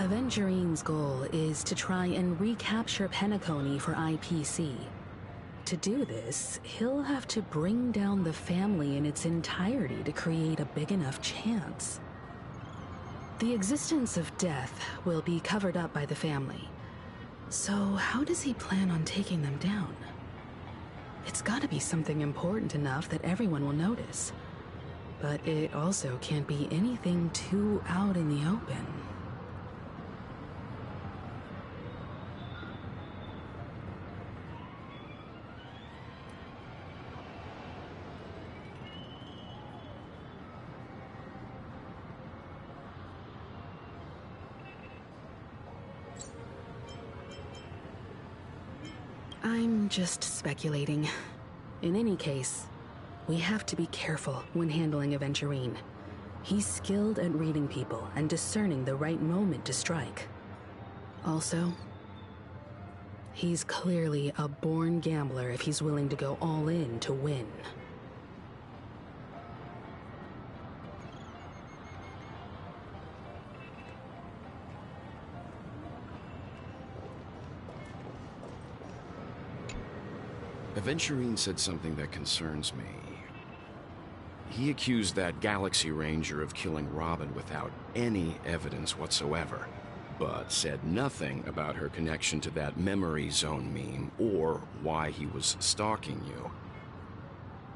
Avengerine's goal is to try and recapture Penacony for IPC. To do this, he'll have to bring down the family in its entirety to create a big enough chance. The existence of death will be covered up by the family. So how does he plan on taking them down? It's gotta be something important enough that everyone will notice. But it also can't be anything too out in the open. I'm just speculating. In any case, we have to be careful when handling Aventurine. He's skilled at reading people and discerning the right moment to strike. Also, he's clearly a born gambler if he's willing to go all in to win. Aventurine said something that concerns me. He accused that Galaxy Ranger of killing Robin without any evidence whatsoever, but said nothing about her connection to that memory zone meme or why he was stalking you.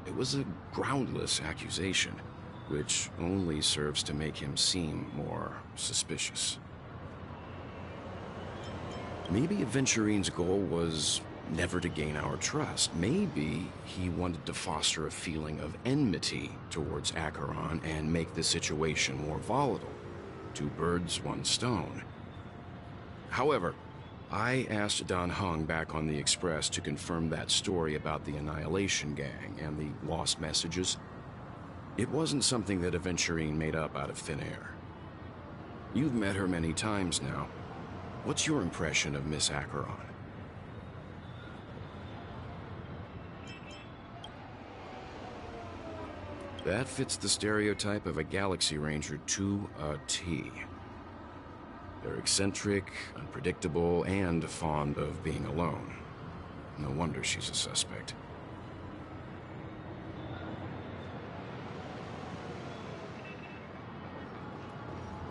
It was a groundless accusation, which only serves to make him seem more suspicious. Maybe Aventurine's goal was never to gain our trust. Maybe he wanted to foster a feeling of enmity towards Acheron and make the situation more volatile. Two birds, one stone. However, I asked Dan Heng back on the Express to confirm that story about the Annihilation Gang and the lost messages. It wasn't something that Aventurine made up out of thin air. You've met her many times now. What's your impression of Miss Acheron? That fits the stereotype of a Galaxy Ranger to a T. They're eccentric, unpredictable, and fond of being alone. No wonder she's a suspect.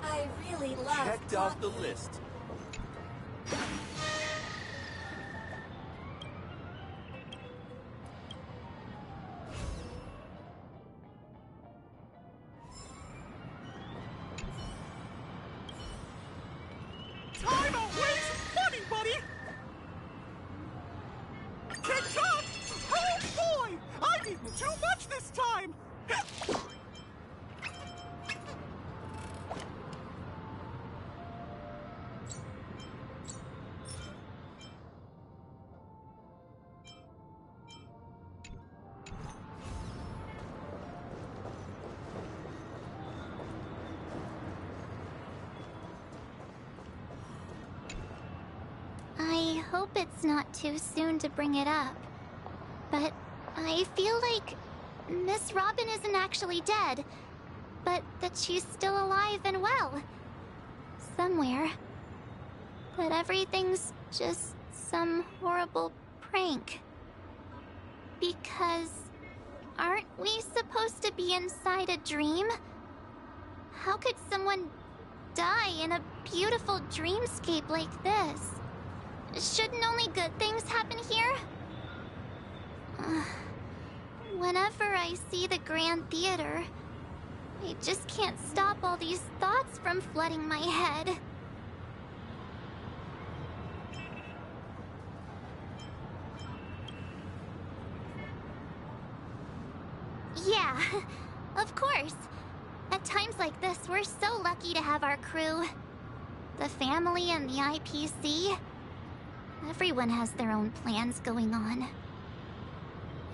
I really love... Checked off the list. Time to waste money, buddy! TikTok! Oh boy! I've eaten too much this time! I hope it's not too soon to bring it up, but I feel like Miss Robin isn't actually dead, but that she's still alive and well. Somewhere. But everything's just some horrible prank. Because aren't we supposed to be inside a dream? How could someone die in a beautiful dreamscape like this? Shouldn't only good things happen here? Whenever I see the Grand Theater, I just can't stop all these thoughts from flooding my head. Yeah, of course. At times like this, we're so lucky to have our crew. The family and the IPC. Everyone has their own plans going on.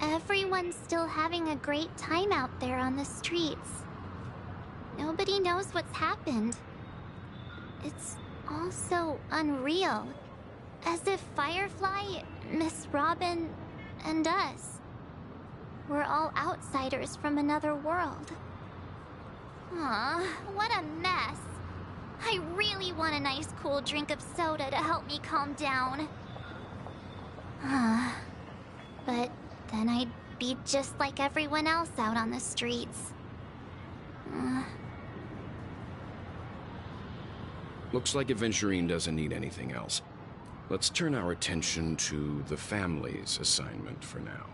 Everyone's still having a great time out there on the streets. Nobody knows what's happened. It's all so unreal. As if Firefly, Miss Robin, and us were all outsiders from another world. Aw, what a mess. I really want a nice cool drink of soda to help me calm down. But then I'd be just like everyone else out on the streets. Looks like Aventurine doesn't need anything else. Let's turn our attention to the family's assignment for now.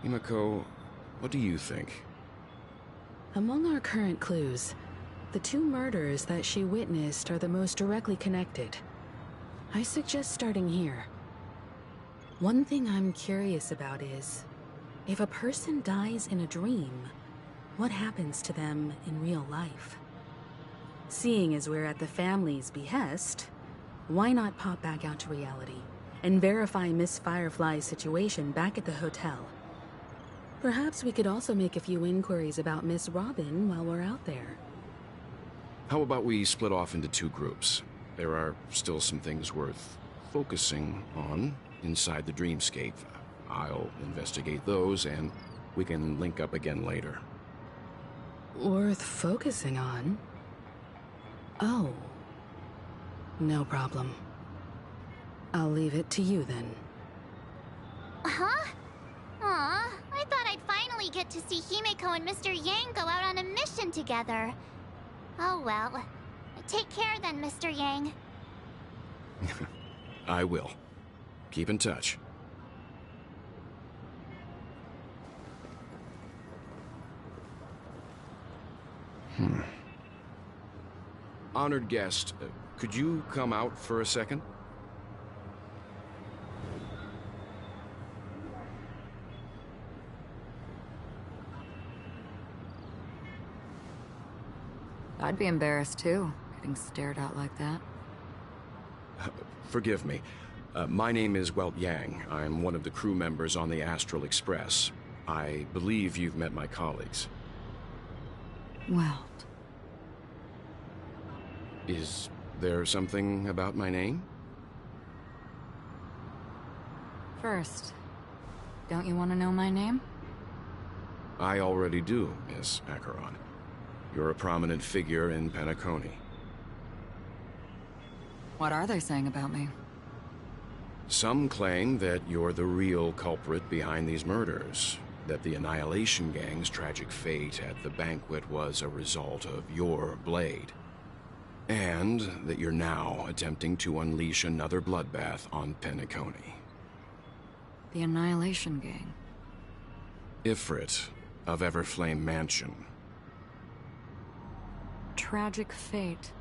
Himiko, what do you think? Among our current clues, the two murders that she witnessed are the most directly connected. I suggest starting here. One thing I'm curious about is, if a person dies in a dream, what happens to them in real life? Seeing as we're at the family's behest, why not pop back out to reality and verify Miss Firefly's situation back at the hotel? Perhaps we could also make a few inquiries about Miss Robin while we're out there. How about we split off into two groups? There are still some things worth focusing on inside the dreamscape. I'll investigate those, and we can link up again later. Worth focusing on? Oh. No problem. I'll leave it to you then. Huh? Aw, I thought I'd finally get to see Himiko and Mr. Yang go out on a mission together. Oh well. Take care then, Mr. Yang. I will. Keep in touch. Honored guest, could you come out for a second? I'd be embarrassed too, getting stared at like that. Forgive me. My name is Yang. I'm one of the crew members on the Astral Express. I believe you've met my colleagues. Well. Is there something about my name? First, don't you want to know my name? I already do, Miss Acheron. You're a prominent figure in Penacony. What are they saying about me? Some claim that you're the real culprit behind these murders, that the Annihilation Gang's tragic fate at the banquet was a result of your blade, and that you're now attempting to unleash another bloodbath on Penacony. The Annihilation Gang? Ifrit of Everflame Mansion. Tragic fate.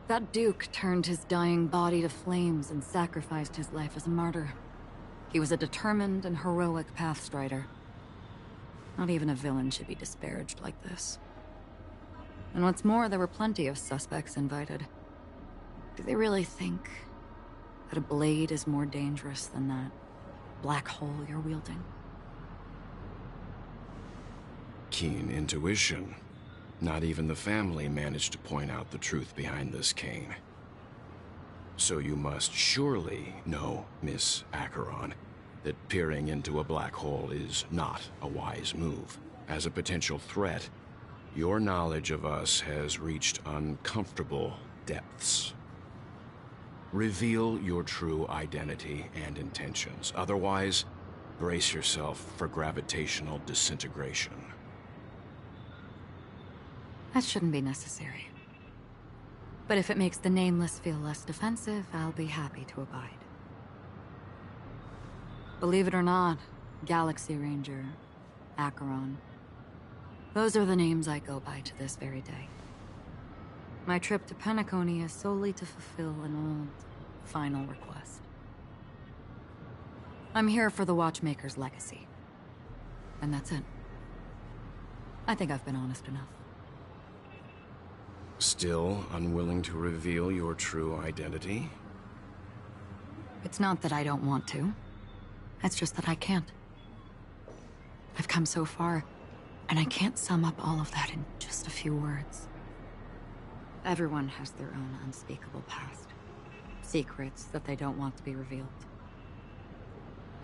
That Duke turned his dying body to flames and sacrificed his life as a martyr. He was a determined and heroic pathstrider. Not even a villain should be disparaged like this. And what's more, there were plenty of suspects invited. Do they really think that a blade is more dangerous than that black hole you're wielding? Keen intuition. Not even the family managed to point out the truth behind this cane. So you must surely know, Miss Acheron, that peering into a black hole is not a wise move. As a potential threat, your knowledge of us has reached uncomfortable depths. Reveal your true identity and intentions. Otherwise, brace yourself for gravitational disintegration. That shouldn't be necessary. But if it makes the Nameless feel less defensive, I'll be happy to abide. Believe it or not, Galaxy Ranger, Acheron, those are the names I go by to this very day. My trip to Penacony is solely to fulfill an old, final request. I'm here for the Watchmaker's legacy. And that's it. I think I've been honest enough. Still unwilling to reveal your true identity? It's not that I don't want to. It's just that I can't. I've come so far, and I can't sum up all of that in just a few words. Everyone has their own unspeakable past. Secrets that they don't want to be revealed.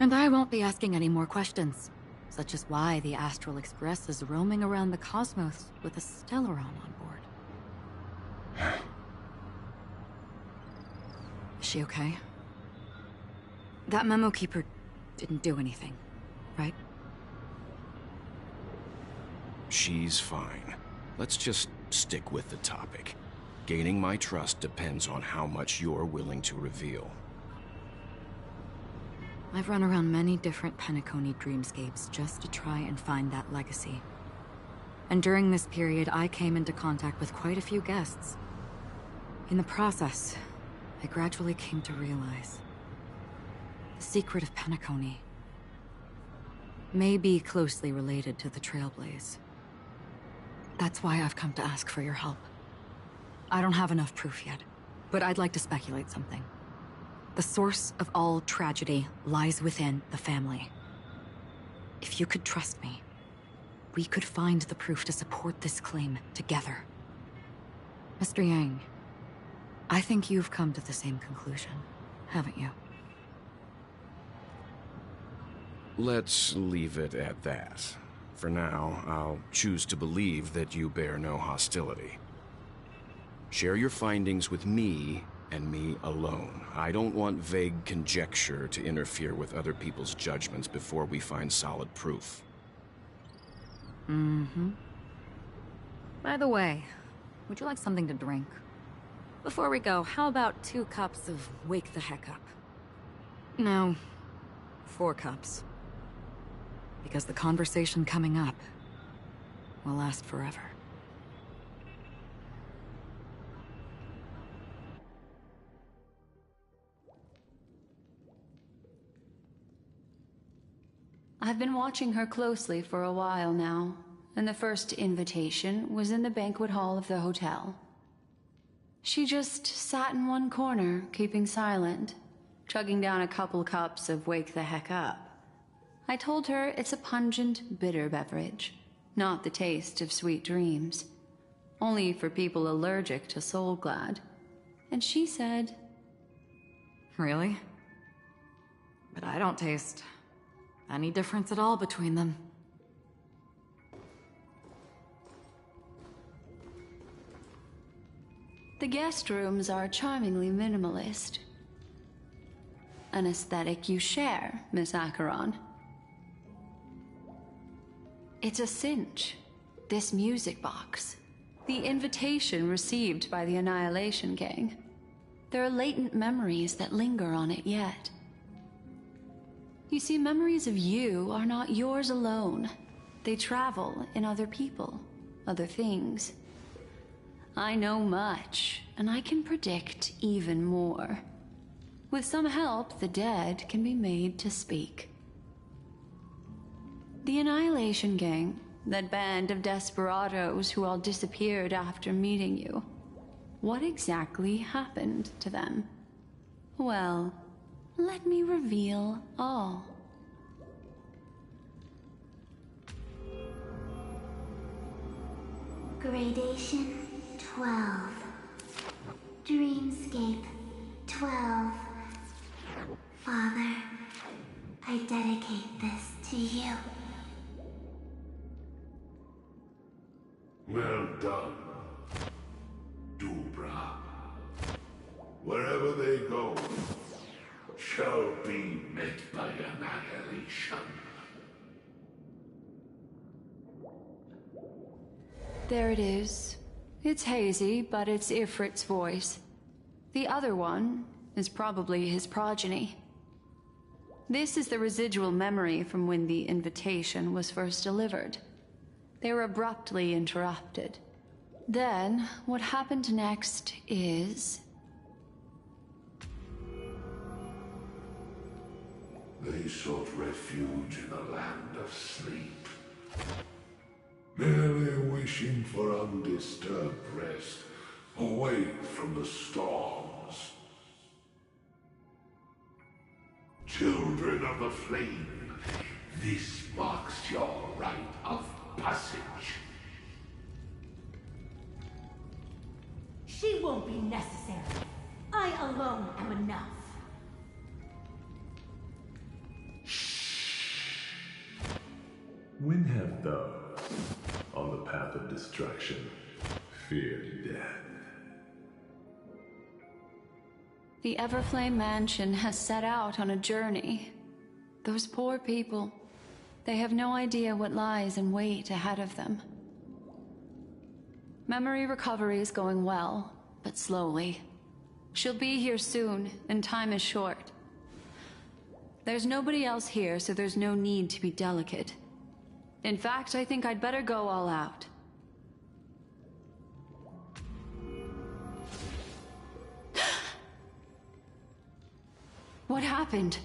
And I won't be asking any more questions, such as why the Astral Express is roaming around the cosmos with a Stellaron on board. Is she okay? That memo keeper didn't do anything, right? She's fine. Let's just stick with the topic. Gaining my trust depends on how much you're willing to reveal. I've run around many different Penacony dreamscapes just to try and find that legacy. And during this period, I came into contact with quite a few guests. In the process, I gradually came to realize the secret of Penacony may be closely related to the Trailblaze. That's why I've come to ask for your help. I don't have enough proof yet, but I'd like to speculate something. The source of all tragedy lies within the family. If you could trust me, we could find the proof to support this claim together. Mr. Yang, I think you've come to the same conclusion, haven't you? Let's leave it at that. For now, I'll choose to believe that you bear no hostility. Share your findings with me and me alone. I don't want vague conjecture to interfere with other people's judgments before we find solid proof. By the way, would you like something to drink? Before we go, how about 2 cups of Wake the Heck Up? No, 4 cups. Because the conversation coming up will last forever. I've been watching her closely for a while now, and the first invitation was in the banquet hall of the hotel. She just sat in one corner, keeping silent, chugging down a couple cups of Wake the Heck Up. I told her it's a pungent, bitter beverage, not the taste of sweet dreams. Only for people allergic to Soul Glad. And she said... Really? But I don't taste any difference at all between them. The guest rooms are charmingly minimalist. An aesthetic you share, Miss Acheron. It's a cinch, this music box. The invitation received by the Annihilation Gang. There are latent memories that linger on it yet. You see, memories of you are not yours alone. They travel in other people, other things. I know much, and I can predict even more. With some help, the dead can be made to speak. The Annihilation Gang, that band of desperados who all disappeared after meeting you. What exactly happened to them? Well, let me reveal all. Gradation 12. Dreamscape 12. Father, I dedicate this to you. Well done, Dubra. Wherever they go, shall be met by annihilation. There it is. It's hazy, but it's Ifrit's voice. The other one is probably his progeny. This is the residual memory from when the invitation was first delivered. They were abruptly interrupted. Then, what happened next is... They sought refuge in a land of sleep, merely wishing for undisturbed rest, away from the storms. Children of the Flame, this marks your rite of passage. She won't be necessary. I alone am enough. When have those on the path of destruction feared death? The Everflame Mansion has set out on a journey. Those poor people, they have no idea what lies in wait ahead of them. Memory recovery is going well, but slowly. She'll be here soon, and time is short. There's nobody else here, so there's no need to be delicate. In fact, I think I'd better go all out. What happened?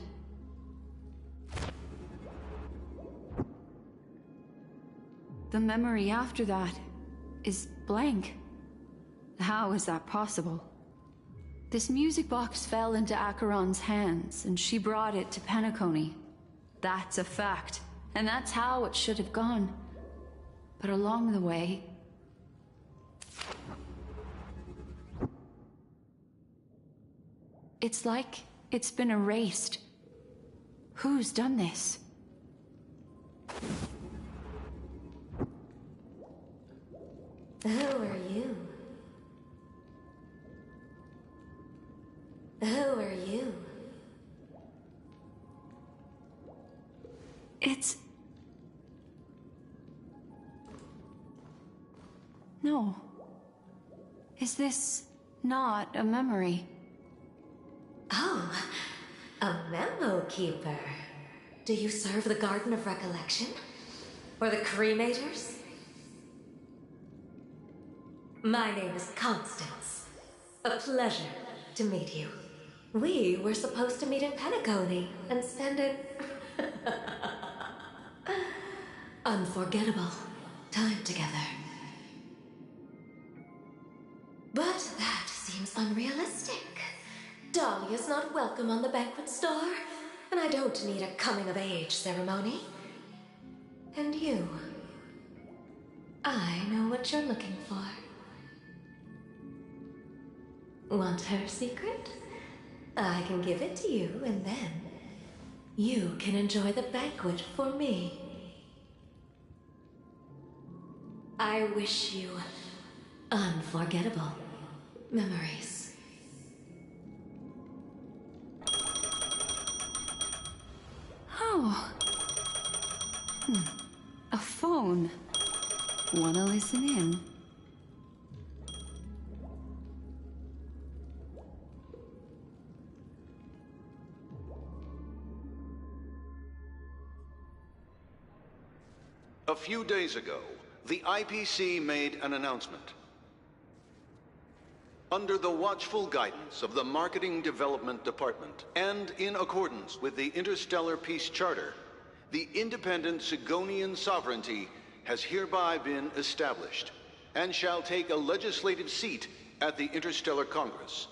The memory after that is blank. How is that possible? This music box fell into Acheron's hands, and she brought it to Penacony. That's a fact, and that's how it should have gone. But along the way... it's like it's been erased. Who's done this? Who are you? Who are you? It's... no. Is this not a memory? Oh, a memo keeper. Do you serve the Garden of Recollection? Or the Cremators? My name is Constance. A pleasure to meet you. We were supposed to meet in Penacony and spend an unforgettable time together. But that seems unrealistic. Dahlia's not welcome on the banquet star, and I don't need a coming-of-age ceremony. And you, I know what you're looking for. Want her secret? I can give it to you, and then you can enjoy the banquet for me. I wish you unforgettable memories. Oh. A phone. Wanna listen in? A few days ago, the IPC made an announcement. Under the watchful guidance of the Marketing Development Department, and in accordance with the Interstellar Peace Charter, the independent Sigonian sovereignty has hereby been established, and shall take a legislative seat at the Interstellar Congress.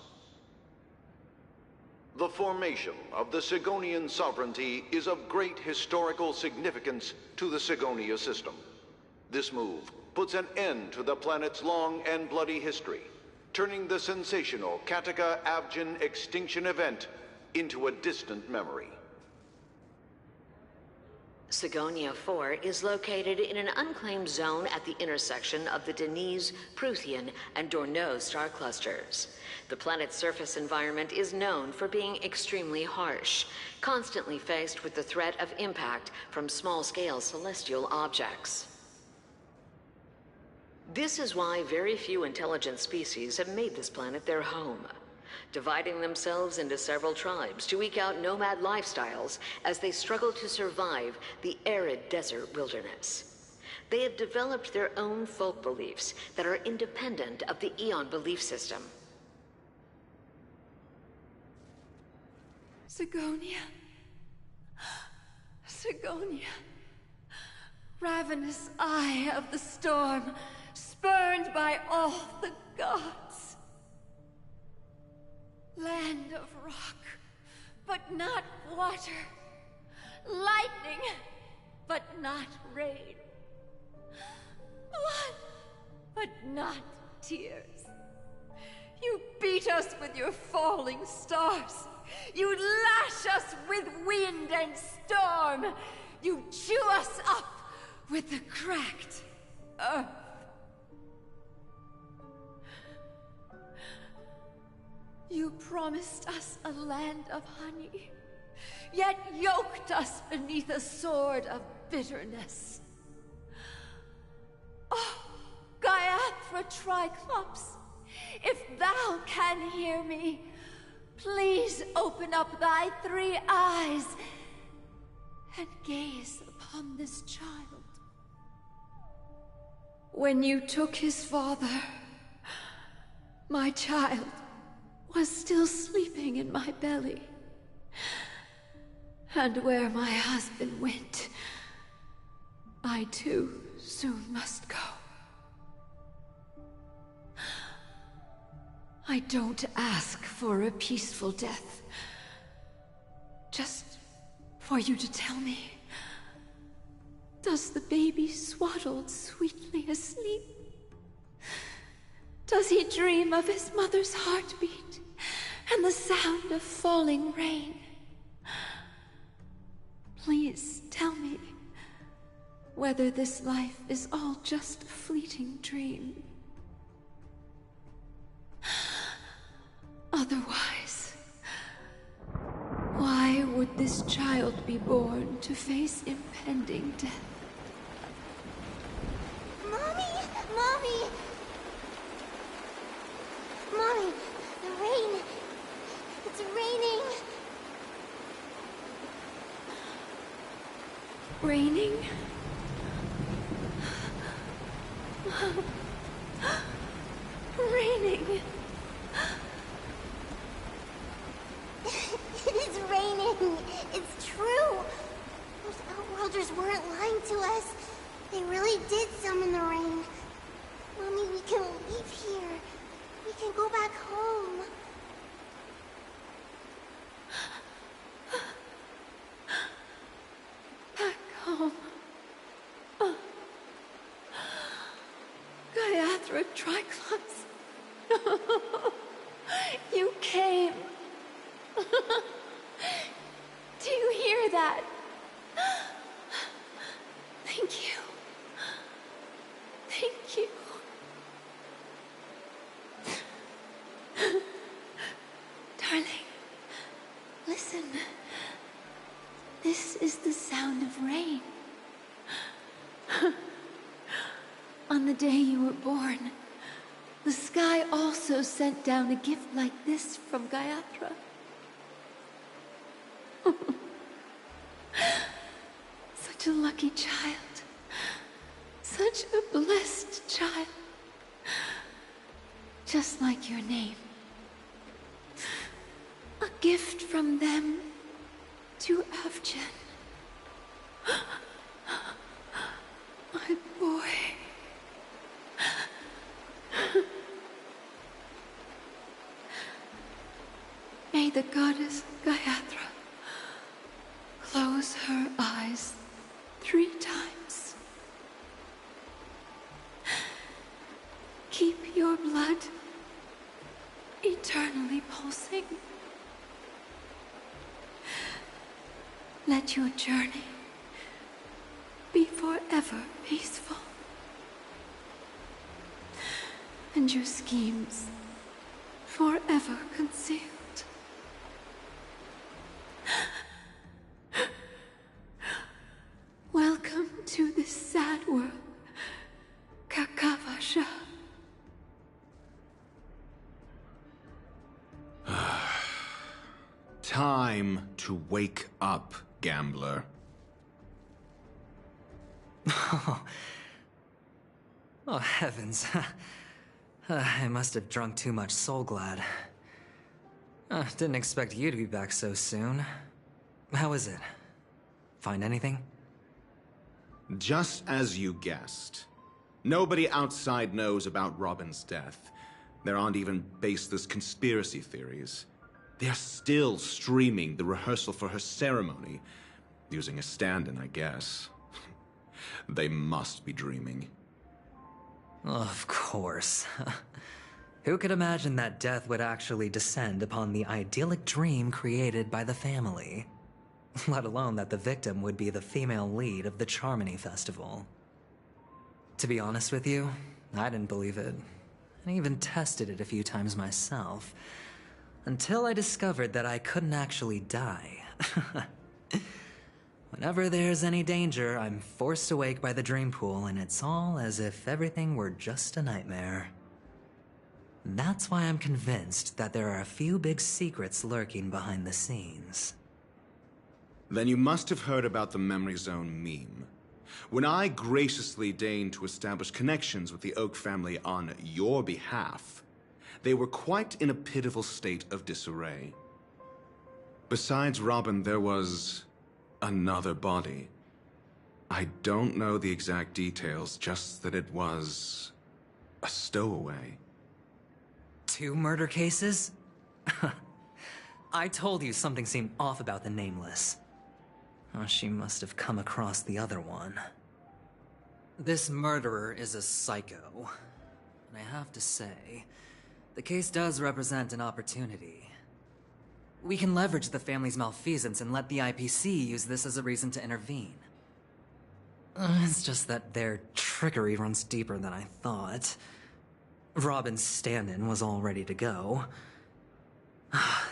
The formation of the Sigonian sovereignty is of great historical significance to the Sigonia system. This move puts an end to the planet's long and bloody history, turning the sensational Kataka-Avgin extinction event into a distant memory. Sigonia 4 is located in an unclaimed zone at the intersection of the Denise, Prothean, and Dorneau star clusters. The planet's surface environment is known for being extremely harsh, constantly faced with the threat of impact from small-scale celestial objects. This is why very few intelligent species have made this planet their home, dividing themselves into several tribes to eke out nomad lifestyles as they struggle to survive the arid desert wilderness. They have developed their own folk beliefs that are independent of the Eon belief system. Sigonia. Sigonia. Ravenous eye of the storm, spurned by all the gods. Land of rock, but not water. Lightning, but not rain. Blood, but not tears. You beat us with your falling stars. You lash us with wind and storm. You chew us up with the cracked earth. You promised us a land of honey, yet yoked us beneath a sword of bitterness. Oh, Gaiathra Triclops, if thou can hear me, please open up thy 3 eyes and gaze upon this child. When you took his father, my child was still sleeping in my belly. And where my husband went, I too soon must go. I don't ask for a peaceful death. Just for you to tell me, does the baby swaddled sweetly asleep? Does he dream of his mother's heartbeat and the sound of falling rain? Please tell me whether this life is all just a fleeting dream. Otherwise, why would this child be born to face impending death? Mommy! Mommy! Mommy, the rain. It's raining. Raining? Raining. It is raining. It's true. Those Outworlders weren't lying to us. They really did summon the rain. Mommy, we can leave here. We can go back home. Back home. Gaiathra Triclops. You came. Do you hear that? Thank you. Thank you. Darling, listen. This is the sound of rain. On the day you were born, the sky also sent down a gift like this from Gaiathra. Such a lucky child. Such a blessed child. Just like your name. A gift from them to Avgen. My boy. May the goddess Gaiathra close her eyes 3 times. Keep your blood eternally pulsing. Let your journey be forever peaceful. And your schemes forever concealed. Welcome to this sad world, Kakavasha. Time to wake up, gambler. Oh, heavens. I must have drunk too much Soul Glad. Didn't expect you to be back so soon. How is it? Find anything? Just as you guessed. Nobody outside knows about Robin's death. There aren't even baseless conspiracy theories. They're still streaming the rehearsal for her ceremony. Using a stand-in, I guess. They must be dreaming. Of course. Who could imagine that death would actually descend upon the idyllic dream created by the family? Let alone that the victim would be the female lead of the Charmony Festival. To be honest with you, I didn't believe it. I even tested it a few times myself. Until I discovered that I couldn't actually die. Whenever there's any danger, I'm forced awake by the dream pool, and it's all as if everything were just a nightmare. That's why I'm convinced that there are a few big secrets lurking behind the scenes. Then you must have heard about the Memory Zone meme. When I graciously deigned to establish connections with the Oak family on your behalf, they were quite in a pitiful state of disarray. Besides Robin, there was another body. I don't know the exact details, just that it was a stowaway. 2 murder cases? I told you something seemed off about the Nameless. Oh, she must have come across the other one. This murderer is a psycho. And I have to say, the case does represent an opportunity. We can leverage the family's malfeasance and let the IPC use this as a reason to intervene. It's just that their trickery runs deeper than I thought. Robin's stand-in was all ready to go.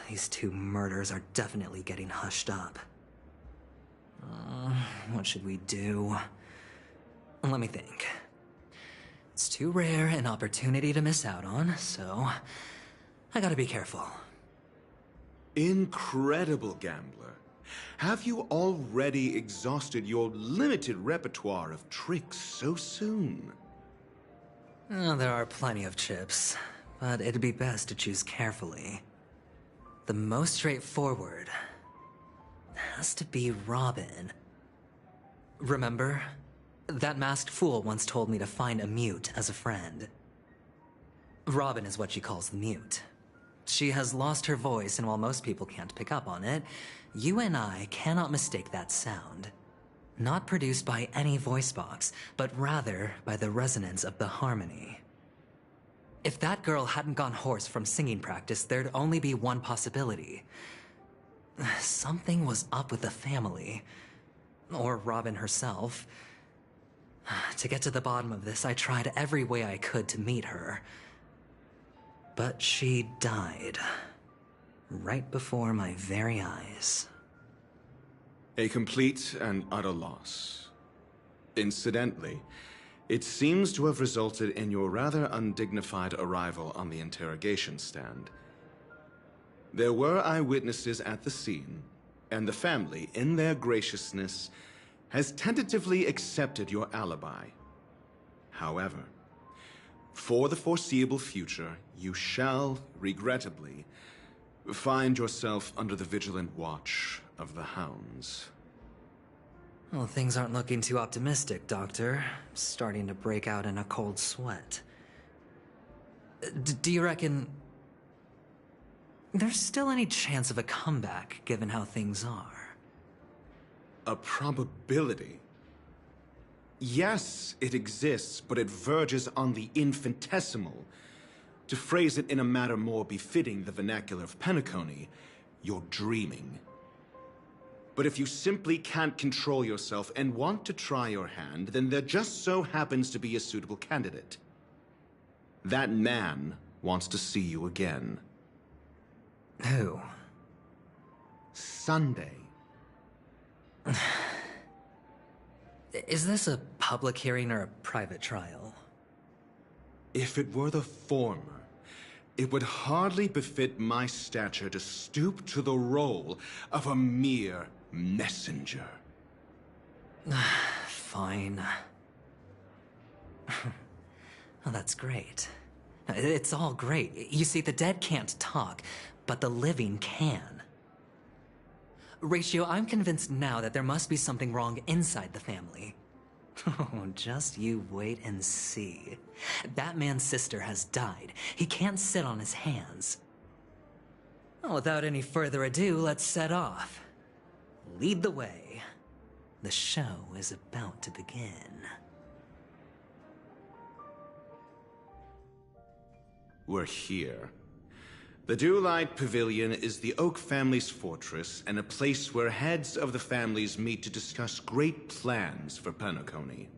These 2 murders are definitely getting hushed up. What should we do? Let me think. It's too rare an opportunity to miss out on, so I gotta be careful. Incredible gambler. Have you already exhausted your limited repertoire of tricks so soon? There are plenty of chips, but it'd be best to choose carefully. The most straightforward has to be Robin. Remember? That masked fool once told me to find a mute as a friend. Robin is what she calls the mute. She has lost her voice, and while most people can't pick up on it, you and I cannot mistake that sound. Not produced by any voice box, but rather by the resonance of the harmony. If that girl hadn't gone hoarse from singing practice, there'd only be one possibility. Something was up with the family. Or Robin herself. To get to the bottom of this, I tried every way I could to meet her. But she died. Right before my very eyes. A complete and utter loss. Incidentally, it seems to have resulted in your rather undignified arrival on the interrogation stand. There were eyewitnesses at the scene, and the family, in their graciousness, has tentatively accepted your alibi. However, for the foreseeable future, you shall, regrettably, find yourself under the vigilant watch of the hounds. Well, things aren't looking too optimistic, Doctor. I'm starting to break out in a cold sweat. Do you reckon there's still any chance of a comeback, given how things are? A probability? Yes, it exists, but it verges on the infinitesimal. To phrase it in a manner more befitting the vernacular of Penacony, you're dreaming. But if you simply can't control yourself and want to try your hand, then there just so happens to be a suitable candidate. That man wants to see you again. Who? Sunday. Is this a public hearing or a private trial? If it were the former, it would hardly befit my stature to stoop to the role of a mere messenger. Fine. Oh, that's great. It's all great. You see, the dead can't talk, but the living can. Ratio, I'm convinced now that there must be something wrong inside the family. Oh, just you wait and see. That man's sister has died. He can't sit on his hands. Well, without any further ado, let's set off. Lead the way. The show is about to begin. We're here. The Dewlight Pavilion is the Oak family's fortress and a place where heads of the families meet to discuss great plans for Penacony.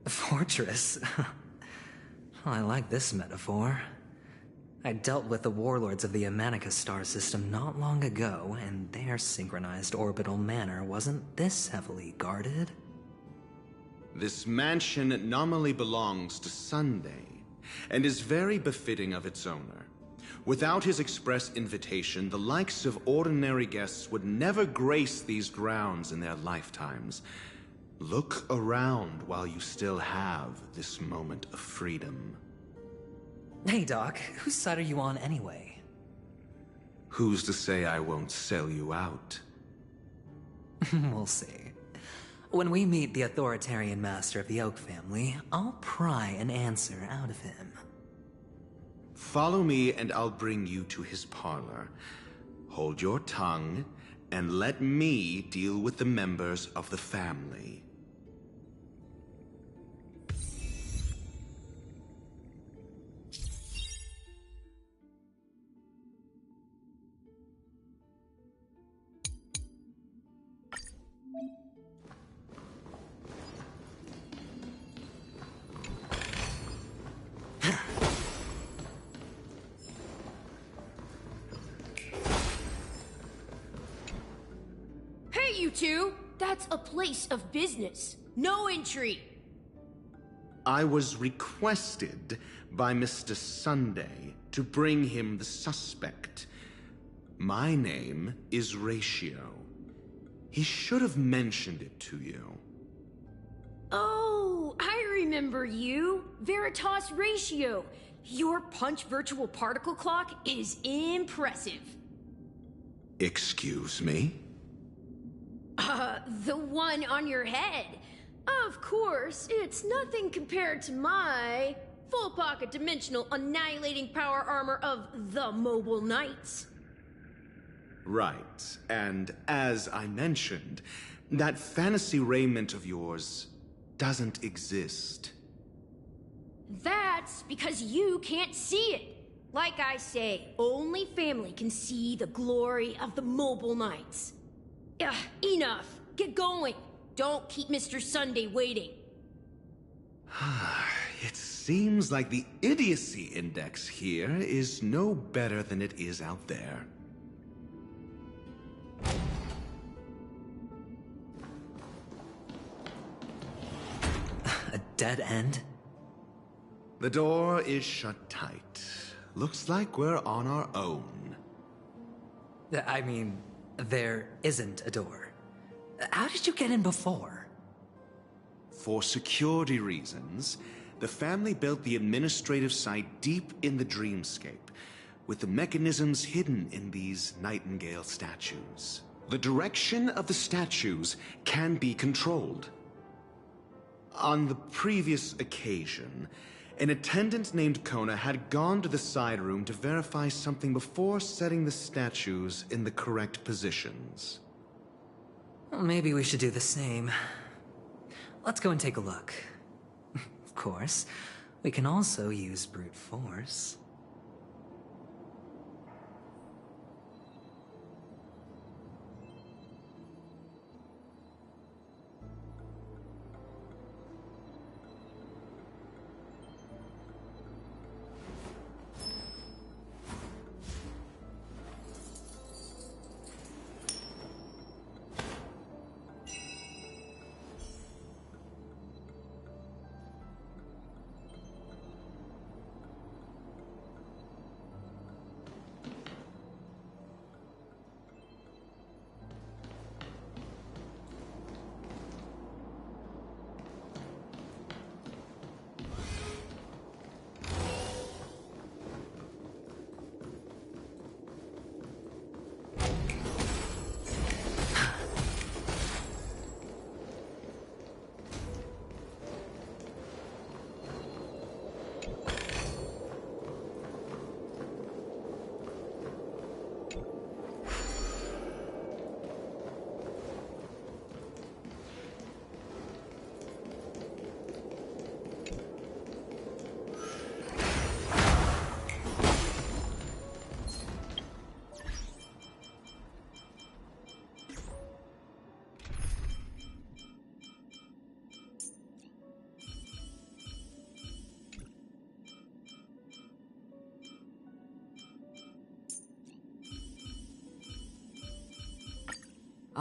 Fortress? I like this metaphor. I dealt with the warlords of the Amanicus star system not long ago, and their synchronized orbital manor wasn't this heavily guarded. This mansion nominally belongs to Sunday, and is very befitting of its owner. Without his express invitation, the likes of ordinary guests would never grace these grounds in their lifetimes. Look around while you still have this moment of freedom. Hey, Doc, whose side are you on anyway? Who's to say I won't sell you out? We'll see. When we meet the authoritarian master of the Oak family, I'll pry an answer out of him. Follow me and I'll bring you to his parlor. Hold your tongue and let me deal with the members of the family. Hey, you two! That's a place of business. No entry! I was requested by Mr. Sunday to bring him the suspect. My name is Ratio. He should have mentioned it to you. Oh, I remember you. Veritas Ratio. Your punch virtual particle clock is impressive. Excuse me? The one on your head. Of course, it's nothing compared to my full pocket dimensional annihilating power armor of the Mobile Knights. Right, and as I mentioned, that fantasy raiment of yours doesn't exist. That's because you can't see it. Like I say, only family can see the glory of the Mobile Knights. Ugh, enough. Get going. Don't keep Mr. Sunday waiting. It seems like the idiocy index here is no better than it is out there. A dead end? The door is shut tight. Looks like we're on our own. I mean, there isn't a door. How did you get in before? For security reasons, the family built the administrative site deep in the dreamscape, with the mechanisms hidden in these Nightingale statues. The direction of the statues can be controlled. On the previous occasion, an attendant named Kona had gone to the side room to verify something before setting the statues in the correct positions. Well, maybe we should do the same. Let's go and take a look. Of course, we can also use brute force.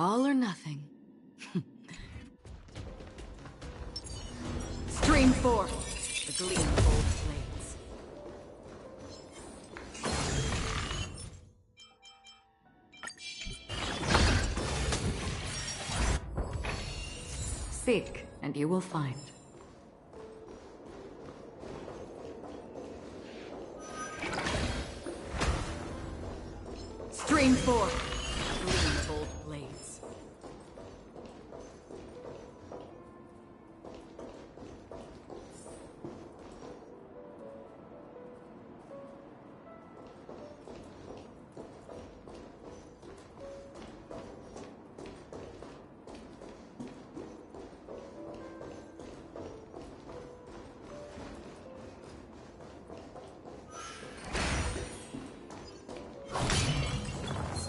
All or nothing. Stream forth the gleam of old blades. Seek, and you will find. Stream forth the gleam of old blades.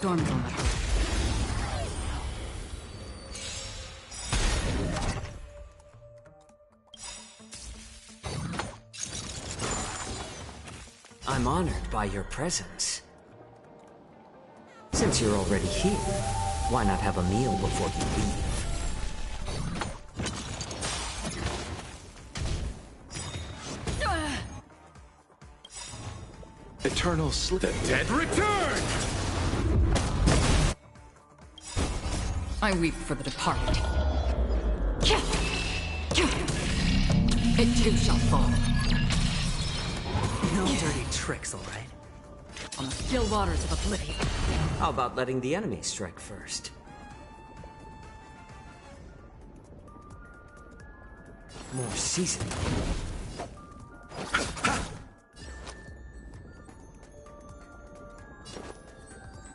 Storm's on the hook. I'm honored by your presence. Since you're already here, why not have a meal before you leave? Eternal sleep. The dead return! I weep for the departed. It too shall fall. No dirty tricks, all right? On the still waters of oblivion. How about letting the enemy strike first? More seasoning.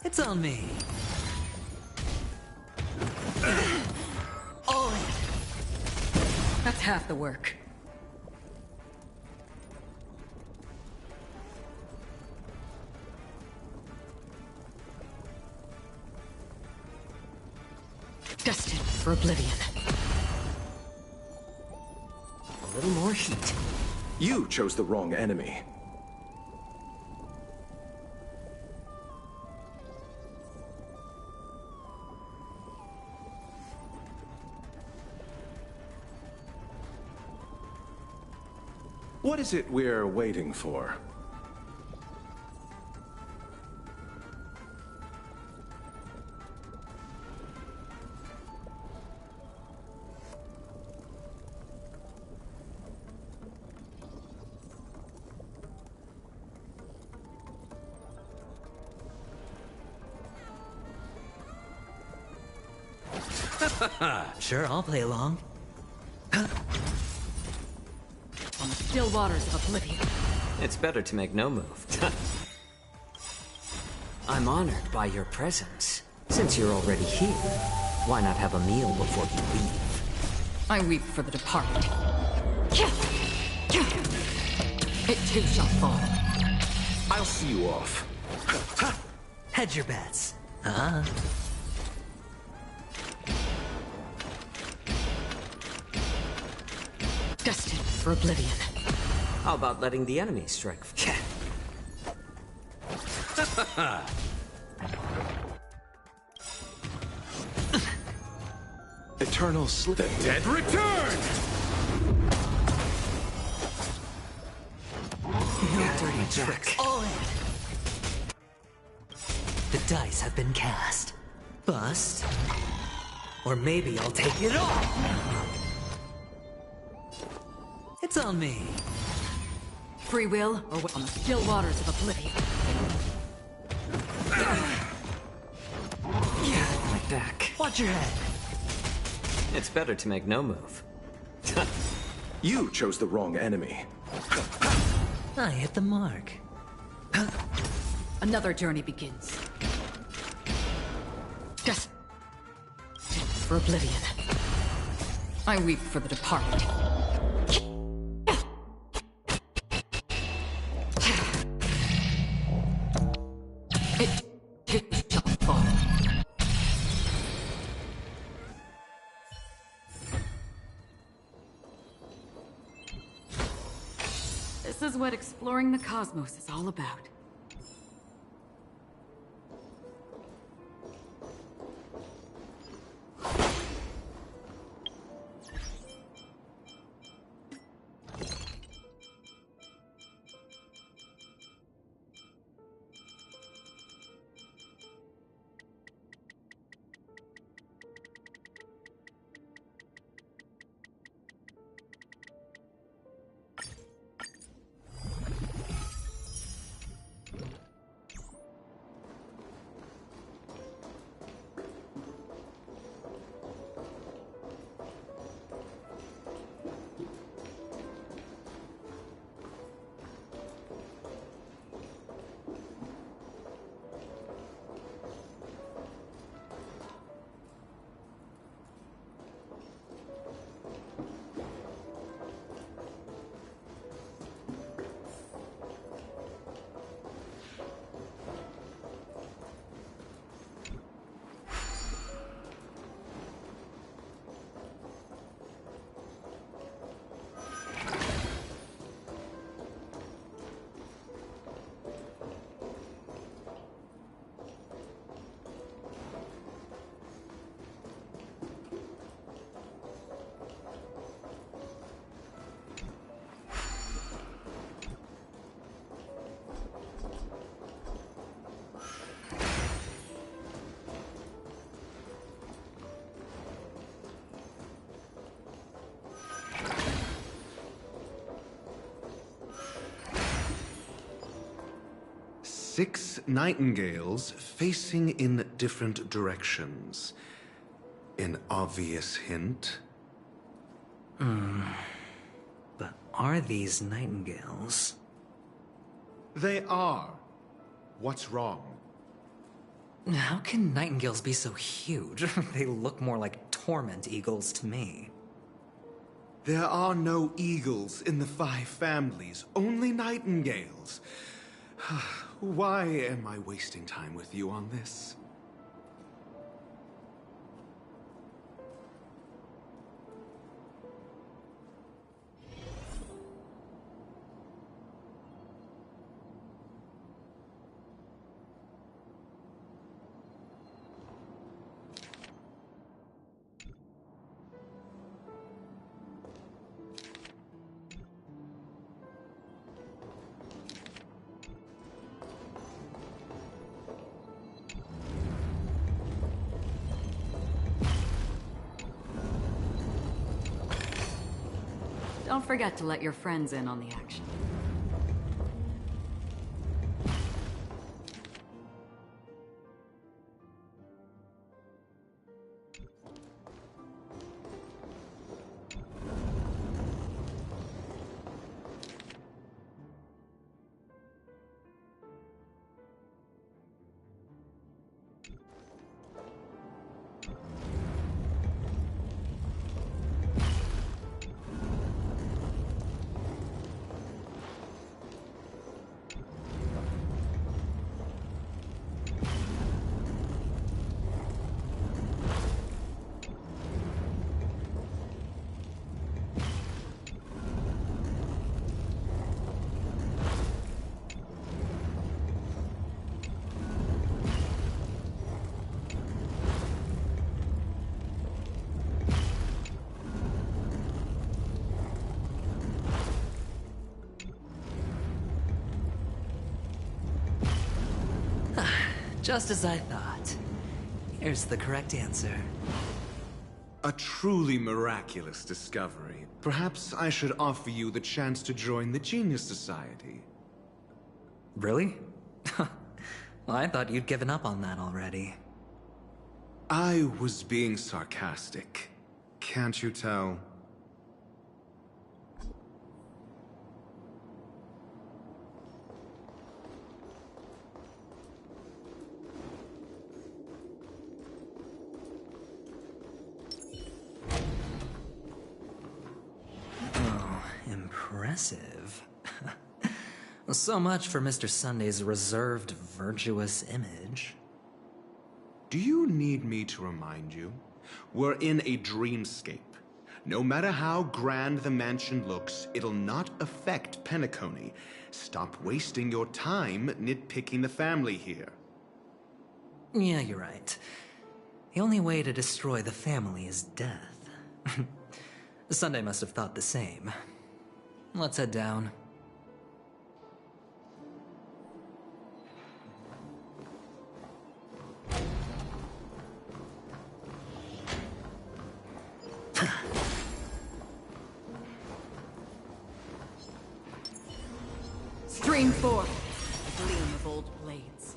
It's on me. All in. That's half the work. Destined for oblivion. A little more heat. You chose the wrong enemy. What is it we're waiting for? Sure, I'll play along. On the still waters of oblivion. It's better to make no move. I'm honored by your presence. Since you're already here, why not have a meal before you leave? I weep for the departed. It too shall fall. I'll see you off. Hedge your bets. Huh? Destined for oblivion. How about letting the enemy strike? Eternal sleep. The dead return! No dirty tricks. All in. The dice have been cast. Bust. Or maybe I'll take it all. It's on me. Free will, or on the still waters of oblivion. My back. Watch your head. It's better to make no move. You chose the wrong enemy. I hit the mark. Another journey begins. Destined for oblivion. I weep for the departed. It shall fall. This is what exploring the cosmos is all about. 6 nightingales facing in different directions. An obvious hint. But are these nightingales? They are. What's wrong? How can nightingales be so huge? They look more like torment eagles to me. There are no eagles in the 5 families, only nightingales. Why am I wasting time with you on this? Don't forget to let your friends in on the action. Just as I thought. Here's the correct answer. A truly miraculous discovery. Perhaps I should offer you the chance to join the Genius Society. Really? Well, I thought you'd given up on that already. I was being sarcastic. Can't you tell? Impressive. So much for Mr. Sunday's reserved, virtuous image. Do you need me to remind you? We're in a dreamscape. No matter how grand the mansion looks, it'll not affect Penacony. Stop wasting your time nitpicking the family here. Yeah, you're right. The only way to destroy the family is death. Sunday must have thought the same. Let's head down. Stream forth, a gleam of old blades.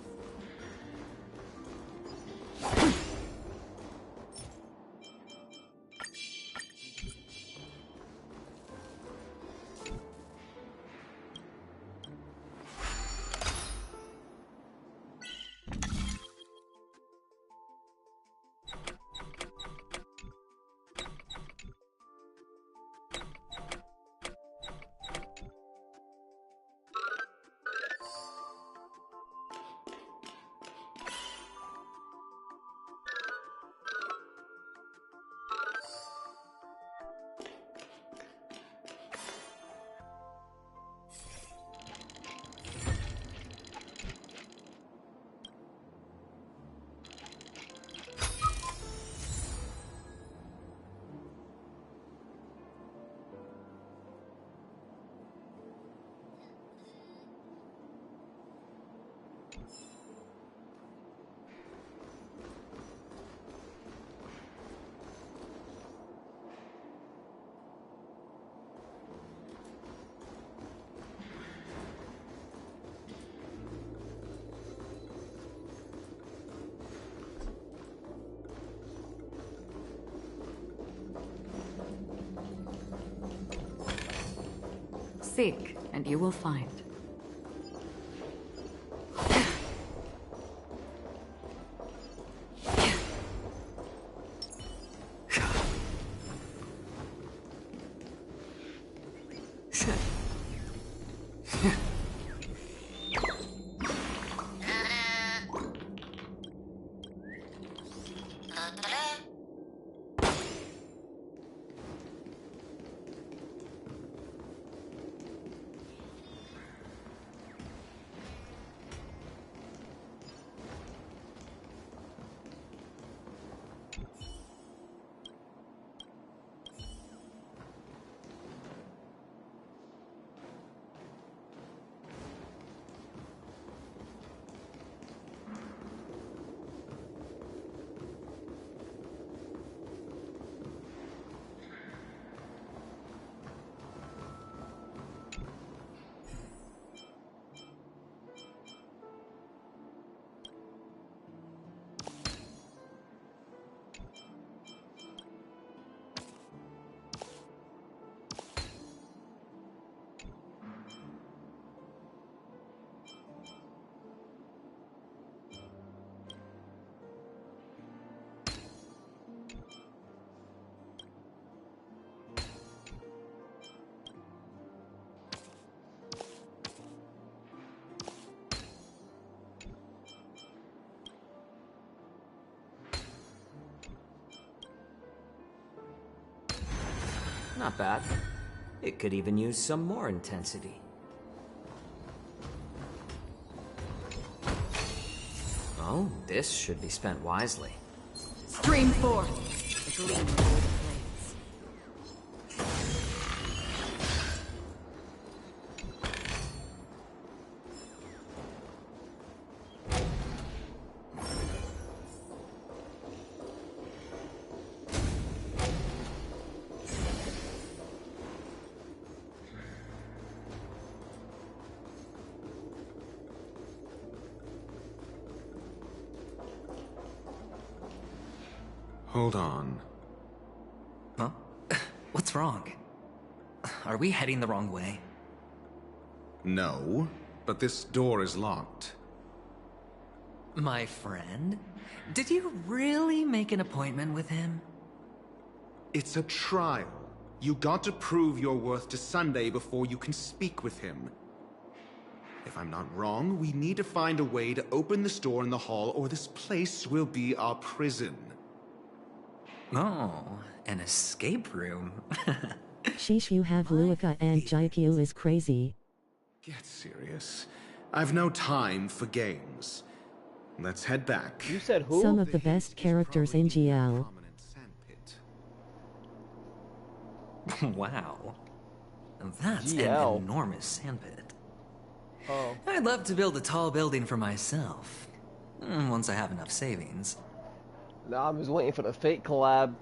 Seek, and you will find. Not bad. It could even use some more intensity. Oh, this should be spent wisely. Stream forth! The gleam of the blades. Hold on. Huh? What's wrong? Are we heading the wrong way? No, but this door is locked. My friend? Did you really make an appointment with him? It's a trial. You got to prove your worth to Sunday before you can speak with him. If I'm not wrong, we need to find a way to open this door in the hall, or this place will be our prison. Oh, an escape room. Sheesh, you have Luika and Jaikyu is crazy. Get serious. I've no time for games. Let's head back. You said who? Some of the best characters in GL. Wow. That's GL. an enormous sandpit. Oh. I'd love to build a tall building for myself. Once I have enough savings. Nah, I'm just waiting for the Fate collab.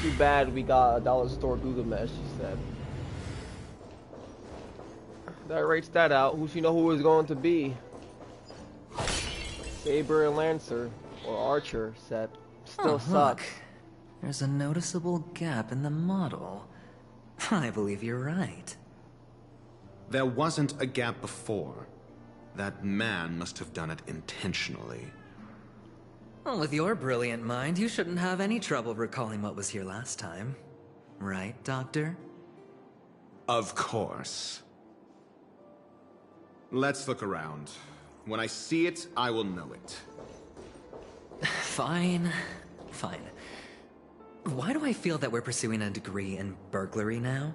Too bad we got a dollar store Google Mesh, she said. That rates that out. Who she know who it's going to be? Saber and Lancer, or Archer set. Still sucks. Look. There's a noticeable gap in the model. I believe you're right. There wasn't a gap before. That man must have done it intentionally. Well, with your brilliant mind, you shouldn't have any trouble recalling what was here last time. Right, Doctor? Of course. Let's look around. When I see it, I will know it. Fine. Fine. Why do I feel that we're pursuing a degree in burglary now?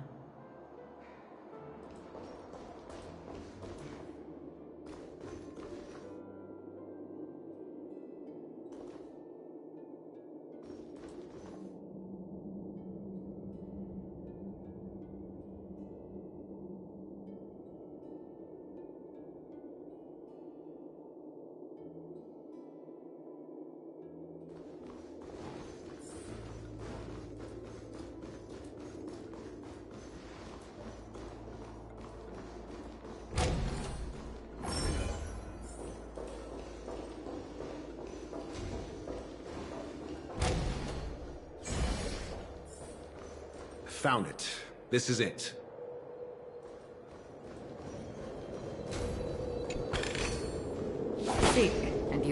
Found it. This is it.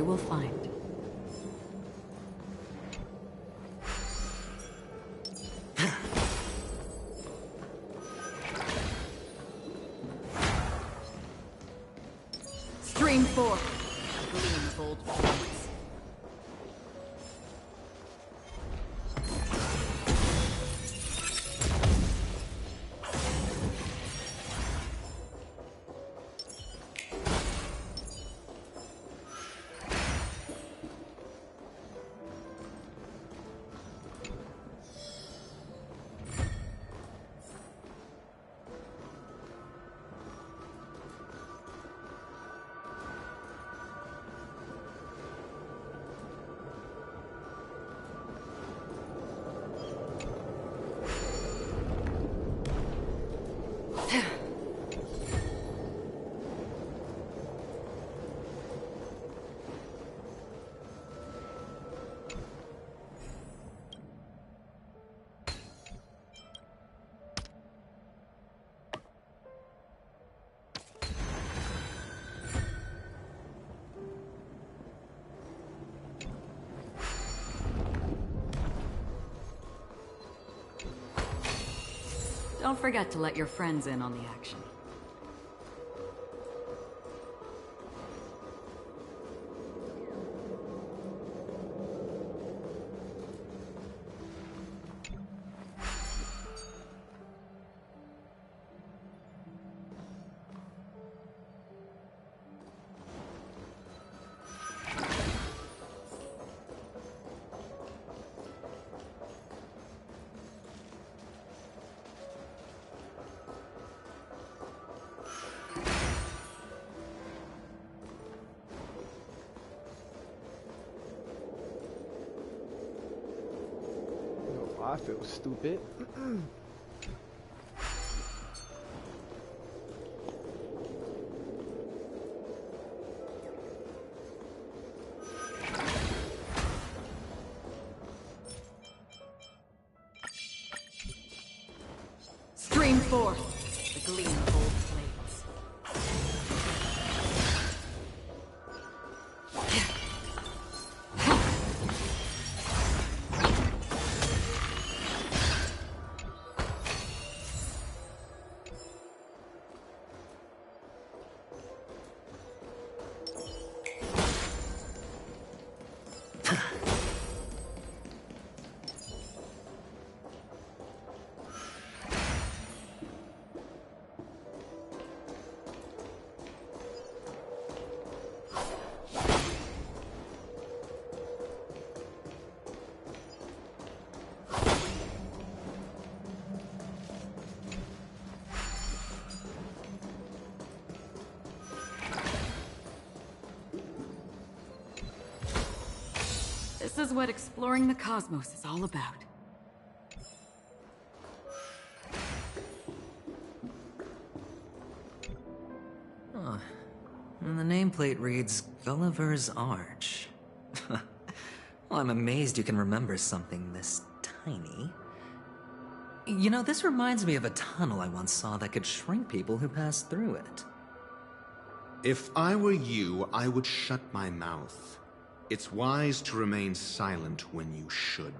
will find. Stream 4. Gleam of old friends. Don't forget to let your friends in on the action. I feel stupid. Stream 4. The gleam of old flames. This is what exploring the cosmos is all about. Oh, and the nameplate reads Gulliver's Arch. Well, I'm amazed you can remember something this tiny. You know, this reminds me of a tunnel I once saw that could shrink people who passed through it. If I were you, I would shut my mouth. It's wise to remain silent when you should.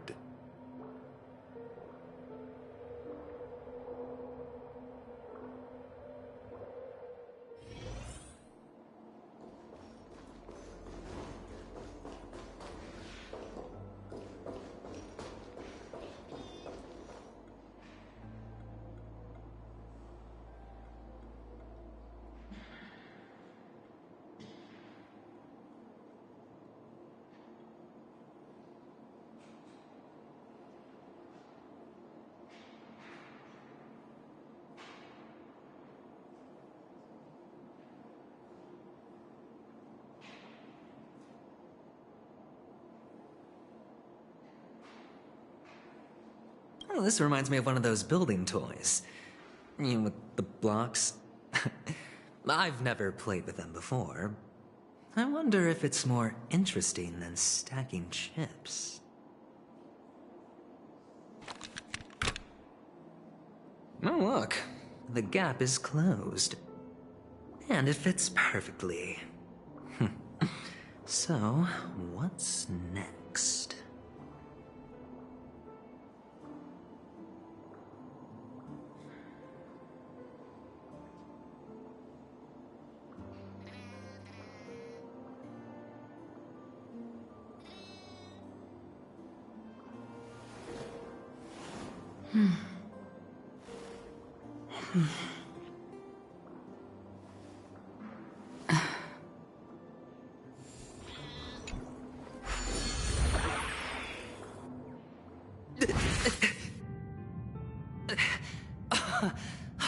Oh, this reminds me of one of those building toys. You know, with the blocks. I've never played with them before. I wonder if it's more interesting than stacking chips. Oh, look. The gap is closed. And it fits perfectly. So, what's next?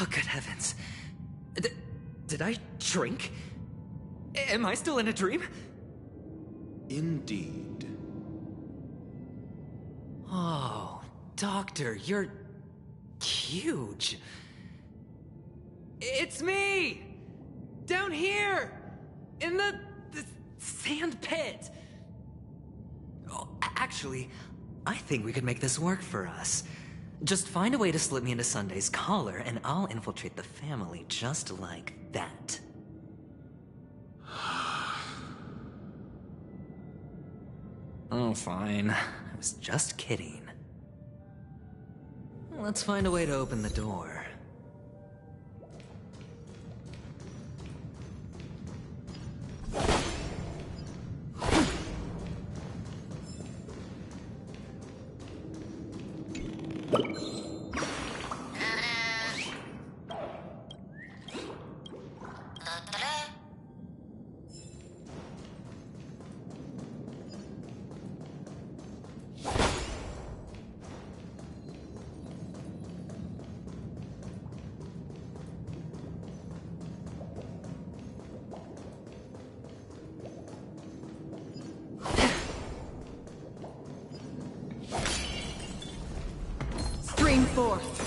Oh, good heavens. Did I drink? Am I still in a dream? Indeed. Oh, Doctor, you're huge. It's me! Down here! In the sand pit! Oh, actually, I think we could make this work for us. Just find a way to slip me into Sunday's collar, and I'll infiltrate the family just like that. Oh, fine. I was just kidding. Let's find a way to open the door. Stream forth.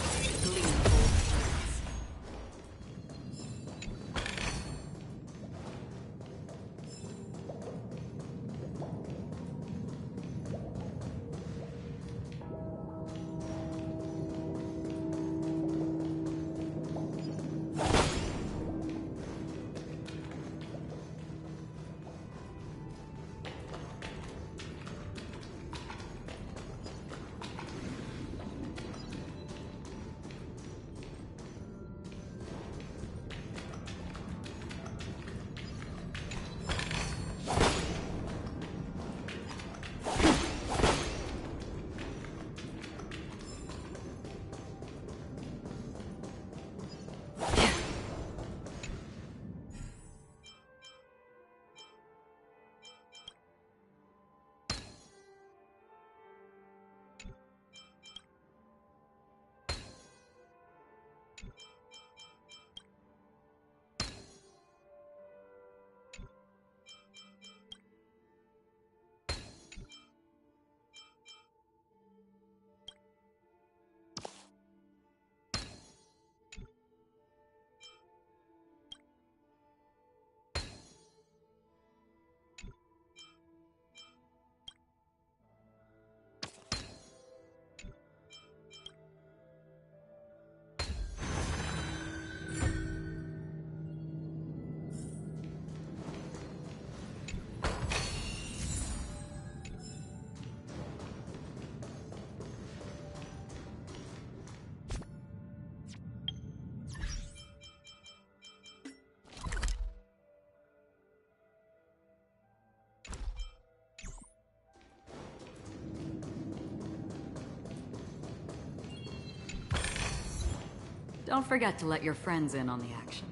Don't forget to let your friends in on the action.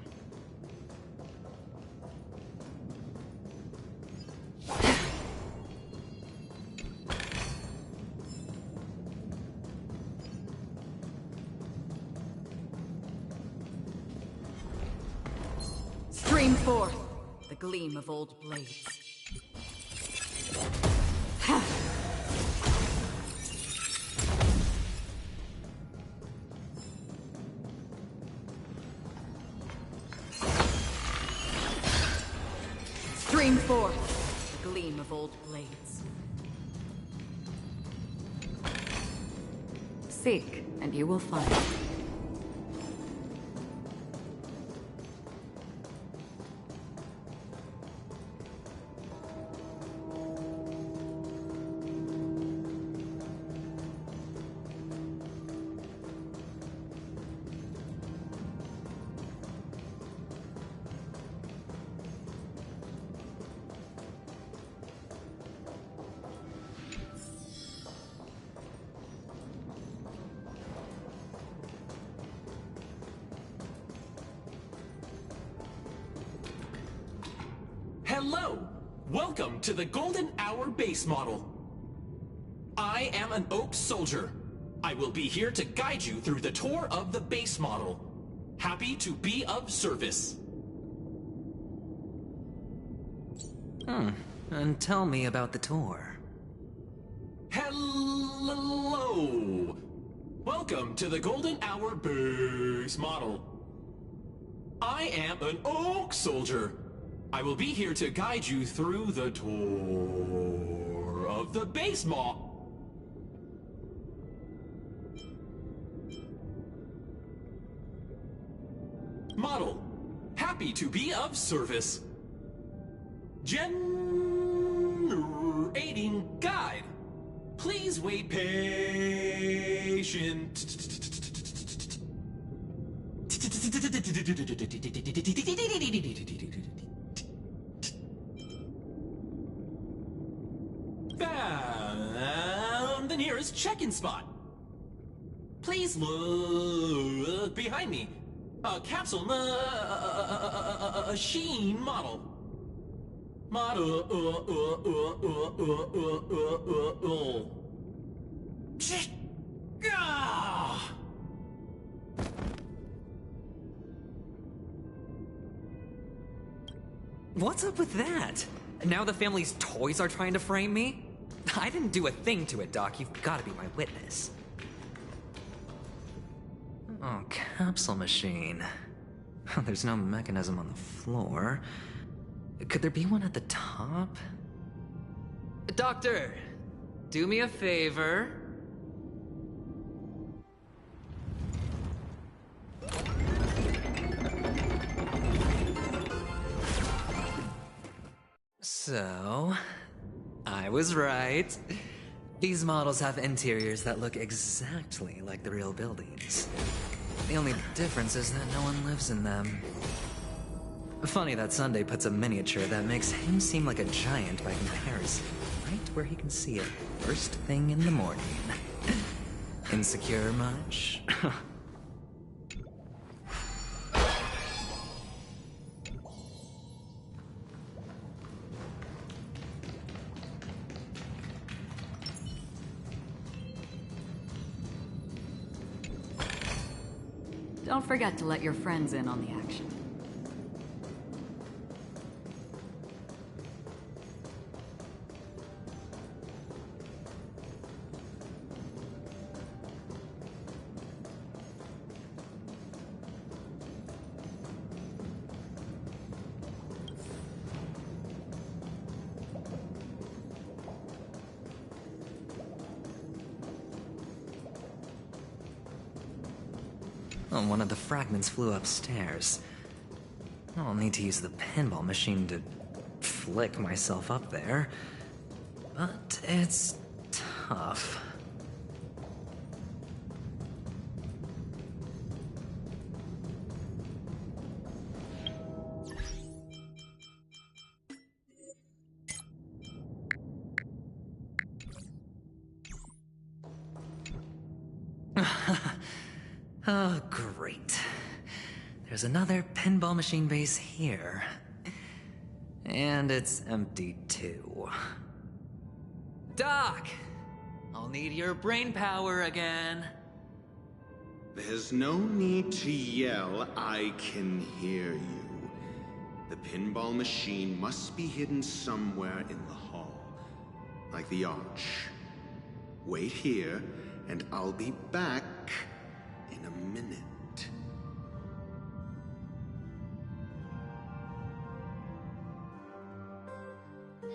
Stream forth the gleam of old blades. Stream forth the gleam of old blades. Seek, and you will find. Hello! Welcome to the Golden Hour base model. I am an Oak Soldier. I will be here to guide you through the tour of the base model. Happy to be of service. And tell me about the tour. Hello! Welcome to the Golden Hour base model. I am an Oak Soldier. I will be here to guide you through the tour of the base model. Happy to be of service. Generating guide. Please wait patient. Found the nearest check-in spot. Please look behind me. A capsule machine model. What's up with that? Now the family's toys are trying to frame me? I didn't do a thing to it, Doc. You've got to be my witness. Oh, capsule machine. There's no mechanism on the floor. Could there be one at the top? Doctor, do me a favor. So, I was right. These models have interiors that look exactly like the real buildings. The only difference is that no one lives in them. Funny that Sunday puts a miniature that makes him seem like a giant by comparison, right where he can see it first thing in the morning. Insecure much? Don't forget to let your friends in on the action. Oh, one of the fragments flew upstairs. I'll need to use the pinball machine to flick myself up there. But it's tough. Oh, great. There's another pinball machine base here. And it's empty too. Doc! I'll need your brain power again. There's no need to yell, I can hear you. The pinball machine must be hidden somewhere in the hall. Like the arch. Wait here, and I'll be back in a minute.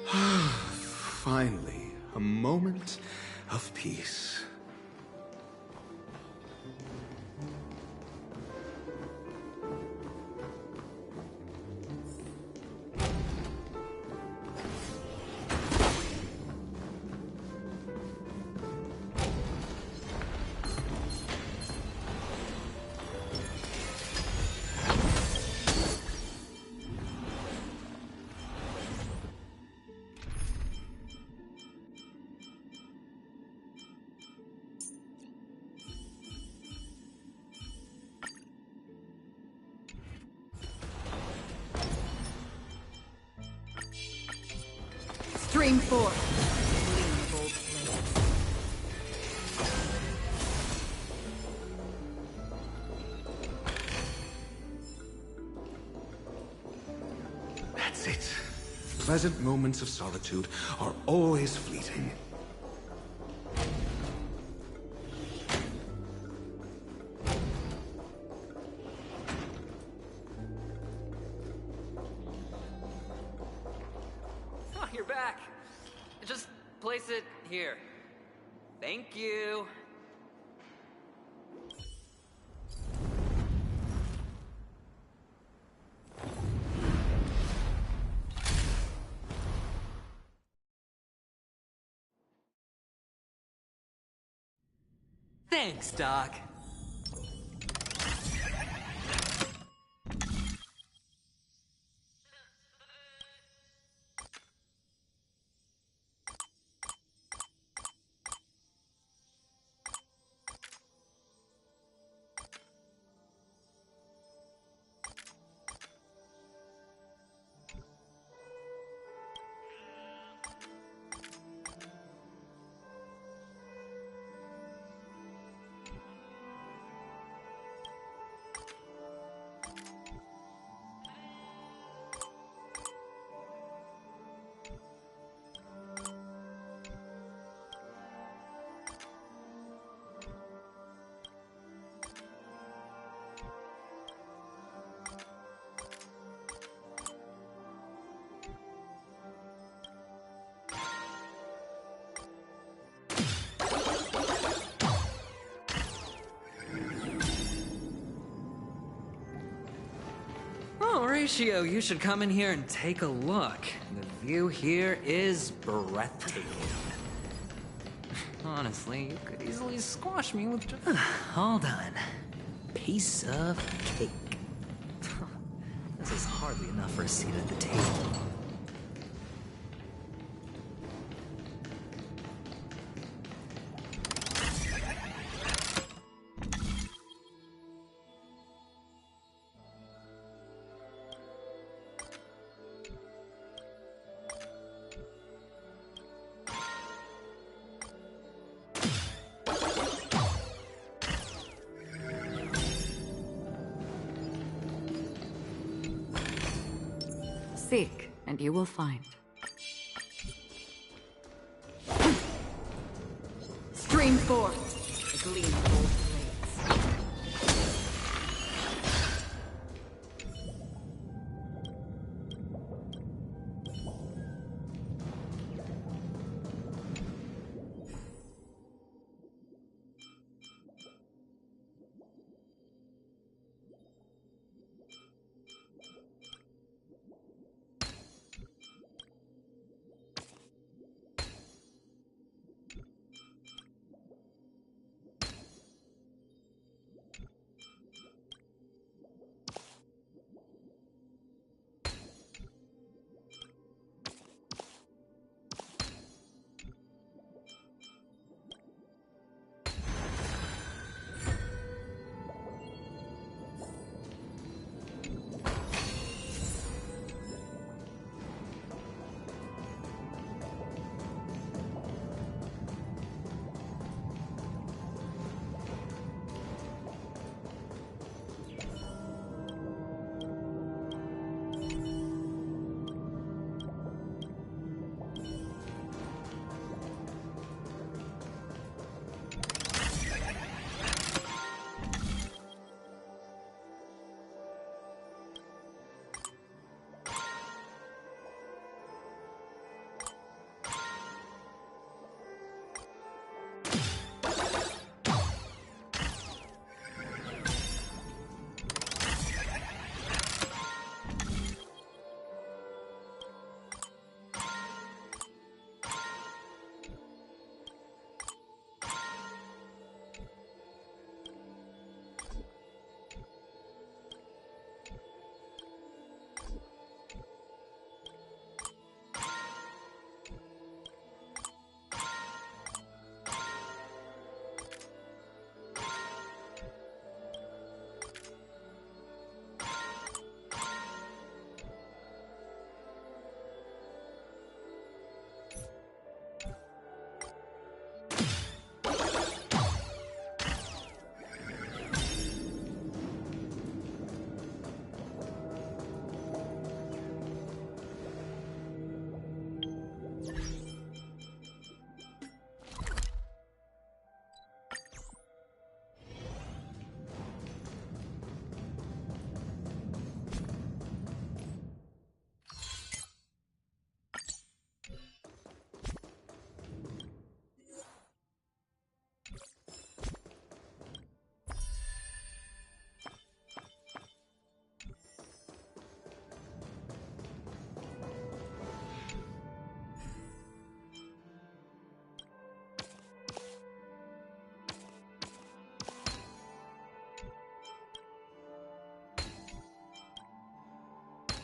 Finally, a moment of peace. Stream forth. That's it. Pleasant moments of solitude are always fleeting. Oh, you're back. Just place it here. Thank you. Thanks, Doc. Oh, Horatio, you should come in here and take a look. The view here is breathtaking. Honestly, you could easily squash me with just... Hold on. Piece of cake. This is hardly enough for a seat at the table. Seek, and you will find. Stream forth. The gleam of old blades.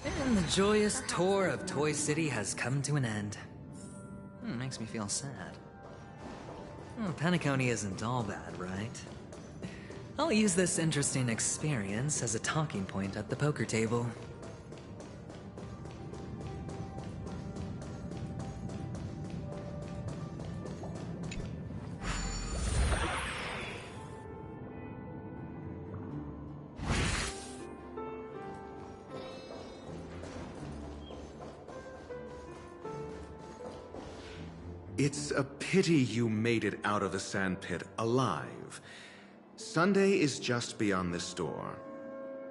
And the joyous tour of Toy City has come to an end. Makes me feel sad. Penacony isn't all bad, right? I'll use this interesting experience as a talking point at the poker table. It's a pity you made it out of the sandpit alive. Sunday is just beyond this door.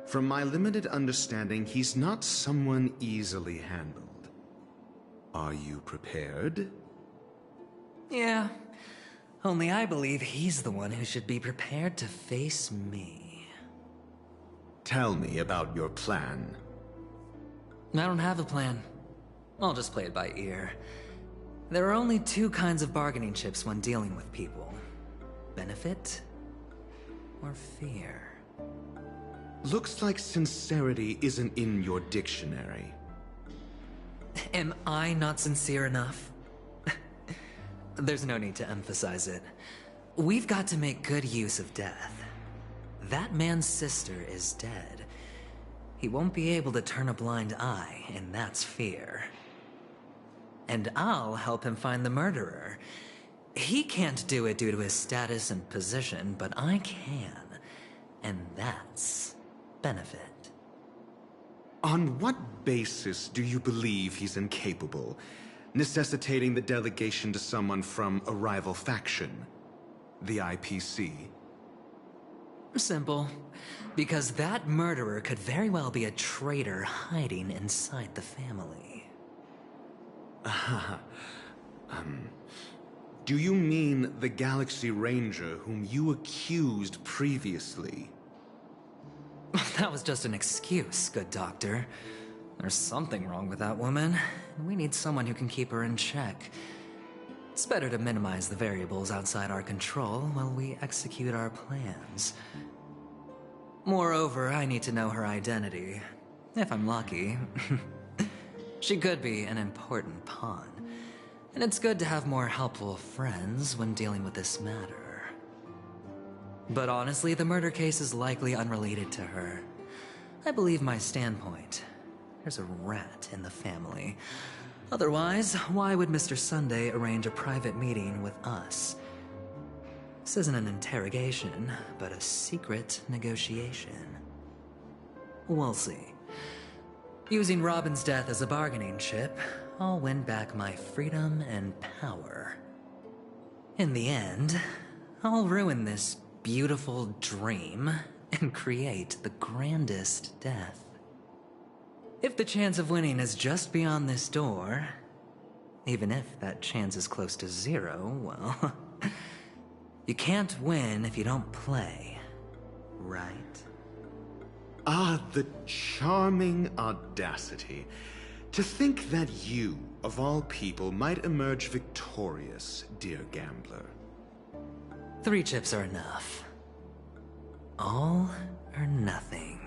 From my limited understanding, he's not someone easily handled. Are you prepared? Yeah. Only I believe he's the one who should be prepared to face me. Tell me about your plan. I don't have a plan. I'll just play it by ear. There are only two kinds of bargaining chips when dealing with people. Benefit or fear. Looks like sincerity isn't in your dictionary. Am I not sincere enough? There's no need to emphasize it. We've got to make good use of death. That man's sister is dead. He won't be able to turn a blind eye, and that's fear. And I'll help him find the murderer. He can't do it due to his status and position, but I can. And that's benefit. On what basis do you believe he's incapable, necessitating the delegation to someone from a rival faction? The IPC? Simple. Because that murderer could very well be a traitor hiding inside the family. Do you mean the Galaxy Ranger whom you accused previously? That was just an excuse, good doctor. There's something wrong with that woman, and we need someone who can keep her in check. It's better to minimize the variables outside our control while we execute our plans. Moreover, I need to know her identity. If I'm lucky. She could be an important pawn, and it's good to have more helpful friends when dealing with this matter. But honestly, the murder case is likely unrelated to her. I believe my standpoint. There's a rat in the family. Otherwise, why would Mr. Sunday arrange a private meeting with us? This isn't an interrogation, but a secret negotiation. We'll see. Using Robin's death as a bargaining chip, I'll win back my freedom and power. In the end, I'll ruin this beautiful dream and create the grandest death. If the chance of winning is just beyond this door, even if that chance is close to zero, well, you can't win if you don't play, right? Ah, the charming audacity. To think that you, of all people, might emerge victorious, dear gambler. 3 chips are enough. All or nothing.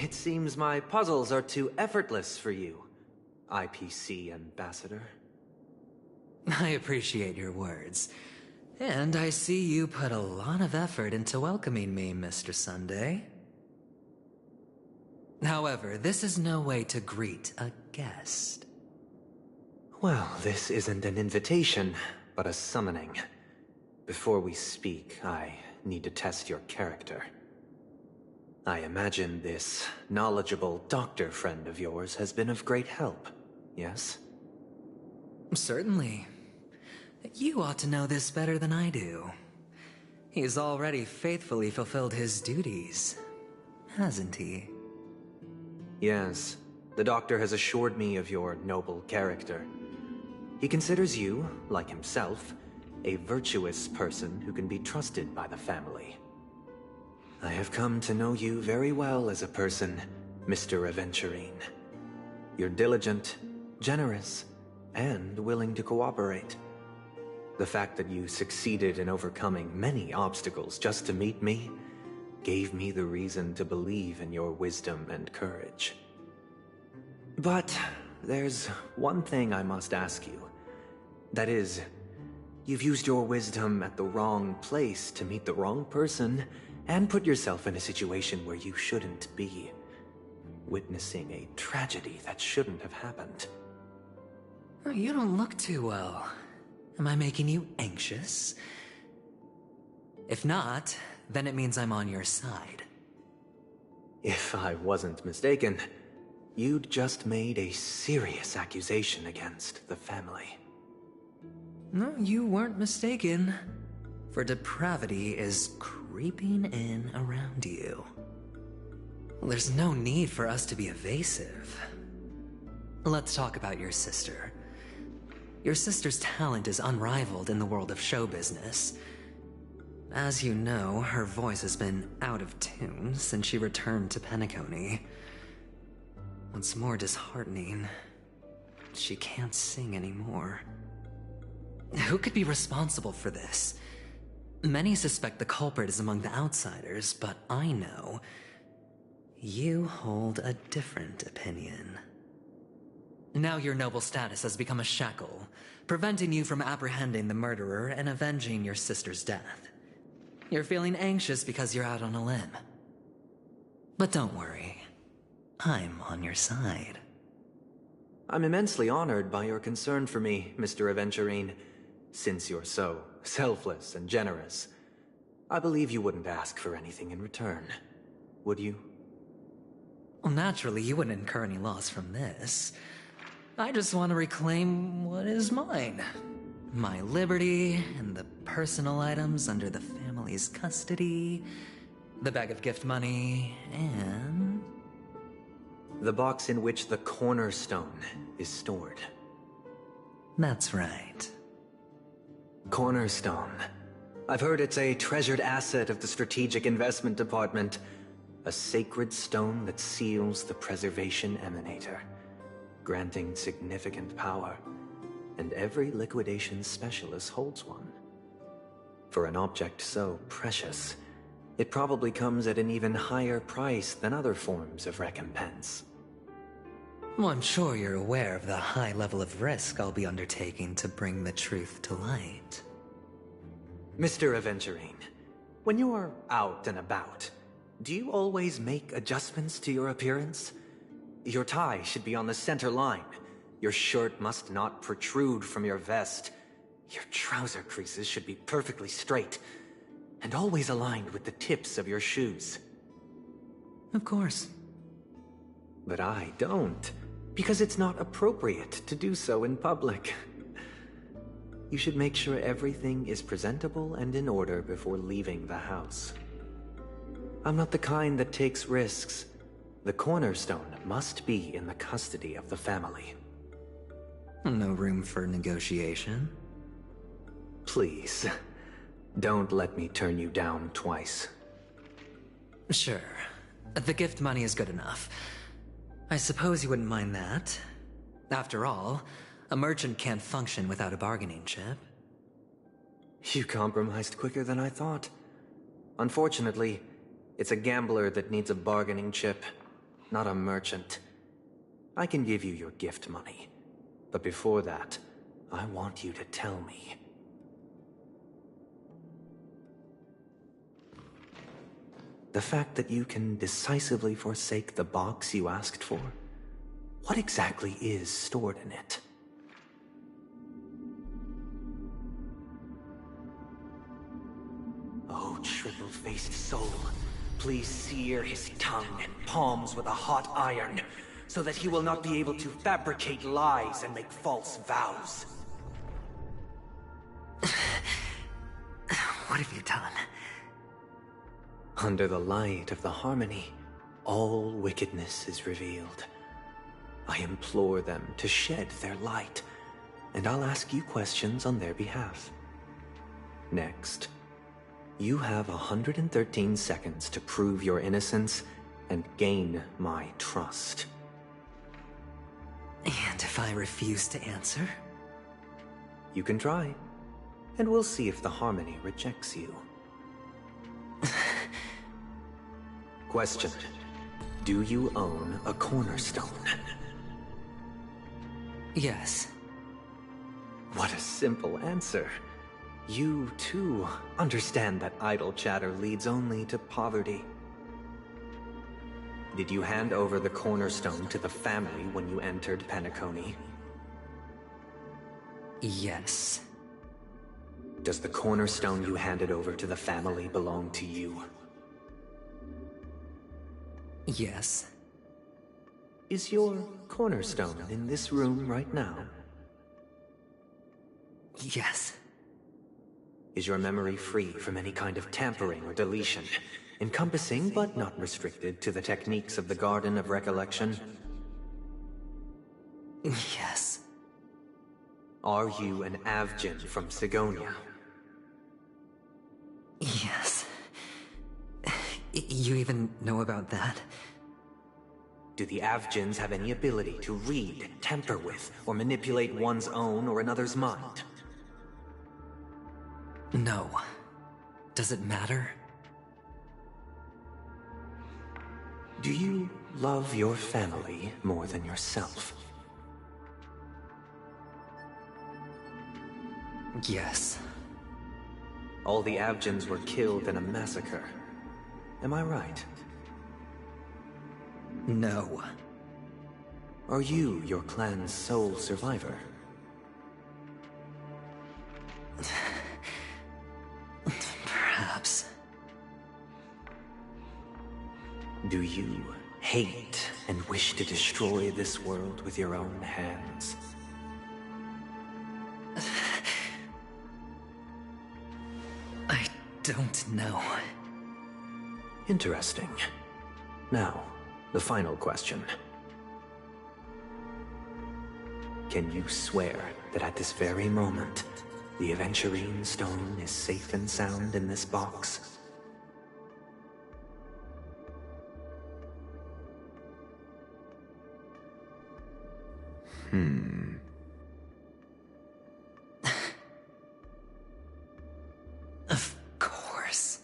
It seems my puzzles are too effortless for you, IPC Ambassador. I appreciate your words. And I see you put a lot of effort into welcoming me, Mr. Sunday. However, this is no way to greet a guest. Well, this isn't an invitation, but a summoning. Before we speak, I need to test your character. I imagine this knowledgeable doctor friend of yours has been of great help, yes? Certainly. You ought to know this better than I do. He's already faithfully fulfilled his duties, hasn't he? Yes. The doctor has assured me of your noble character. He considers you, like himself, a virtuous person who can be trusted by the family. I have come to know you very well as a person, Mr. Aventurine. You're diligent, generous, and willing to cooperate. The fact that you succeeded in overcoming many obstacles just to meet me gave me the reason to believe in your wisdom and courage. But there's one thing I must ask you. That is, you've used your wisdom at the wrong place to meet the wrong person and put yourself in a situation where you shouldn't be, witnessing a tragedy that shouldn't have happened. You don't look too well. Am I making you anxious? If not, then it means I'm on your side. If I wasn't mistaken, you'd just made a serious accusation against the family. No, you weren't mistaken. For depravity is creeping in around you. There's no need for us to be evasive. Let's talk about your sister. Your sister's talent is unrivaled in the world of show business. As you know, her voice has been out of tune since she returned to Penacony. What's more disheartening, she can't sing anymore. Who could be responsible for this? Many suspect the culprit is among the outsiders, but I know you hold a different opinion. Now your noble status has become a shackle, preventing you from apprehending the murderer and avenging your sister's death. You're feeling anxious because you're out on a limb. But don't worry, I'm on your side. I'm immensely honored by your concern for me, Mr. Aventurine. Since you're so selfless and generous, I believe you wouldn't ask for anything in return, would you? Well, naturally, you wouldn't incur any loss from this. I just want to reclaim what is mine. My liberty and the personal items under the family's custody, the bag of gift money, and the box in which the cornerstone is stored. That's right. Cornerstone. I've heard it's a treasured asset of the Strategic Investment Department. A sacred stone that seals the Preservation Emanator, granting significant power, and every liquidation specialist holds one. For an object so precious, it probably comes at an even higher price than other forms of recompense. Well, I'm sure you're aware of the high level of risk I'll be undertaking to bring the truth to light. Mr. Aventurine, when you're out and about, do you always make adjustments to your appearance? Your tie should be on the center line. Your shirt must not protrude from your vest. Your trouser creases should be perfectly straight, and always aligned with the tips of your shoes. Of course. But I don't, because it's not appropriate to do so in public. You should make sure everything is presentable and in order before leaving the house. I'm not the kind that takes risks. The cornerstone must be in the custody of the family. No room for negotiation. Please, don't let me turn you down twice. Sure. The gift money is good enough. I suppose you wouldn't mind that. After all, a merchant can't function without a bargaining chip. You compromised quicker than I thought. Unfortunately, it's a gambler that needs a bargaining chip, not a merchant. I can give you your gift money, but before that, I want you to tell me. The fact that you can decisively forsake the box you asked for, what exactly is stored in it? Oh, triple-faced soul, please sear his tongue and palms with a hot iron, so that he will not be able to fabricate lies and make false vows. What have you done? Under the light of the harmony, all wickedness is revealed. I implore them to shed their light, and I'll ask you questions on their behalf. Next, you have 113 seconds to prove your innocence and gain my trust. And And if I refuse to answer? You can try, and we'll see if the Harmony rejects you. Question. Do you own a cornerstone? Yes. What a simple answer. You, too, understand that idle chatter leads only to poverty. Did you hand over the cornerstone to the family when you entered Penacony? Yes. Does the cornerstone you handed over to the family belong to you? Yes. Is your cornerstone in this room right now? Yes. Is your memory free from any kind of tampering or deletion, encompassing but not restricted to the techniques of the Garden of Recollection? Yes. Are you an Avgin from Sigonia? Yes. You even know about that? Do the Avgins have any ability to read, tamper with, or manipulate one's own or another's mind? No. Does it matter? Do you love your family more than yourself? Yes. All the Avgins were killed in a massacre. Am I right? No. Are you your clan's sole survivor? Perhaps. Do you hate and wish to destroy this world with your own hands? I don't know. Interesting. Now, the final question. Can you swear that at this very moment, the Aventurine stone is safe and sound in this box? Of course.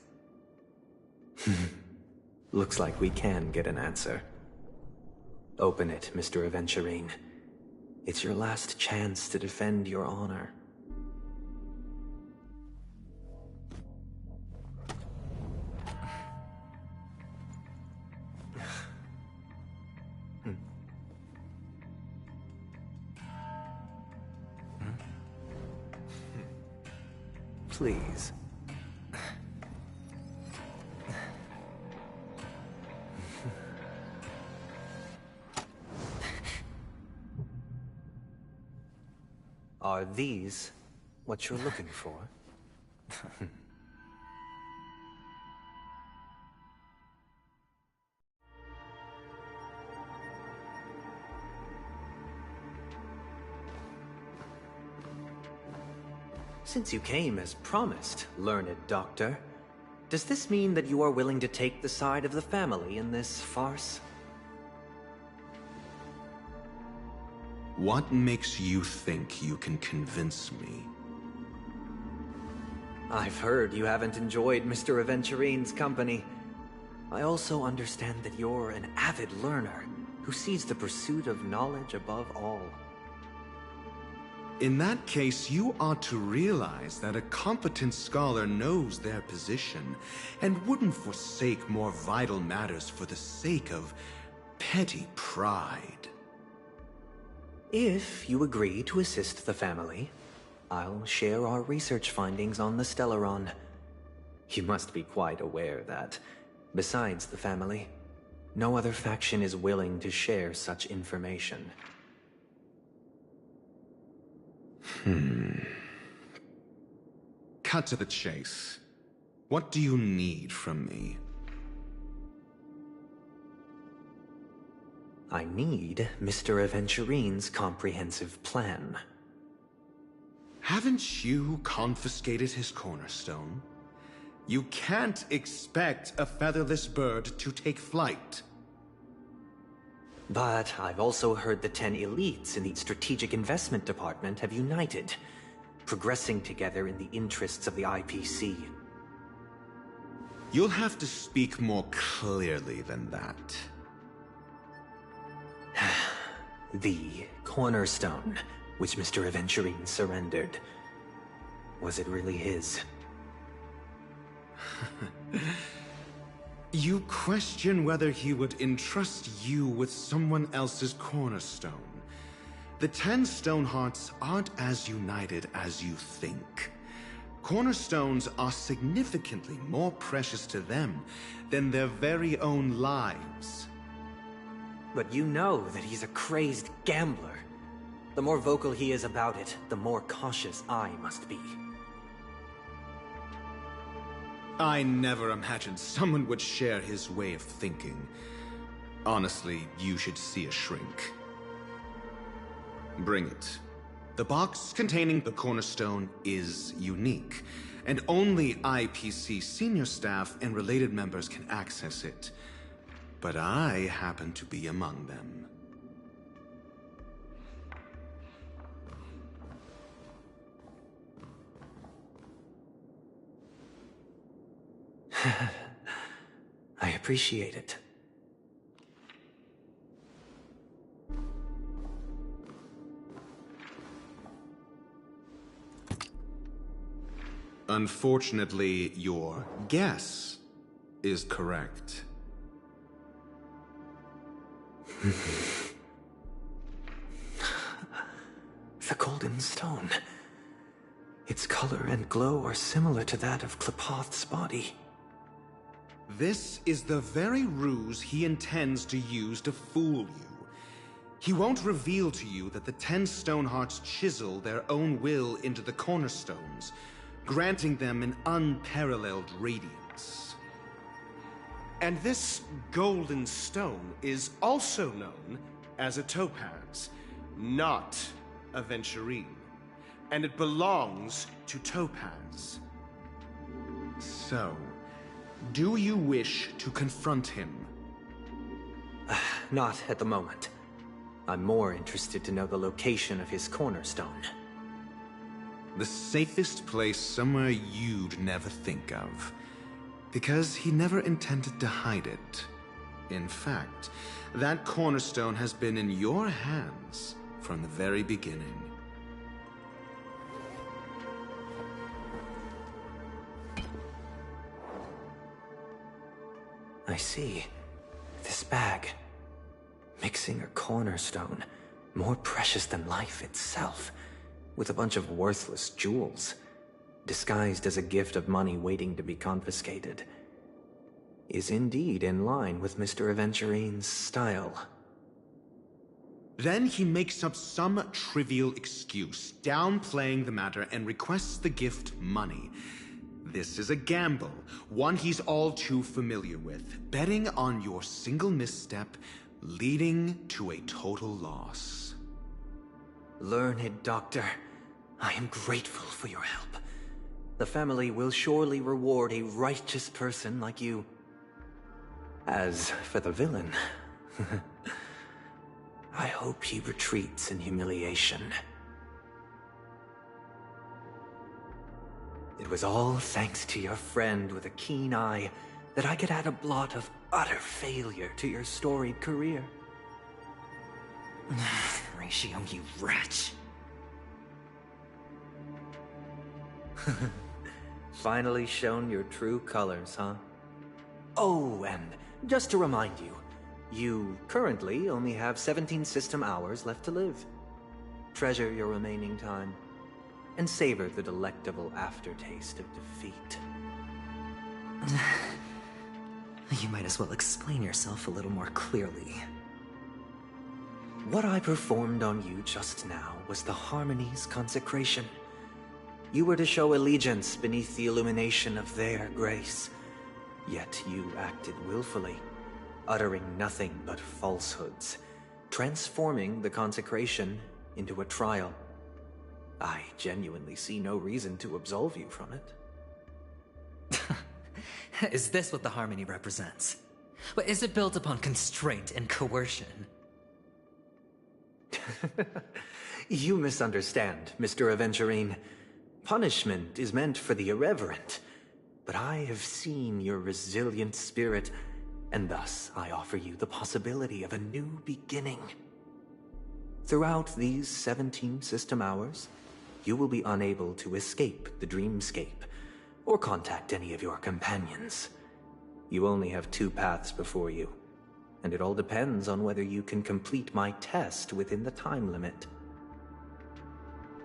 Looks like we can get an answer. Open it, Mr. Aventurine. It's your last chance to defend your honor. Please. Are these what you're looking for? Since you came as promised, learned doctor, does this mean that you are willing to take the side of the family in this farce? What makes you think you can convince me? I've heard you haven't enjoyed Mr. Aventurine's company. I also understand that you're an avid learner who sees the pursuit of knowledge above all. In that case, you ought to realize that a competent scholar knows their position and wouldn't forsake more vital matters for the sake of petty pride. If you agree to assist the family, I'll share our research findings on the Stellaron. You must be quite aware that, besides the family, no other faction is willing to share such information. Cut to the chase. What do you need from me? I need Mr. Aventurine's comprehensive plan. Haven't you confiscated his cornerstone? You can't expect a featherless bird to take flight. But I've also heard the 10 elites in the Strategic Investment Department have united, progressing together in the interests of the IPC. You'll have to speak more clearly than that. The cornerstone, which Mr. Aventurine surrendered. Was it really his? You question whether he would entrust you with someone else's cornerstone. The 10 Stonehearts aren't as united as you think. Cornerstones are significantly more precious to them than their very own lives. But you know that he's a crazed gambler. The more vocal he is about it, the more cautious I must be. I never imagined someone would share his way of thinking. Honestly, you should see a shrink. Bring it. The box containing the cornerstone is unique, and only IPC senior staff and related members can access it. But I happen to be among them. I appreciate it. Unfortunately, your guess is correct. The golden stone. Its color and glow are similar to that of Klepoth's body. This is the very ruse he intends to use to fool you. He won't reveal to you that the 10 Stonehearts chisel their own will into the cornerstones, granting them an unparalleled radiance. And this golden stone is also known as a topaz, not a venturine. And it belongs to Topaz. So, do you wish to confront him? Not at the moment. I'm more interested to know the location of his cornerstone. The safest place somewhere you'd never think of. Because he never intended to hide it. In fact, that cornerstone has been in your hands from the very beginning. I see. This bag. Mixing a cornerstone, more precious than life itself, with a bunch of worthless jewels, disguised as a gift of money waiting to be confiscated, is indeed in line with Mr. Aventurine's style. Then he makes up some trivial excuse, downplaying the matter, and requests the gift money. This is a gamble, one he's all too familiar with, betting on your single misstep, leading to a total loss. Learned doctor, I am grateful for your help. The family will surely reward a righteous person like you. As for the villain, I hope he retreats in humiliation. It was all thanks to your friend with a keen eye that I could add a blot of utter failure to your storied career. Ratio, you wretch. Finally shown your true colors, huh? Oh, and just to remind you, you currently only have 17 system hours left to live. Treasure your remaining time, and savor the delectable aftertaste of defeat. You might as well explain yourself a little more clearly. What I performed on you just now was the Harmony's consecration. You were to show allegiance beneath the illumination of their grace. Yet you acted willfully, uttering nothing but falsehoods, transforming the consecration into a trial. I genuinely see no reason to absolve you from it. Is this what the Harmony represents? But is it built upon constraint and coercion? You misunderstand, Mr. Aventurine. Punishment is meant for the irreverent. But I have seen your resilient spirit, and thus I offer you the possibility of a new beginning. Throughout these 17 system hours, you will be unable to escape the dreamscape, or contact any of your companions. You only have 2 paths before you, and it all depends on whether you can complete my test within the time limit.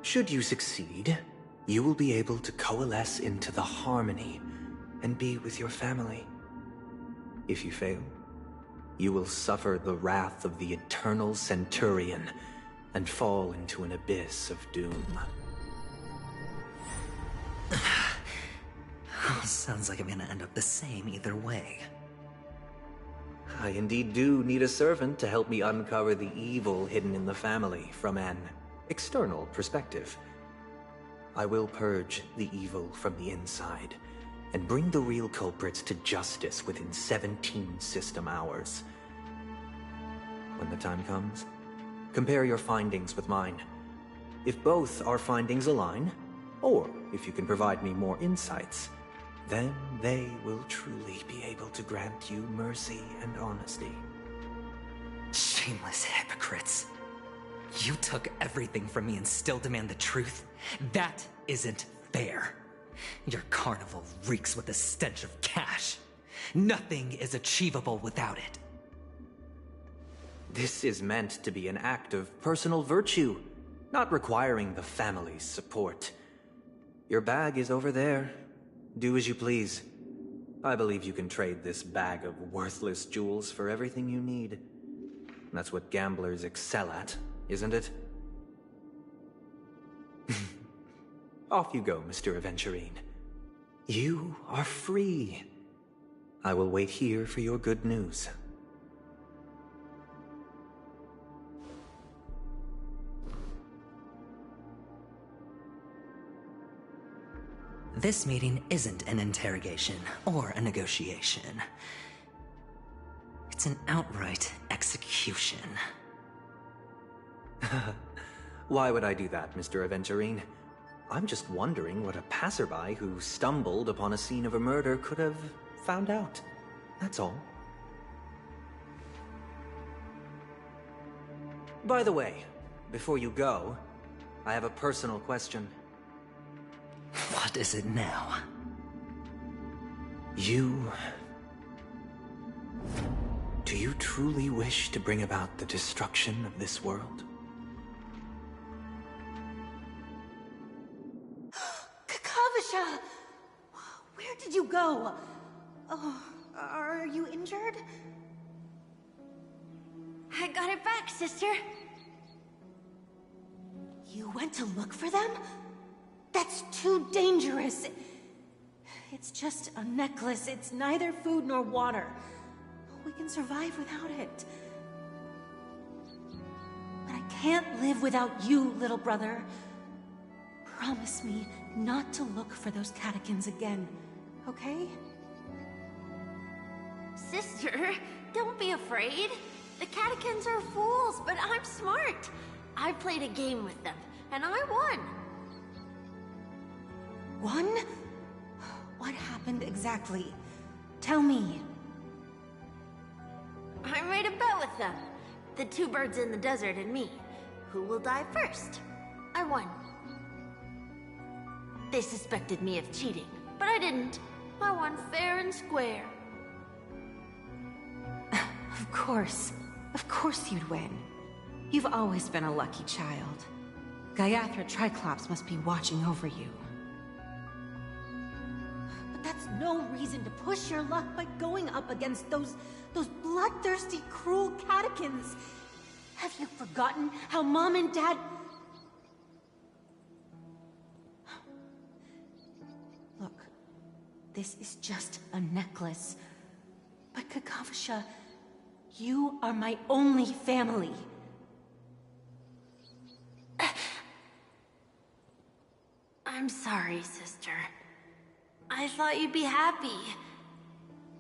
Should you succeed, you will be able to coalesce into the harmony and be with your family. If you fail, you will suffer the wrath of the eternal Centurion and fall into an abyss of doom. Sounds like I'm gonna end up the same either way. I indeed do need a servant to help me uncover the evil hidden in the family from an external perspective. I will purge the evil from the inside and bring the real culprits to justice within 17 system hours. When the time comes, compare your findings with mine. If both our findings align, or if you can provide me more insights, then they will truly be able to grant you mercy and honesty. Shameless hypocrites. You took everything from me and still demand the truth? That isn't fair. Your carnival reeks with the stench of cash. Nothing is achievable without it. This is meant to be an act of personal virtue, not requiring the family's support. Your bag is over there. Do as you please. I believe you can trade this bag of worthless jewels for everything you need. That's what gamblers excel at, isn't it? Off you go, Mr. Aventurine. You are free. I will wait here for your good news. This meeting isn't an interrogation or a negotiation. It's an outright execution. Why would I do that, Mr. Aventurine? I'm just wondering what a passerby who stumbled upon a scene of a murder could have found out. That's all. By the way, before you go, I have a personal question. What is it now? Do you truly wish to bring about the destruction of this world? Kakavasha! Where did you go? Oh, are you injured? I got it back, sister. You went to look for them? That's too dangerous. It's just a necklace. It's neither food nor water. We can survive without it. But I can't live without you, little brother. Promise me not to look for those catechins again, okay? Sister, don't be afraid. The catechins are fools, but I'm smart. I played a game with them, and I won. Won? What happened exactly? Tell me. I made a bet with them. The 2 birds in the desert and me. Who will die first? I won. They suspected me of cheating, but I didn't. I won fair and square. Of course. Of course you'd win. You've always been a lucky child. Gaiathra Triclops must be watching over you. But that's no reason to push your luck by going up against those bloodthirsty, cruel catechins. Have you forgotten how Mom and Dad... Look, this is just a necklace. But Kakavasha, you are my only family. I'm sorry, sister. I thought you'd be happy.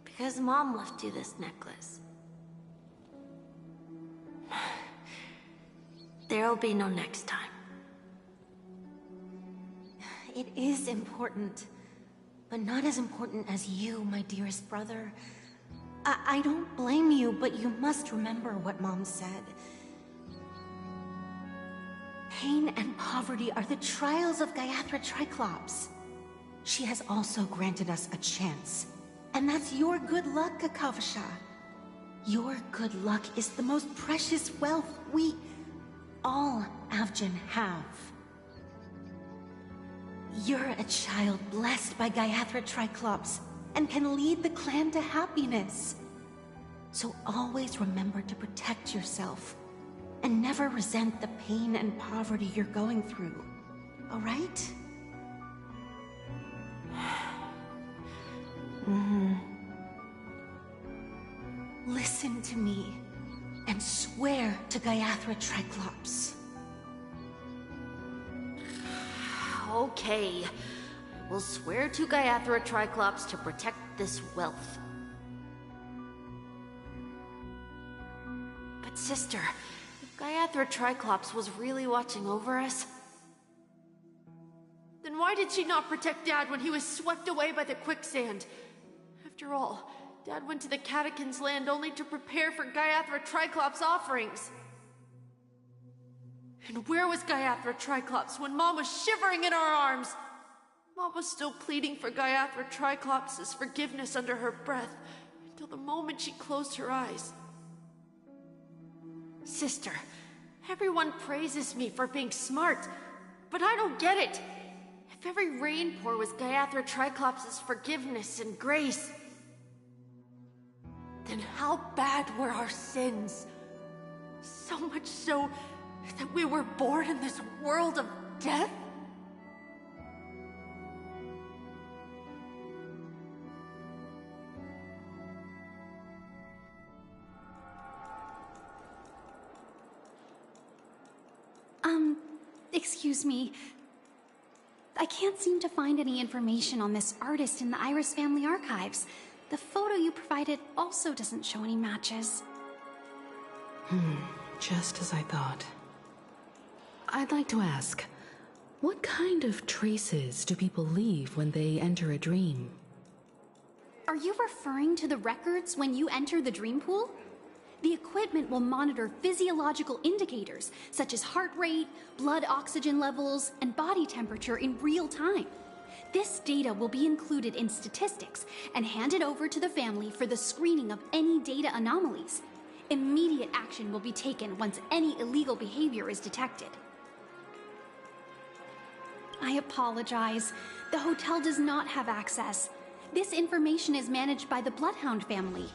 Because Mom left you this necklace. There'll be no next time. It is important, but not as important as you, my dearest brother. I don't blame you, but you must remember what Mom said. Pain and poverty are the trials of Gayathra Triclops. She has also granted us a chance. And that's your good luck, Kakavasha. Your good luck is the most precious wealth we, all Avgin, have. You're a child blessed by Gayathra Triclops and can lead the clan to happiness. So always remember to protect yourself and never resent the pain and poverty you're going through, all right? Listen to me and swear to Gayathra Triclops. Okay. We'll swear to Gayathra Triclops to protect this wealth. But sister, if Gayathra Triclops was really watching over us, then why did she not protect Dad when he was swept away by the quicksand? After all, Dad went to the Catechins' land only to prepare for Gayathra Triclops' offerings. And where was Gayathra Triclops when Mom was shivering in our arms? Mom was still pleading for Gayathra Triclops' forgiveness under her breath until the moment she closed her eyes. Sister, everyone praises me for being smart, but I don't get it. If every rain pour was Gayathra Triclops' forgiveness and grace, then how bad were our sins? So much so that we were born in this world of death? Excuse me. I can't seem to find any information on this artist in the Iris family archives. The photo you provided also doesn't show any matches. Just as I thought. I'd like to ask, what kind of traces do people leave when they enter a dream? Are you referring to the records when you enter the dream pool? The equipment will monitor physiological indicators such as heart rate, blood oxygen levels, and body temperature in real time. This data will be included in statistics and handed over to the family for the screening of any data anomalies. Immediate action will be taken once any illegal behavior is detected. I apologize. The hotel does not have access. This information is managed by the Bloodhound family.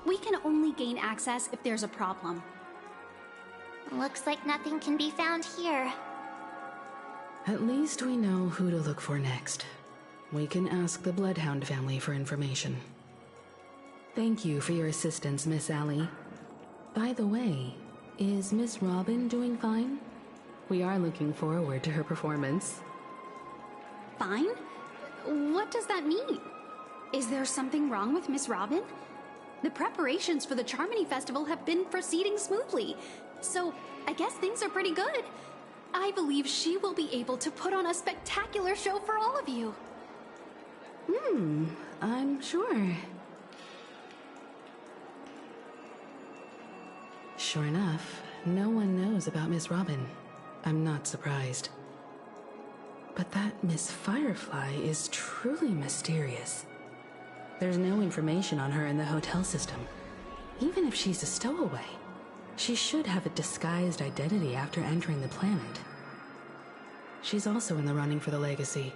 We can only gain access if there's a problem. Looks like nothing can be found here. At least we know who to look for next. We can ask the Bloodhound family for information. Thank you for your assistance, Miss Allie. By the way, is Miss Robin doing fine? We are looking forward to her performance. Fine? What does that mean? Is there something wrong with Miss Robin? The preparations for the Charmony Festival have been proceeding smoothly, so I guess things are pretty good. I believe she will be able to put on a spectacular show for all of you. I'm sure. Sure enough, no one knows about Miss Robin. I'm not surprised. But that Miss Firefly is truly mysterious. There's no information on her in the hotel system. Even if she's a stowaway, she should have a disguised identity after entering the planet. She's also in the running for the legacy.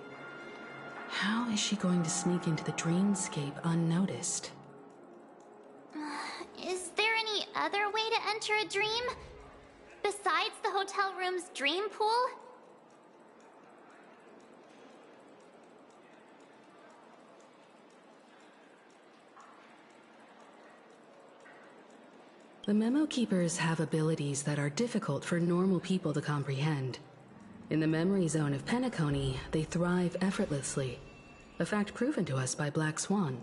How is she going to sneak into the dreamscape unnoticed? Is there any other way to enter a dream? Besides the hotel room's dream pool? The Memo Keepers have abilities that are difficult for normal people to comprehend. In the memory zone of Penacony, they thrive effortlessly, a fact proven to us by Black Swan.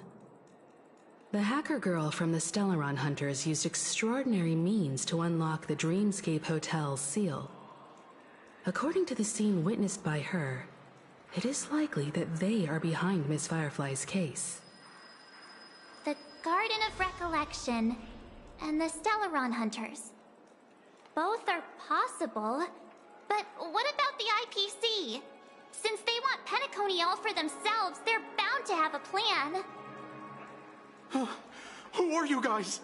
The hacker girl from the Stellaron Hunters used extraordinary means to unlock the Dreamscape Hotel's seal. According to the scene witnessed by her, it is likely that they are behind Miss Firefly's case. The Garden of Recollection and the Stellaron Hunters. Both are possible, but what about the IPC? Since they want Penacony all for themselves, they're bound to have a plan. Who are you guys?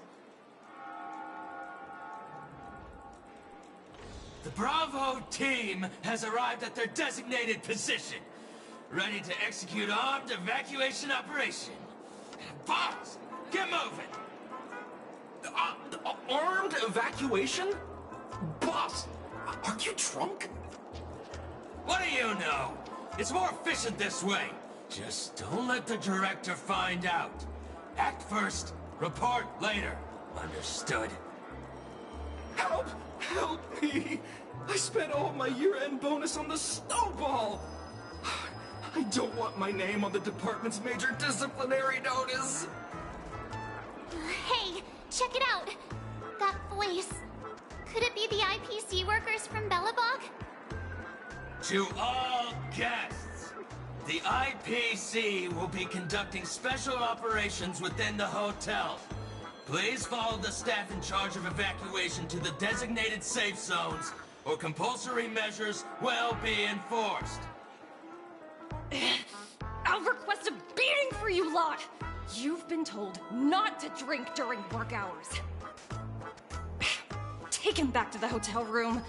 The Bravo team has arrived at their designated position, ready to execute armed evacuation operation. Boss, get moving! Armed evacuation? Boss, are you drunk? What do you know? It's more efficient this way. Just don't let the director find out. Act first, report later. Understood? Help! Help me! I spent all my year-end bonus on the snowball! I don't want my name on the department's major disciplinary notice! Hey, check it out! That voice. Could it be the IPC workers from Bellabog? To all guests, the IPC will be conducting special operations within the hotel. Please follow the staff in charge of evacuation to the designated safe zones, or compulsory measures will be enforced. I'll request a beating for you lot! You've been told not to drink during work hours. Take him back to the hotel room.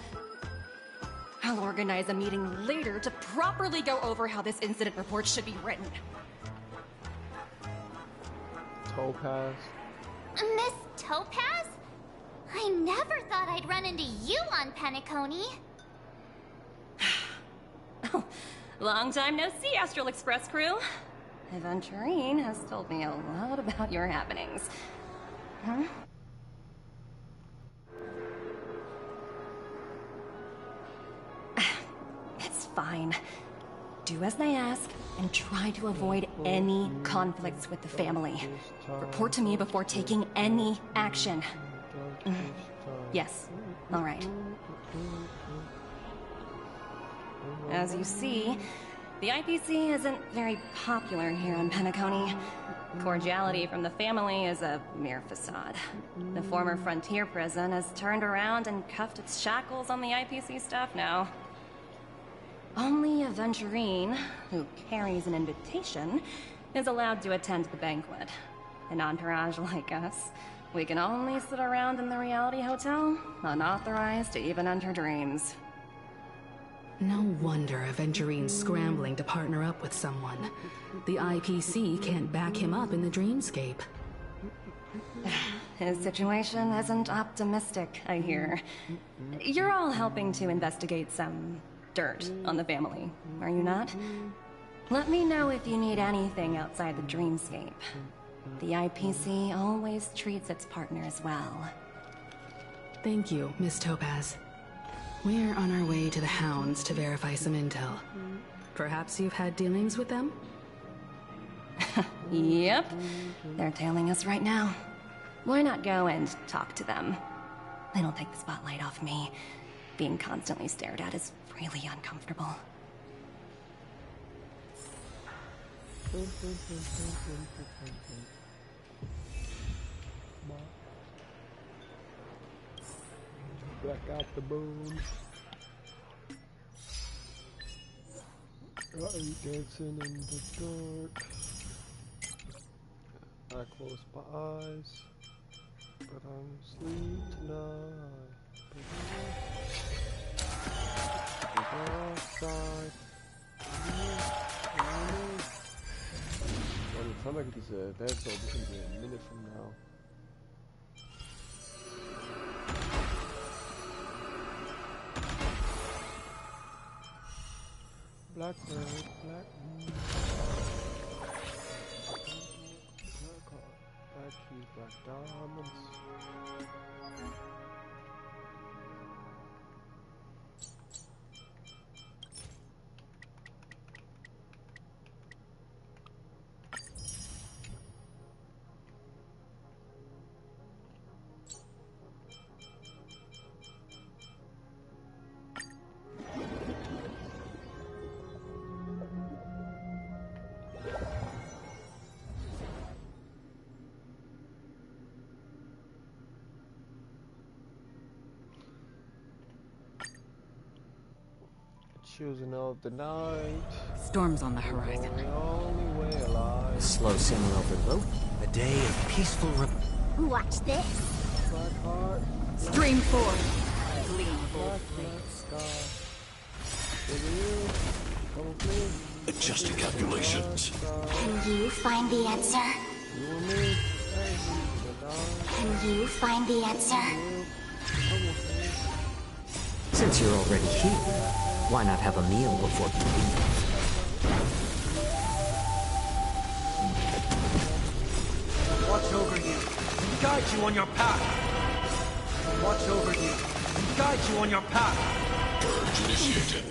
I'll organize a meeting later to properly go over how this incident report should be written. Topaz. Miss Topaz? I never thought I'd run into you on Penacony. Long time no see, Astral Express crew. Aventurine has told me a lot about your happenings. Huh? It's fine. Do as they ask, and try to avoid any conflicts with the family. Report to me before taking any action. Yes, all right. As you see, the IPC isn't very popular here on Penacony. Cordiality from the family is a mere facade. The former frontier prison has turned around and cuffed its shackles on the IPC staff now. Only Aventurine, who carries an invitation, is allowed to attend the banquet. An entourage like us, we can only sit around in the reality hotel, unauthorized to even enter dreams. No wonder Aventurine's scrambling to partner up with someone. The IPC can't back him up in the dreamscape. His situation isn't optimistic, I hear. You're all helping to investigate some dirt on the family, are you not? Let me know if you need anything outside the dreamscape. The IPC always treats its partners well. Thank you, Miss Topaz. We're on our way to the Hounds to verify some intel. Perhaps you've had dealings with them? Yep. They're tailing us right now. Why not go and talk to them? It'll take the spotlight off me. Being constantly stared at is really uncomfortable. Black out the moon. I'm dancing in the dark. I close my eyes, but I'm asleep tonight. Outside. By the time I get diese Welt so ein bisschen so a minute from now. Blackbird, black keys, black diamonds. choosing of the night. Storms on the horizon. The only way alive. Slow simmer overload. A day of peaceful Watch this. Black heart. Stream forth. Gleam of Black, old black blades. sky. Baby, you. Come with me. Adjusting calculations. Can you find the answer? You and me. Hey, Can you find the answer? come with me. Since you're already here, why not have a meal before you leave? Watch over you. Guide you on your path. Watch over you. Guide you on your path. Purge initiated.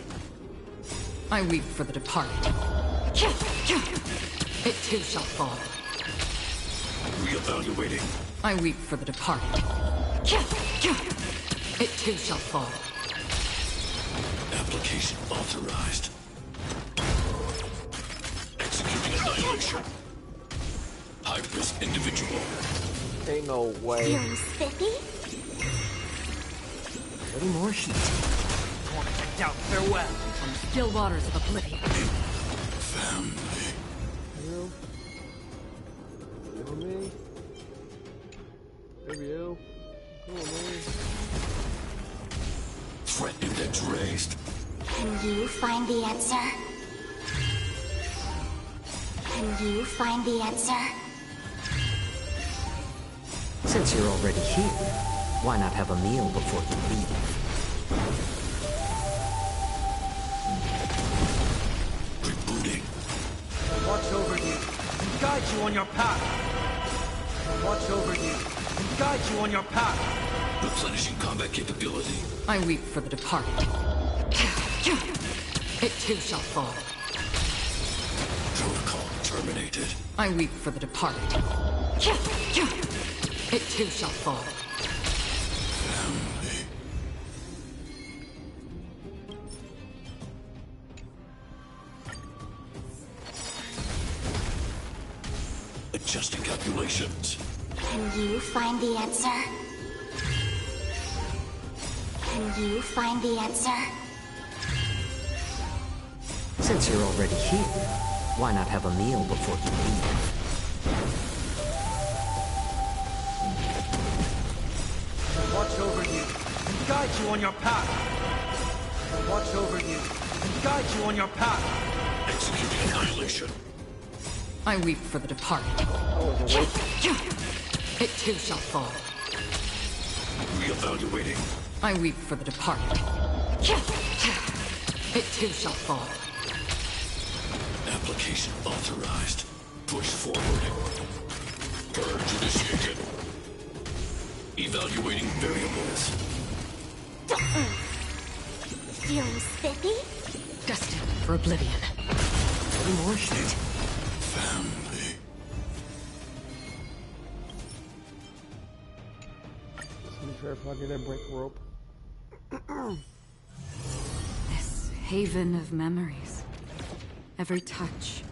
I weep for the departed. It too shall fall. Reevaluating. I weep for the departed. It too shall fall. Application authorized. Executing annihilation. High-risk individual. Ain't no way. Feeling spiffy? Little more heat. Doubt farewell. On the still waters of oblivion. Family. You. You and me. Baby, you. Come with me. Threat index raised. Can you find the answer? Can you find the answer? Since you're already here, why not have a meal before you leave? Rebooting. Watch over you. Guide you on your path. Watch over you. Guide you on your path. Replenishing combat capability. I weep for the departed. It too shall fall. Protocol terminated. I weep for the departed. It too shall fall. Family. Adjusting calculations. Can you find the answer? Can you find the answer? Since you're already here, why not have a meal before you leave? Watch over you. Guide you on your path. Watch over you. Guide you on your path. Executing annihilation. I weep for the departed. It too shall fall. Reevaluating. I weep for the departed. It too shall fall. Application authorized. Push forward. Purge initiated. Evaluating variables. Feeling spiffy? Destined for oblivion. Little more heat. Family. Let's be careful. I get that break rope. This haven of memories. Every touch,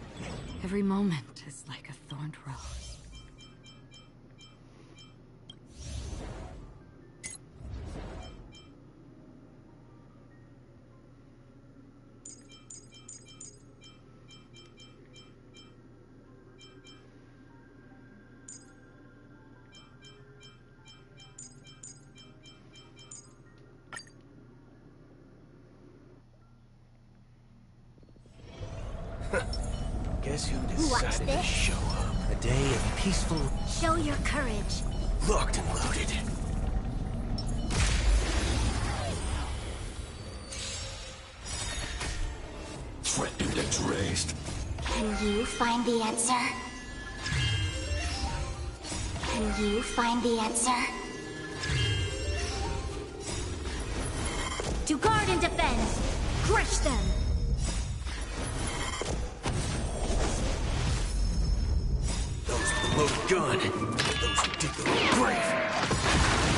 every moment is like a thorned rose. Guess who Watch decided to this. show up? A day of peaceful, Show your courage. locked and loaded. Threat index raised. Can you find the answer? Can you find the answer? To guard and defend! Crush them! Those with the loaded gun. Those who dig their own grave.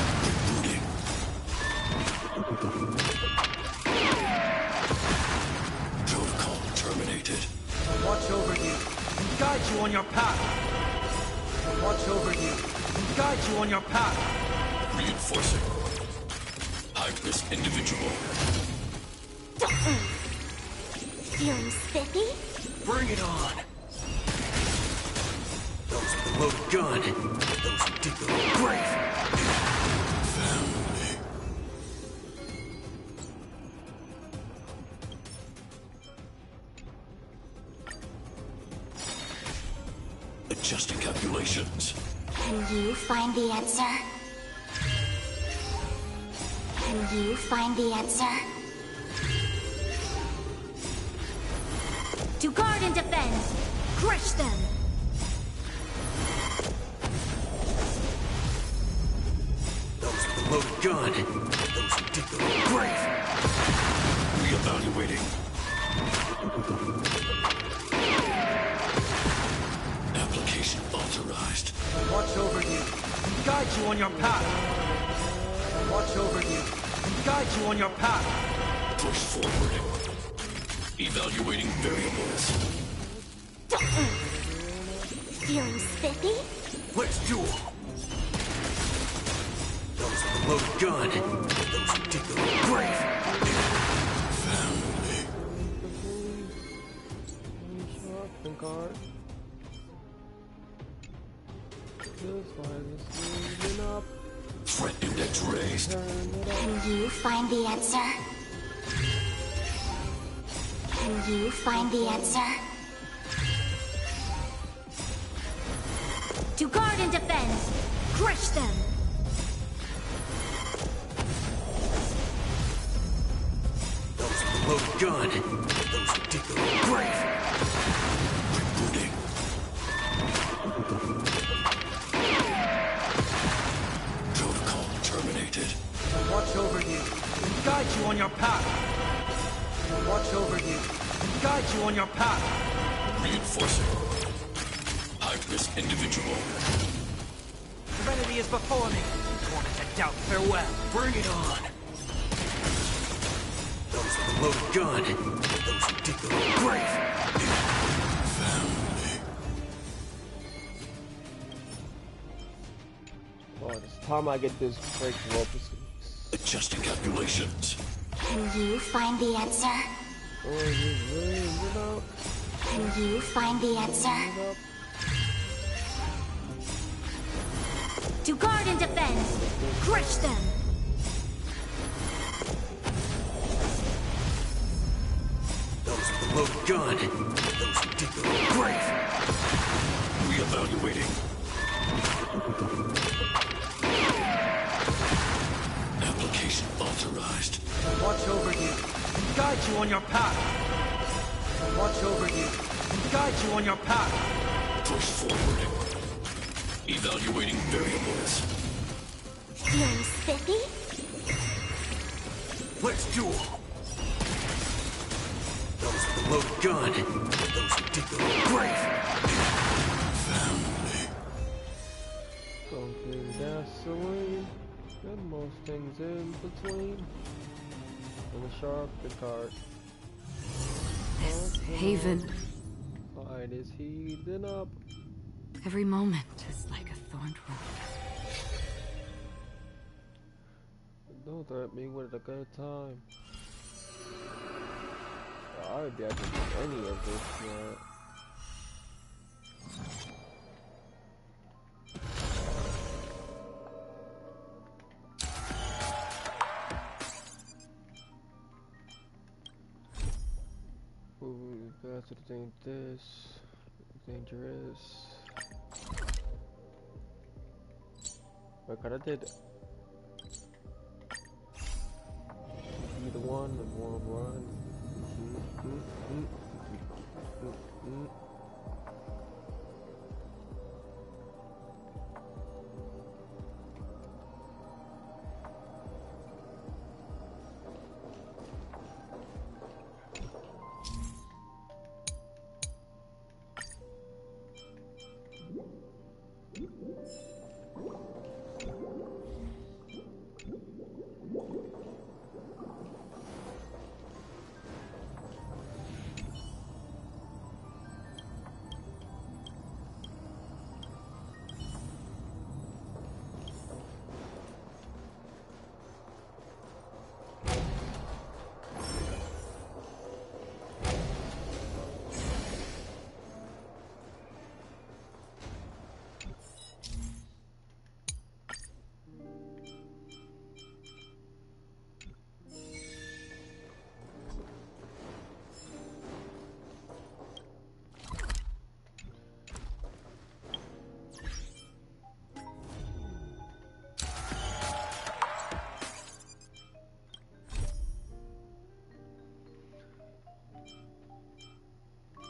Protocol terminated. Watch over you. Guide you on your path. Watch over you. Guide you on your path. Reinforcing. High-risk individual. Feeling spiffy? Bring it on! Those with the loaded gun. Those who dig the grave. Family. Adjusting calculations. Can you find the answer? Can you find the answer? To guard and defend! Crush them! Those with the loaded gun. Those who dig the grave. Reevaluating. Application authorized. Watch over you. Guide you on your path. Watch over you. Guide you on your path. Push forward. Evaluating variables. Feeling spiffy? Let's duel. Those with the loaded gun. Those who dig the grave. Family. Shopping cart. This line is moving up. Threat index raised. Can you find the answer? Can you find the answer? To guard and defend! Crush them! Those with the loaded gun. Those who dig the grave. Rebooting. Protocol terminated. Watch over you. Guide you on your path. Watch over you. Guide you on your path. Reinforcing. High-risk individual. Serenity is before me. Torment and doubt, farewell. Bring it on. Those with the loaded gun. Those who dig the grave. Family. Oh, it's time I get this break rope. Adjusting calculations. Can you find the answer? Oh, you know. Can you find the answer? To guard and defend! Crush them! Those with the loaded gun. Those who dig the grave. Reevaluating. Application authorized. Watch over you. Guide you on your path. Watch over you. Guide you on your path. Push forward. Evaluating variables. Feeling spiffy? Let's duel. Those with the loaded gun. Those who dig the grave. Family. Pumping gasoline. And most things in between. And a sharp cart. This haven. Fight is heating up. Every moment is like a thorned road. Don't threaten me with a good time. I would be able to do any of this yet. Ooh, bastard ain't this. Dangerous. What kind of did? Either one and one run.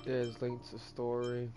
There's links to story.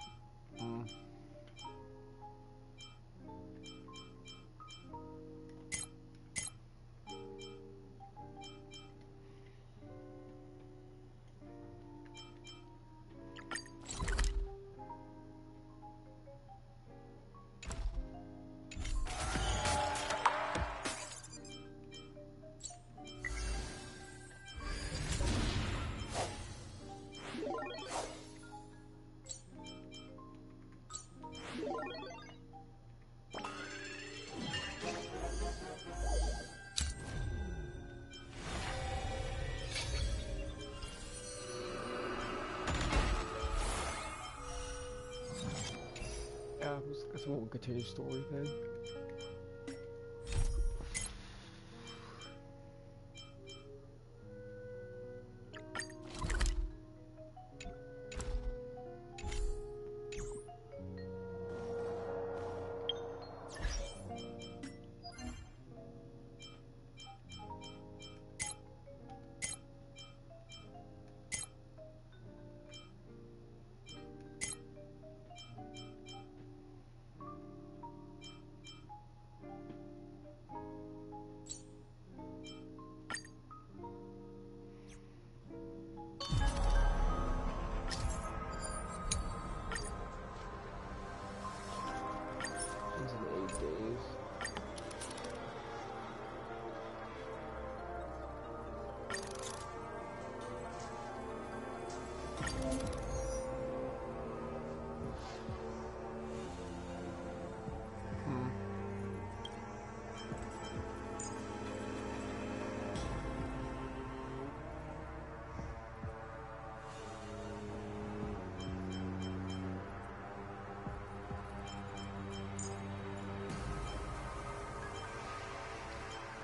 Yeah, I guess we won't continue story then.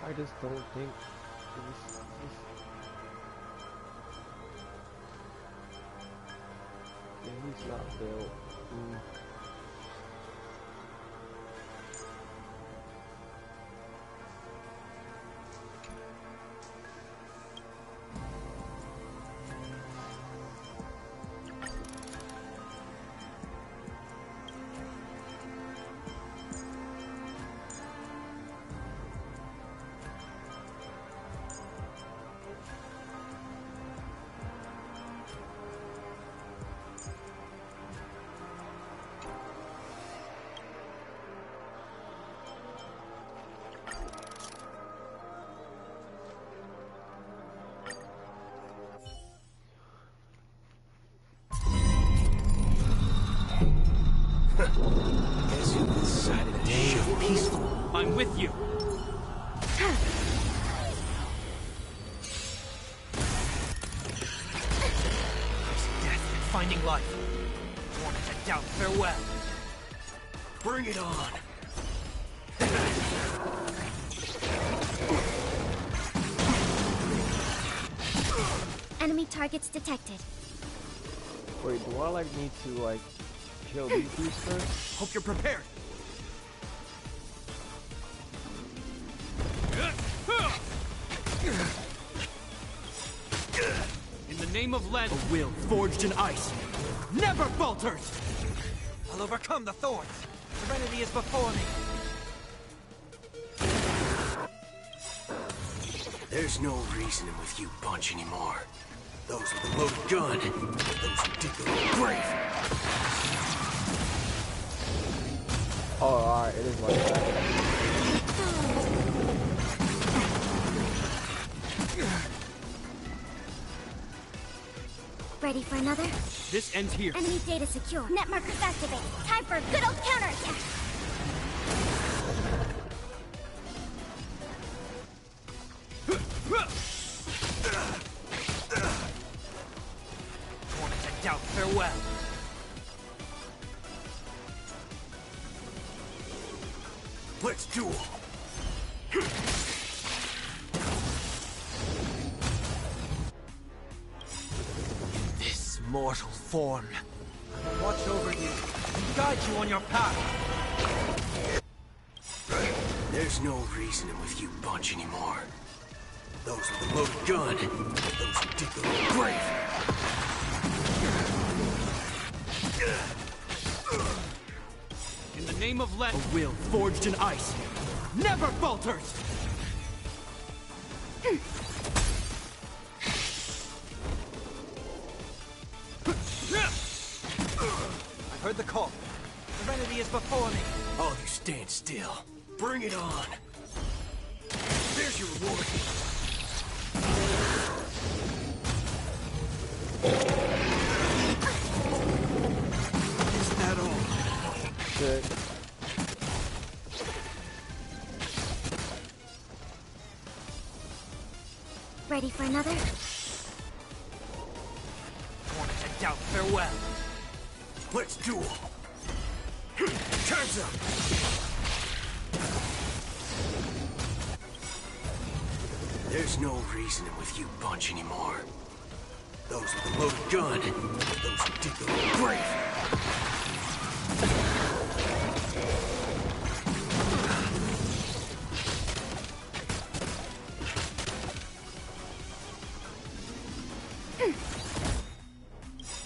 I just don't think this yeah, he's not built. Guess who decided to show peaceful? I'm with you. Death and finding life. Born to doubt, farewell. Bring it on. Enemy targets detected. Wait, do I like need to like kill these dudes first? Hope you're prepared. In the name of Len, a will forged in ice never falters. I'll overcome the thorns. Serenity is before me. There's no reasoning with you bunch anymore. Those with the loaded gun, those who dig their own grave. Oh, alright, it is like that. Ready for another? This ends here. Enemy data secure. Net markers activated. Time for a good old counterattack. Born to doubt, farewell. Let's duel. This mortal form will watch over you and guide you on your path. There's no reasoning with you bunch anymore. Those with the loaded gun, those who dig their own grave. In the name of a will forged in ice never falters! I've heard the call. Serenity is before me. All of you stand still. Bring it on. There's your reward. Is that all? Sick. Ready for another? Corners and doubt, farewell. Let's duel. Time's up. There's no reasoning with you bunch anymore. Those with the loaded gun, those who dig the grave.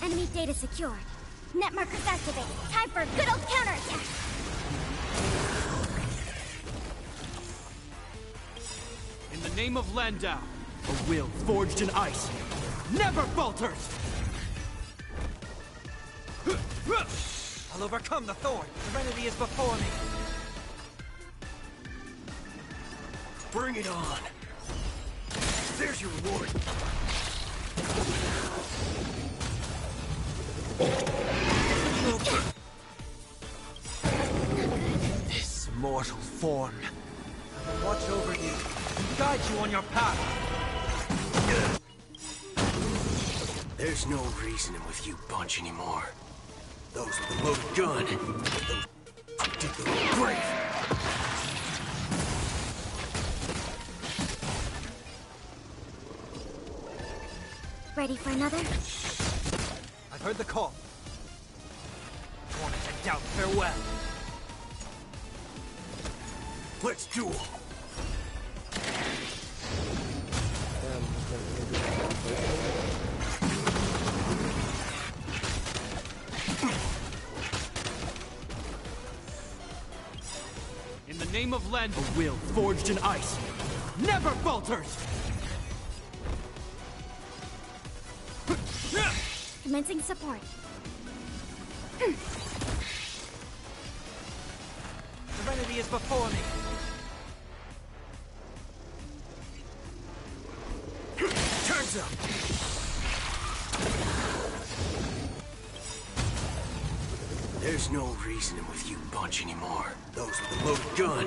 Enemy data secured. Net markers activated. Time for a good old counterattack. In the name of Landau, a will forged in ice never falters! I'll overcome the thorn. Serenity is before me. Bring it on. There's your reward. This mortal form. I will watch over you and guide you on your path. There's no reasoning with you bunch anymore. Those with the loaded gun, those who dig the grave. Ready for another? I've heard the call. Corners and doubt, farewell. Let's duel. In the name of Len, a will forged in ice never falters! Commencing support. Serenity is before me. Turns up. There's no reasoning with you bunch anymore. Those with the loaded gun,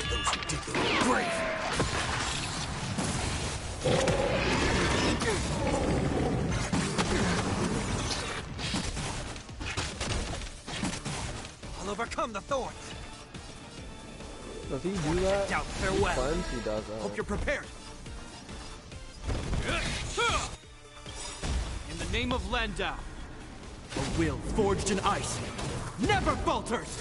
those who dig the grave. I'll overcome the thorns. Does he do that? Doubt, farewell. Sometimes he does that. Hope you're prepared. In the name of Landau, a will forged in ice never falters!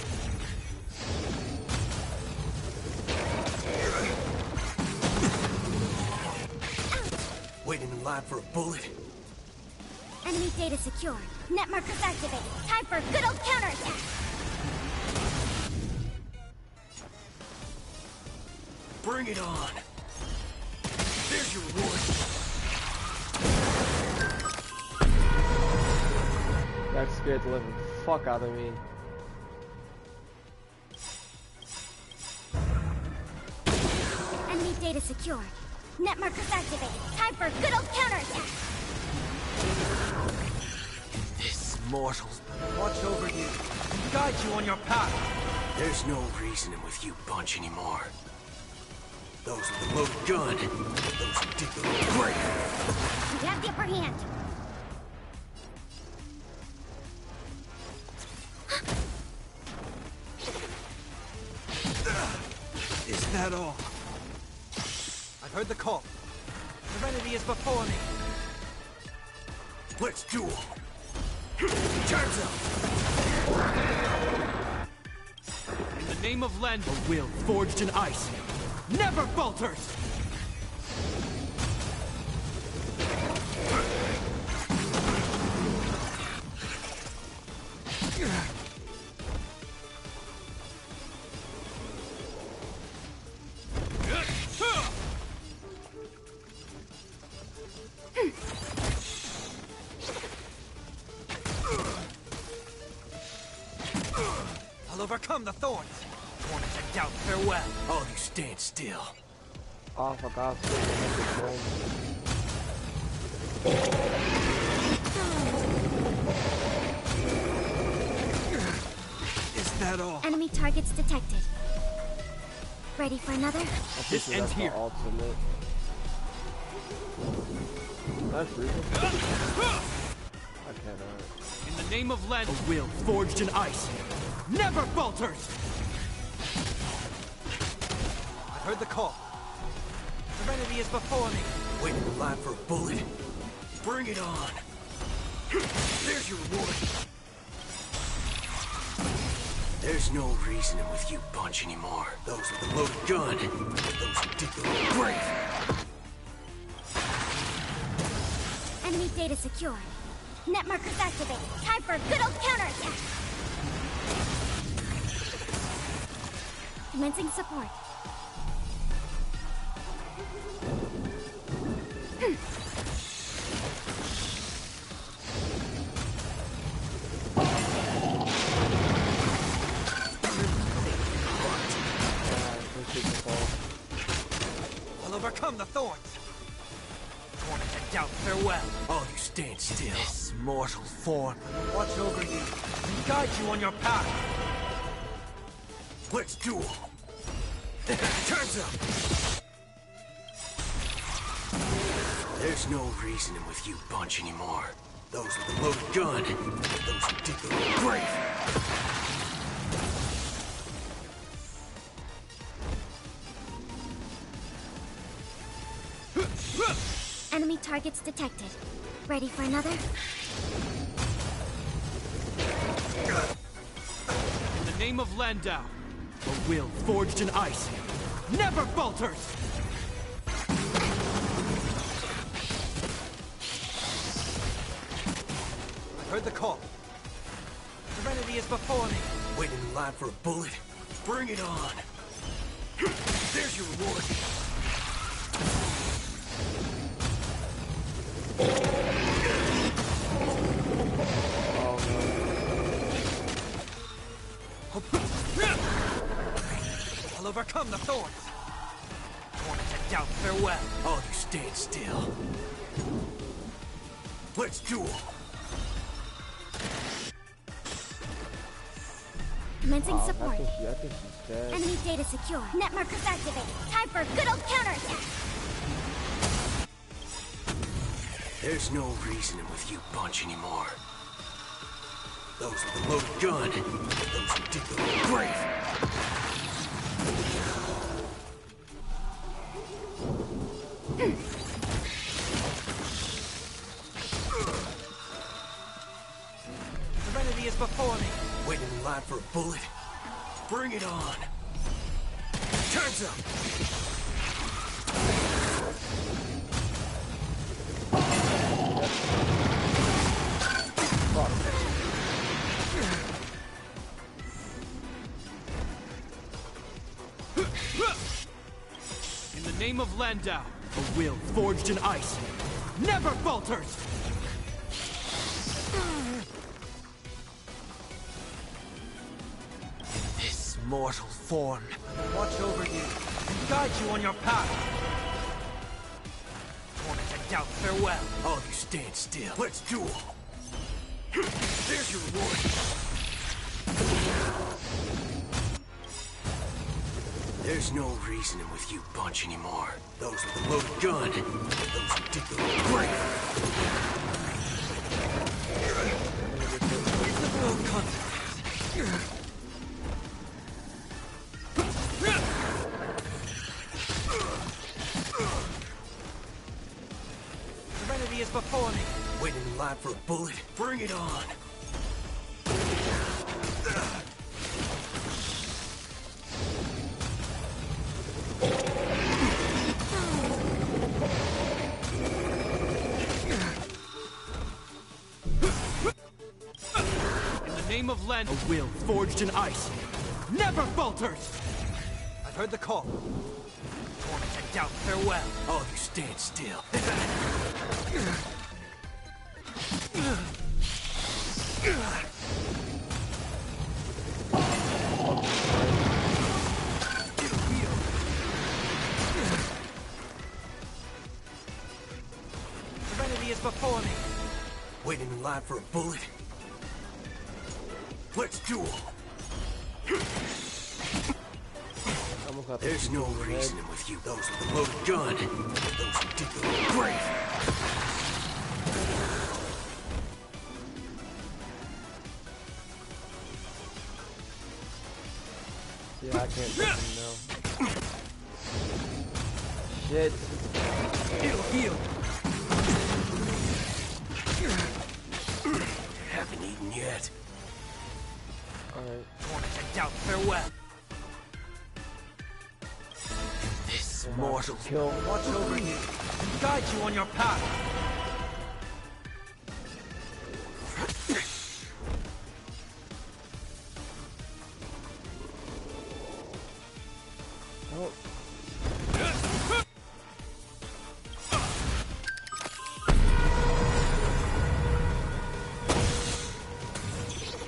Waiting in line for a bullet. Enemy data secured. Net markers activated. Time for a good old counterattack. Bring it on. There's your reward. That scared the living fuck out of me. Enemy data secured. Net markers activated. Time for a good old counterattack. This mortal watch over you and guide you on your path. There's no reasoning with you bunch anymore. Those with the loaded gun, those who dig the grave. We have the upper hand. Is that all? I've heard the call. Serenity is before me. Let's duel. Turns up. In the name of Len, a will forged in ice never falters. overcome the thorns. Torment and doubt farewell. All you stand still. Oh, I forgot to make it Is that all? Enemy targets detected. Ready for another? This ends here. Ultimate. That's reasonable. I cannot. In the name of Len, a will forged in ice never falters! I've heard the call. Serenity is before me. Waiting in line for a bullet. Bring it on. There's your reward. There's no reasoning with you bunch anymore. Those with the loaded gun. Those who dig the grave. Enemy data secure. Net markers activated. Time for a good old counterattack. Commencing support. I'll overcome the thorns. Torment and doubt farewell. All you stand still. This mortal form will watch over you and guide you on your path. Let's duel. Turns up. There's no reasoning with you bunch anymore. Those with the loaded gun. Those who dig the grave. Enemy targets detected. Ready for another? In the name of Landau, a will forged in ice never falters! I heard the call. Serenity is before me. Waiting in line for a bullet. Bring it on. There's your reward. I'll overcome the thorns. Torment and doubt farewell. All you stand still. Let's duel. Commencing support. I think she's dead. Enemy data secure. Net markers activated. Time for a good old counterattack. There's no reasoning with you bunch anymore. Those with the loaded gun. Those who dig the grave. Serenity is before me. Waiting in line for a bullet. Bring it on. Turns up. In the name of Landau, a will forged in ice never falters! This mortal form will watch over you and guide you on your path. Torment and doubt farewell. All you stand still. Let's duel. There's your reward. There's no reasoning with you bunch anymore. Those with the loaded gun. Those who dig the grave. No consequence. Serenity is before me. Waiting in line for a bullet. Bring it on. In the name of Len, a will forged in ice never falters! I've heard the call. Torment and doubt farewell. All you stand still. is before me. Waiting in line for a bullet? Let's duel. There's no reasoning with you. Those with the loaded gun. Those who dig the grave. Yeah, I can't take him now. Shit. It'll heal. Haven't eaten yet. Alright. Torment and doubt, farewell. This mortal will watch over you, guide you on your path. Oh.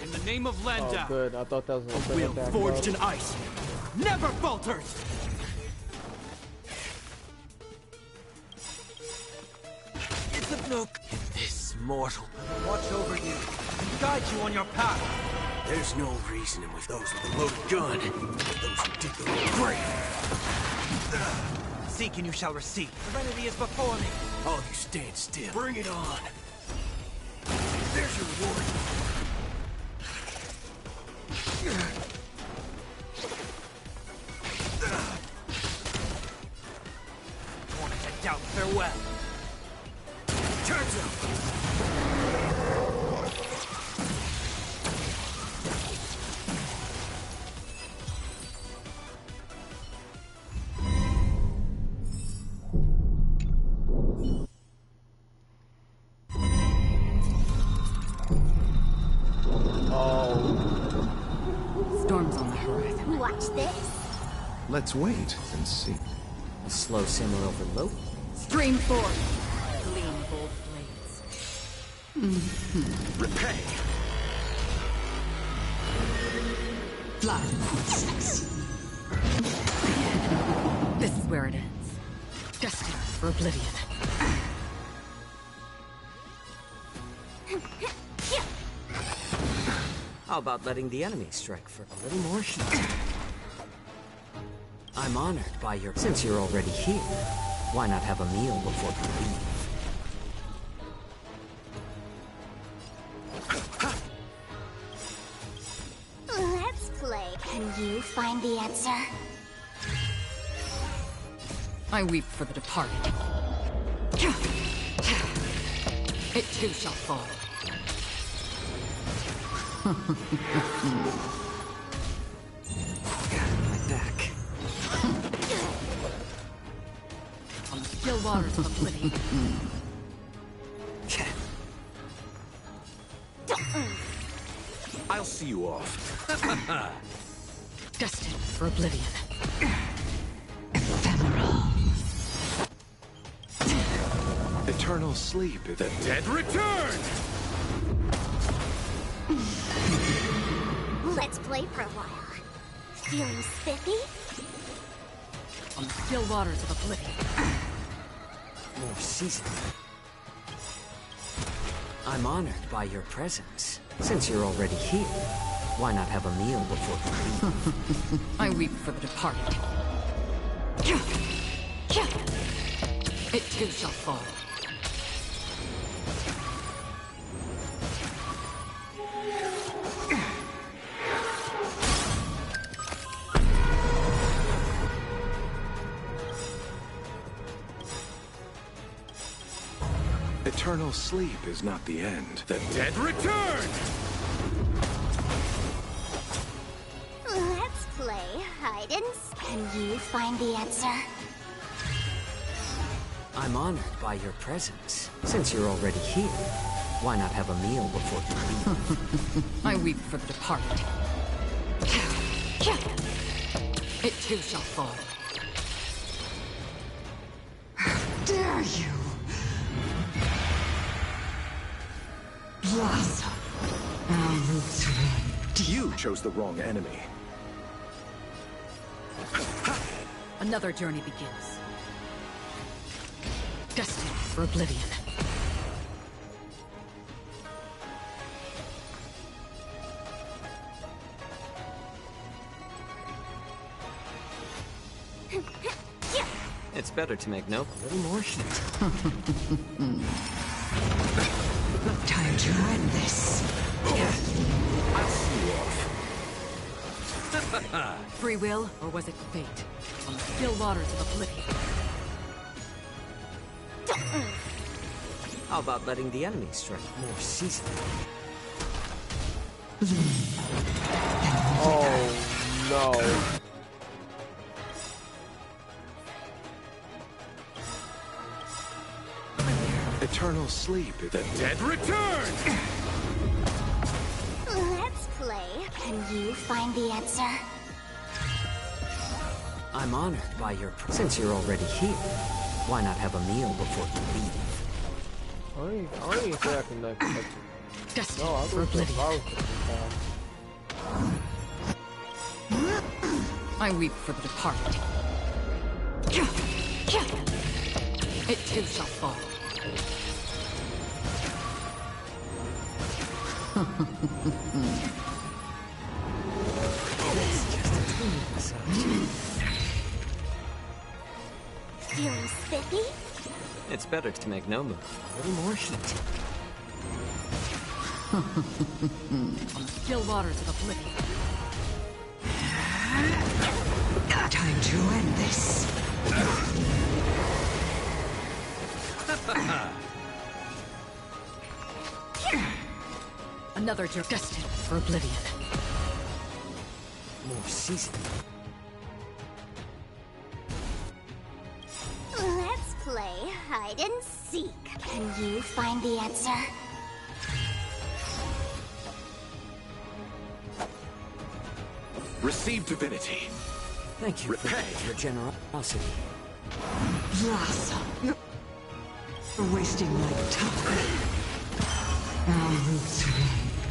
In the name of Lenda, Oh, good. I thought that was a will forged in ice never falters. It's a nook. This mortal will watch over you, guide you on your path. There's no reasoning with those with a loaded gun. Those who dig the grave. Seek and you shall receive. Serenity is before me. All of you stand still. Bring it on. There's your reward. Torment and doubt, farewell. Turns up. Storm's on the horizon. Watch this. Let's wait and see. A slow simmer over low. Stream forth. Gleam bold blades. Repay. Blood sex. This is where it ends. Destined for oblivion. How about letting the enemy strike for a little more heat? I'm honored by your... Since you're already here, why not have a meal before you leave? Let's play. Can you find the answer? I weep for the departed. It too shall fall. My back. On the still waters of oblivion. I'll see you off. Destined for oblivion. Eternal sleep is... The dead return! Let's play for a while. Feeling spiffy? On the still waters of oblivion. More season. I'm honored by your presence. Since you're already here, why not have a meal before you leave? I weep for the departed. It too shall fall. Eternal sleep is not the end. The dead return! Let's play hide and seek. Can you find the answer? I'm honored by your presence. Since you're already here, why not have a meal before you leave? I weep for the departed. It too shall fall. How dare you! Blossom. Our roots run deep. You chose the wrong enemy. Another journey begins. Destined for oblivion. better to make no... A little more heat. Time to end this. I'll see you off. Free will, or was it fate? On the still waters of oblivion. How about letting the enemy strike more seasoned? Oh no. Eternal sleep. The dead return! Let's play. Can you find the answer? I'm honored by your... Since you're already here, why not have a meal before you leave? I don't even think I can like Destined no, I'll for go to the oblivion. flowers. I weep for the departed. It too shall fall. Feeling spiffy? It's better to make no move. A little more heat. On the still waters of oblivion. Time to end this. Another jerk destined for oblivion. More seasoned. Let's play hide and seek. Can you find the answer? Receive divinity. Thank you Repay. for your generosity. Blossom. You're wasting my time. Our roots run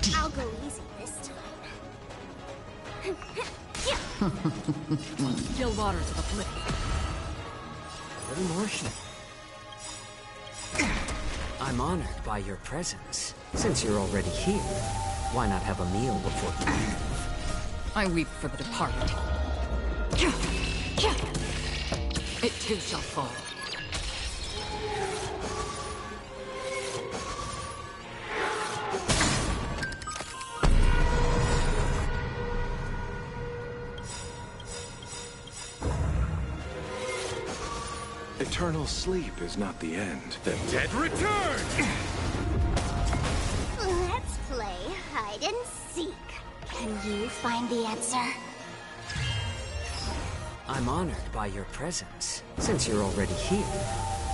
deep. I'll go easy this time. On the still waters of oblivion. A little more heat. I'm honored by your presence. Since you're already here, why not have a meal before you leave? I weep for the departed. It too shall fall. Eternal sleep is not the end. The dead return! Let's play hide and seek. Can you find the answer? I'm honored by your presence. Since you're already here,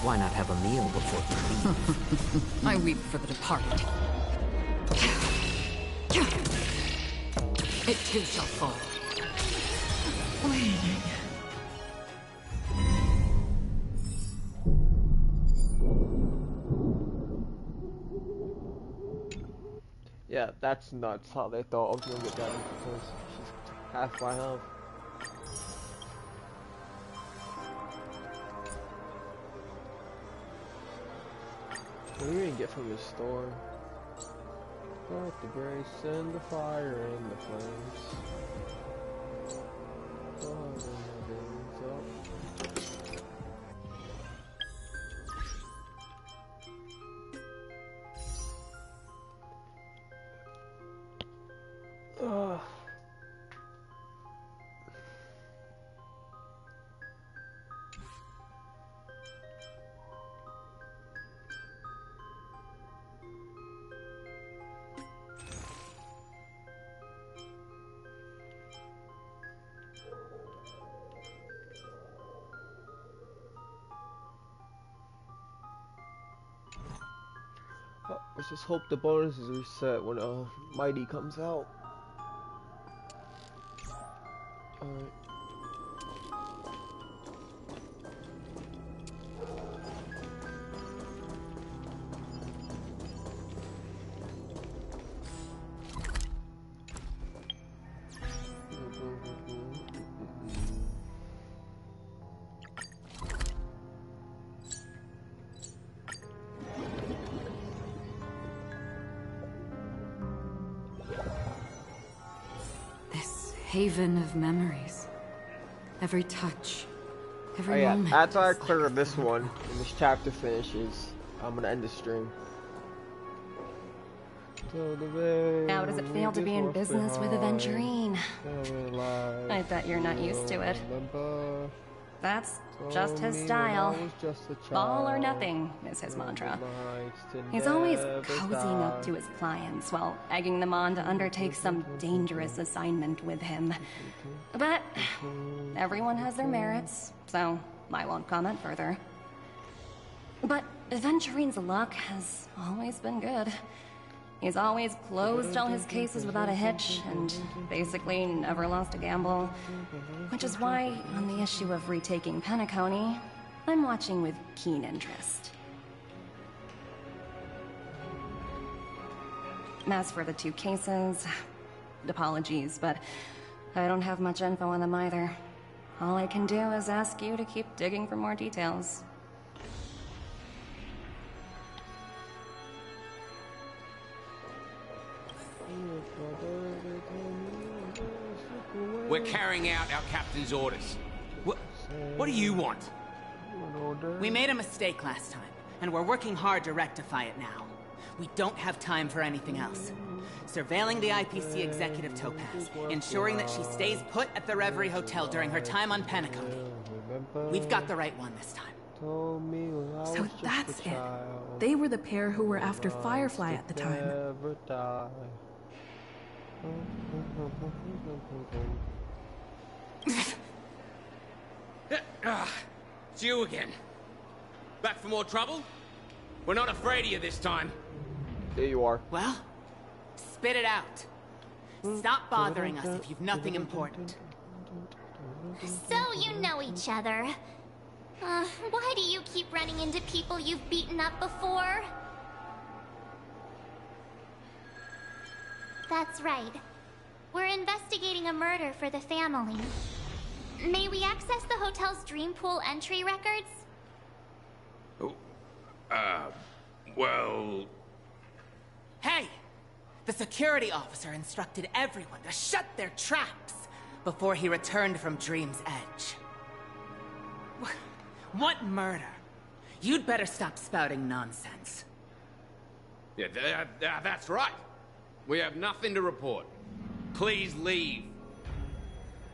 why not have a meal before you leave? I weep for the departed. It too shall fall. Waiting. Yeah, that's nuts how they thought I was gonna get that because she's half my health. What do you even get from this store? Got the grace and the fire and the flames. God, and my days up. Ugh. Let's just hope the bonus is reset when Mighty comes out. Alright. Haven of memories. Every touch, Every yeah, moment. after I clear this one and this chapter finishes, I'm gonna end the stream. How does it feel to be in business with Aventurine? I bet you're not used to it. That's just his style. All or nothing is his mantra. He's always cozying up to his clients while egging them on to undertake some dangerous assignment with him. But everyone has their merits, so I won't comment further. But Aventurine's luck has always been good. He's always closed all his cases without a hitch, and basically never lost a gamble. Which is why, on the issue of retaking Penacony, I'm watching with keen interest. As for the two cases, apologies, but I don't have much info on them either. All I can do is ask you to keep digging for more details. We're carrying out our captain's orders. What do you want? We made a mistake last time, and we're working hard to rectify it now. We don't have time for anything else. Surveilling the IPC executive Topaz, ensuring that she stays put at the Reverie Hotel during her time on Penacony. We've got the right one this time. So that's it. They were the pair who were after Firefly at the time. It's you again. Back for more trouble? We're not afraid of you this time. There you are. Well, spit it out. Stop bothering us if you've nothing important. So you know each other. Why do you keep running into people you've beaten up before? That's right. We're investigating a murder for the family. May we access the hotel's dream pool entry records? Well... Hey! The security officer instructed everyone to shut their traps before he returned from Dream's Edge. What murder? You'd better stop spouting nonsense. Yeah, that's right. We have nothing to report. Please leave.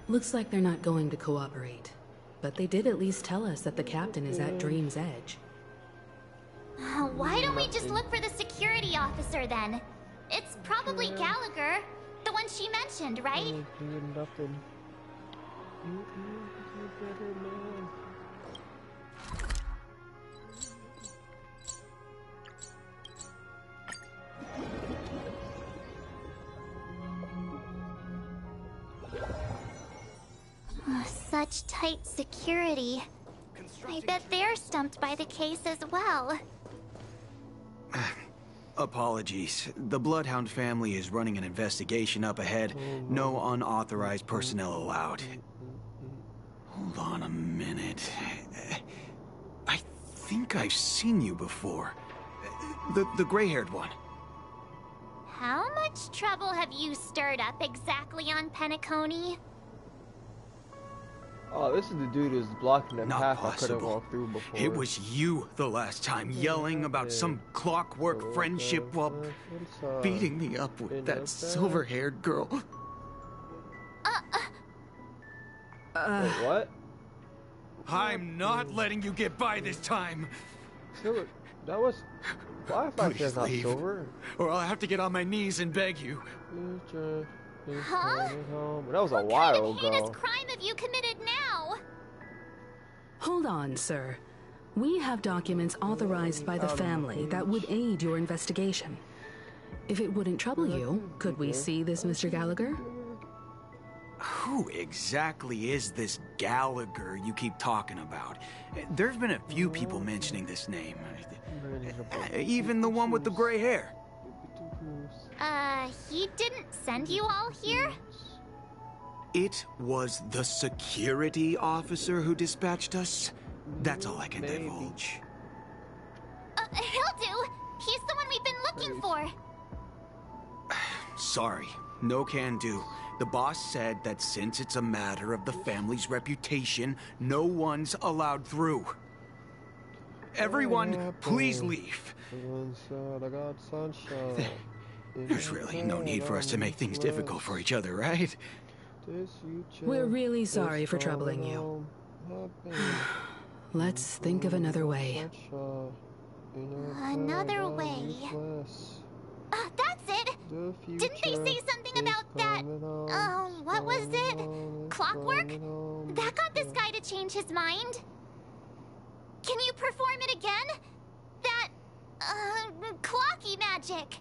Looks like they're not going to cooperate. But they did at least tell us that the captain is at Dream's Edge. Why don't we just look for the security officer then? It's probably Gallagher, the one she mentioned, right? Such tight security. I bet they're stumped by the case as well. Apologies. The Bloodhound family is running an investigation up ahead. No unauthorized personnel allowed. Hold on a minute. I think I've seen you before. The gray-haired one. How much trouble have you stirred up exactly on Penacony? Oh, this is the dude who's blocking the Not path I could have possible. walked through before. It was you the last time, yelling about some clockwork friendship while beating me up with that silver-haired girl. Wait, what? I'm not letting you get by this time. Silver, that was... Firefly says not leave, silver. or I'll have to get on my knees and beg you. Huh? That was a while What kind of heinous ago. crime have you committed now? Hold on, sir. We have documents authorized by the family that would aid your investigation. If it wouldn't trouble you, could we see this Mr. Gallagher? Who exactly is this Gallagher you keep talking about? There's been a few people mentioning this name. Even the one with the gray hair. He didn't send you all here? It was the security officer who dispatched us. That's all I can divulge. He'll do. He's the one we've been looking for. Sorry, no can do. The boss said that since it's a matter of the family's reputation, no one's allowed through. Everyone, please leave. There's really no need for us to make things difficult for each other, right? We're really sorry for troubling you. Let's think of another way. Another way. That's it! Didn't they say something about that? What was it? Clockwork? That got this guy to change his mind. Can you perform it again? That, clocky magic.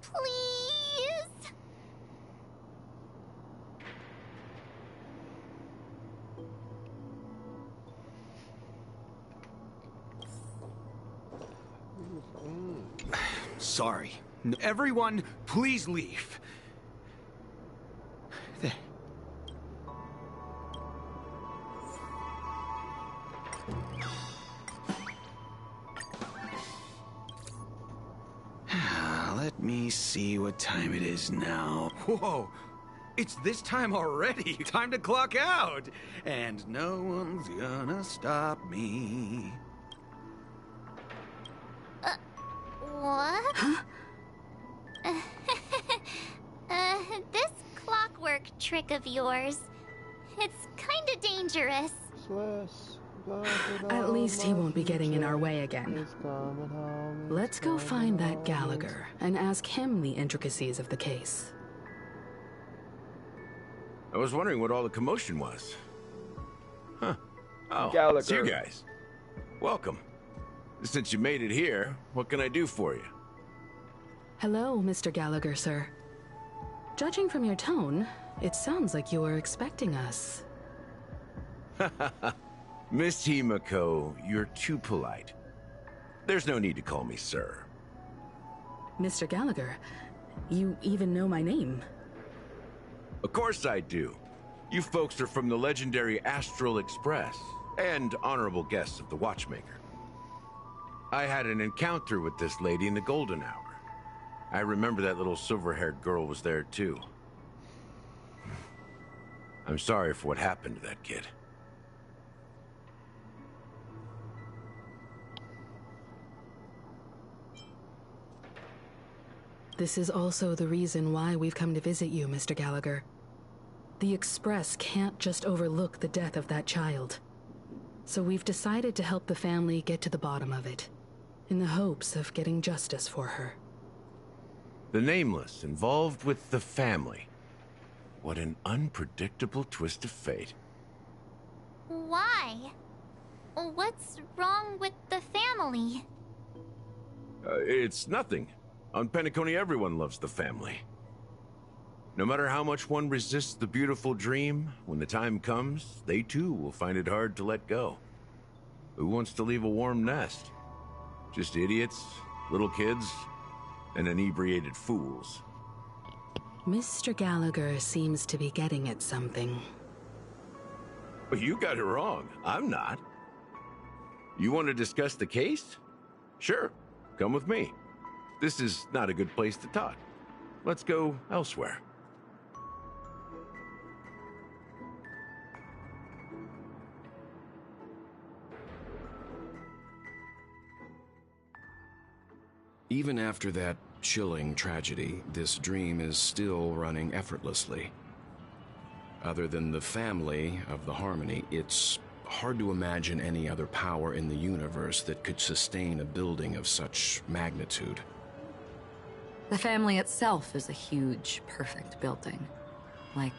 Please? Sorry. Everyone, please leave. There. Let me see what time it is now. Whoa! It's this time already! Time to clock out! And no one's gonna stop me. What? Huh? This clockwork trick of yours, it's kinda dangerous. At least he won't be getting in our way again. Let's go find that Gallagher and ask him the intricacies of the case. I was wondering what all the commotion was. Huh. Oh, Gallagher. it's you guys. Welcome. Since you made it here, what can I do for you? Hello, Mr. Gallagher, sir. Judging from your tone, it sounds like you were expecting us. Miss Himiko, you're too polite. There's no need to call me sir. Mr. Gallagher, you even know my name. Of course I do. You folks are from the legendary Astral Express, and honorable guests of the Watchmaker. I had an encounter with this lady in the Golden Hour. I remember that little silver-haired girl was there too. I'm sorry for what happened to that kid. This is also the reason why we've come to visit you, Mr. Gallagher. The Express can't just overlook the death of that child. So we've decided to help the family get to the bottom of it, in the hopes of getting justice for her. The Nameless involved with the family. What an unpredictable twist of fate. Why? What's wrong with the family? It's nothing. On Penacony, everyone loves the family. No matter how much one resists the beautiful dream, when the time comes, they too will find it hard to let go. Who wants to leave a warm nest? Just idiots, little kids, and inebriated fools. Mr. Gallagher seems to be getting at something. Well, you got it wrong. I'm not. You want to discuss the case? Sure, come with me. This is not a good place to talk. Let's go elsewhere. Even after that chilling tragedy, this dream is still running effortlessly. Other than the family of the Harmony, it's hard to imagine any other power in the universe that could sustain a building of such magnitude. The family itself is a huge, perfect building. Like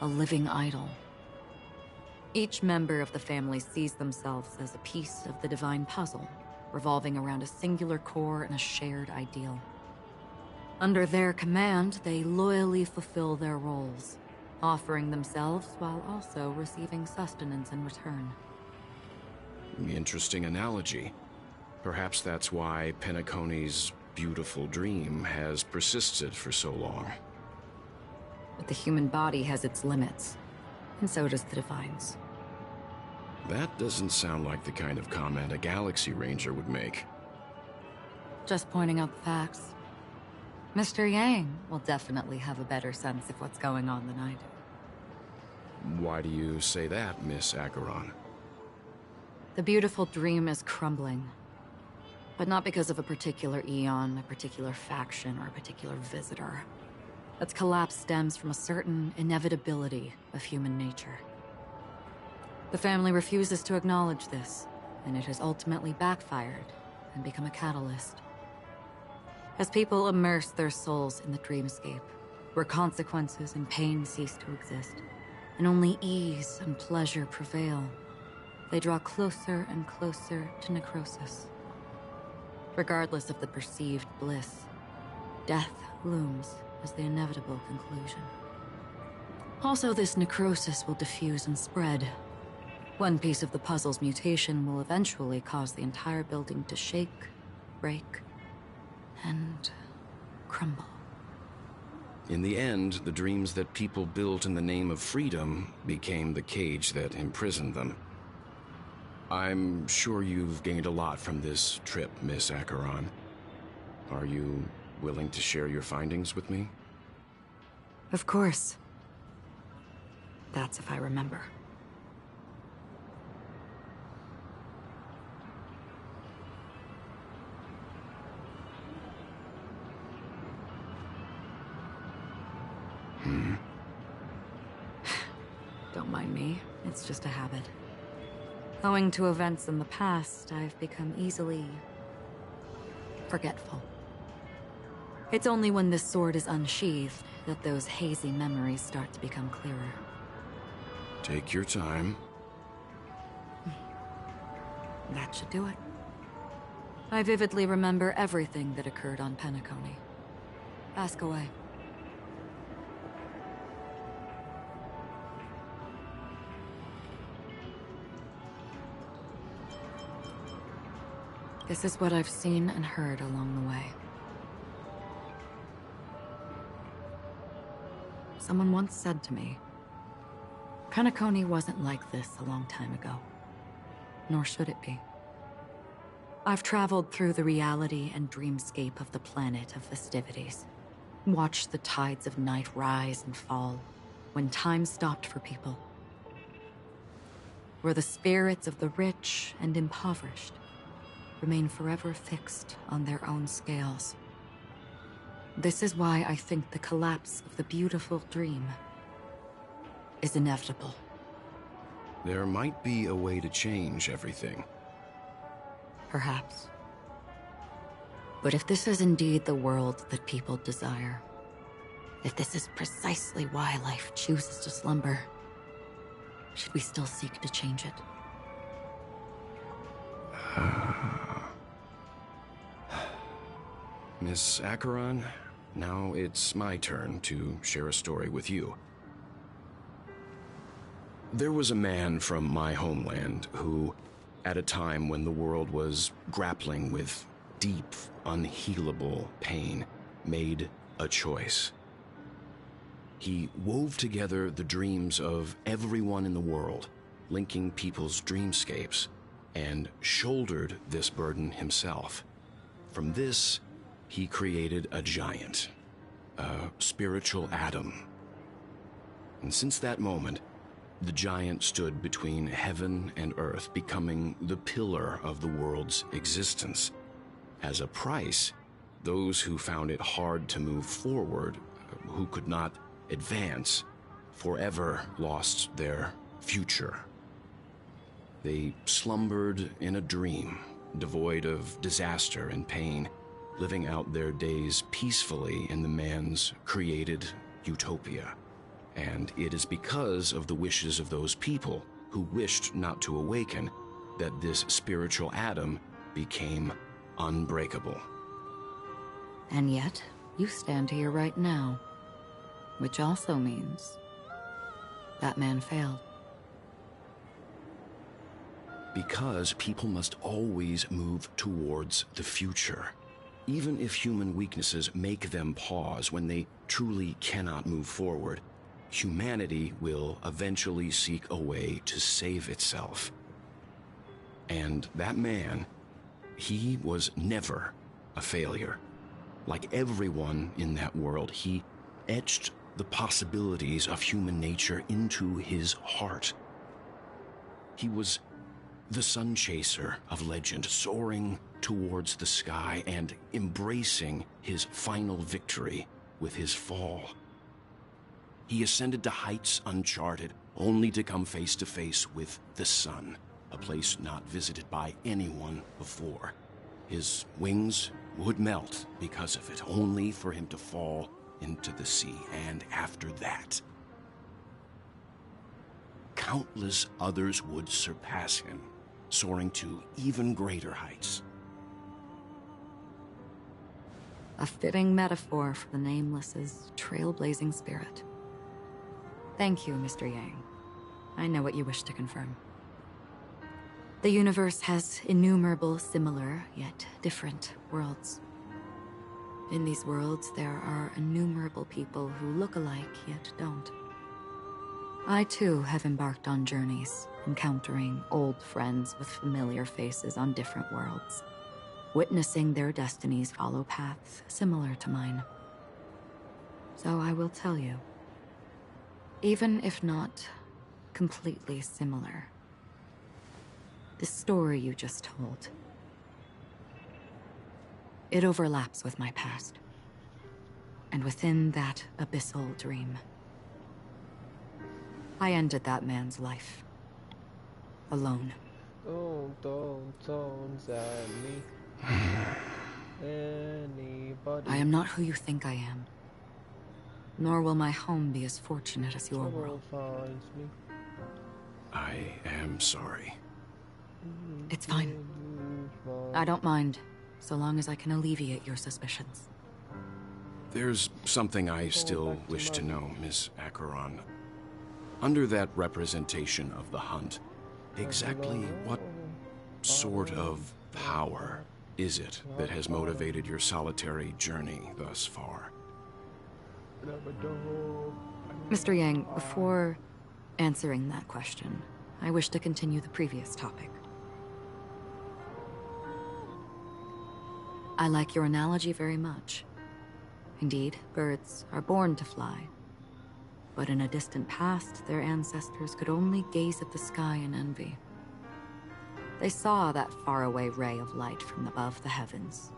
a living idol. Each member of the family sees themselves as a piece of the divine puzzle, revolving around a singular core and a shared ideal. Under their command, they loyally fulfill their roles, offering themselves while also receiving sustenance in return. Interesting analogy. Perhaps that's why Penacony's beautiful dream has persisted for so long. But the human body has its limits, and so does the Divine's. That doesn't sound like the kind of comment a Galaxy Ranger would make. Just pointing out the facts. Mr. Yang will definitely have a better sense of what's going on than I do. Why do you say that, Miss Acheron? The beautiful dream is crumbling. But not because of a particular eon, a particular faction, or a particular visitor. Its collapse stems from a certain inevitability of human nature. The family refuses to acknowledge this, and it has ultimately backfired and become a catalyst. As people immerse their souls in the dreamscape, where consequences and pain cease to exist, and only ease and pleasure prevail, they draw closer and closer to necrosis. Regardless of the perceived bliss, death looms as the inevitable conclusion. Also, this necrosis will diffuse and spread. One piece of the puzzle's mutation will eventually cause the entire building to shake, break, and crumble. In the end, the dreams that people built in the name of freedom became the cage that imprisoned them. I'm sure you've gained a lot from this trip, Miss Acheron. Are you willing to share your findings with me? Of course. That's if I remember. Don't mind me. It's just a habit. Owing to events in the past, I've become easily forgetful. It's only when this sword is unsheathed that those hazy memories start to become clearer. Take your time. That should do it. I vividly remember everything that occurred on Penacony. Ask away. This is what I've seen and heard along the way. Someone once said to me, Penacony wasn't like this a long time ago. Nor should it be. I've traveled through the reality and dreamscape of the planet of festivities. Watched the tides of night rise and fall when time stopped for people. Where the spirits of the rich and impoverished remain forever fixed on their own scales. This is why I think the collapse of the beautiful dream is inevitable. There might be a way to change everything. Perhaps. But if this is indeed the world that people desire, if this is precisely why life chooses to slumber, should we still seek to change it? Miss Acheron, now it's my turn to share a story with you. There was a man from my homeland who, at a time when the world was grappling with deep, unhealable pain, made a choice. He wove together the dreams of everyone in the world, linking people's dreamscapes, and shouldered this burden himself. From this, he created a giant, a spiritual atom. And since that moment, the giant stood between heaven and earth, becoming the pillar of the world's existence. As a price, those who found it hard to move forward, who could not advance, forever lost their future. They slumbered in a dream, devoid of disaster and pain, living out their days peacefully in the man's created utopia. And it is because of the wishes of those people who wished not to awaken that this spiritual atom became unbreakable. And yet, you stand here right now. Which also means that man failed. Because people must always move towards the future. Even if human weaknesses make them pause when they truly cannot move forward, humanity will eventually seek a way to save itself. And that man, he was never a failure. Like everyone in that world, he etched the possibilities of human nature into his heart. He was the sun chaser of legend, soaring towards the sky and embracing his final victory with his fall. He ascended to heights uncharted, only to come face to face with the sun, a place not visited by anyone before. His wings would melt because of it, only for him to fall into the sea. And after that, countless others would surpass him, soaring to even greater heights. A fitting metaphor for the Nameless's trailblazing spirit. Thank you, Mr. Yang. I know what you wish to confirm. The universe has innumerable similar, yet different worlds. In these worlds, there are innumerable people who look alike, yet don't. I, too, have embarked on journeys, encountering old friends with familiar faces on different worlds, witnessing their destinies follow paths similar to mine. So I will tell you, even if not completely similar, the story you just told, it overlaps with my past. And within that abyssal dream, I ended that man's life. Alone. Don't at me. Anybody. I am not who you think I am. Nor will my home be as fortunate as your world. I am sorry. It's fine. I don't mind, so long as I can alleviate your suspicions. There's something I still wish to know, Miss Acheron. Under that representation of the hunt, exactly what sort of power is it that has motivated your solitary journey thus far? Mr. Yang, before answering that question, I wish to continue the previous topic. I like your analogy very much. Indeed, birds are born to fly. But in a distant past, their ancestors could only gaze at the sky in envy. They saw that faraway ray of light from above the heavens,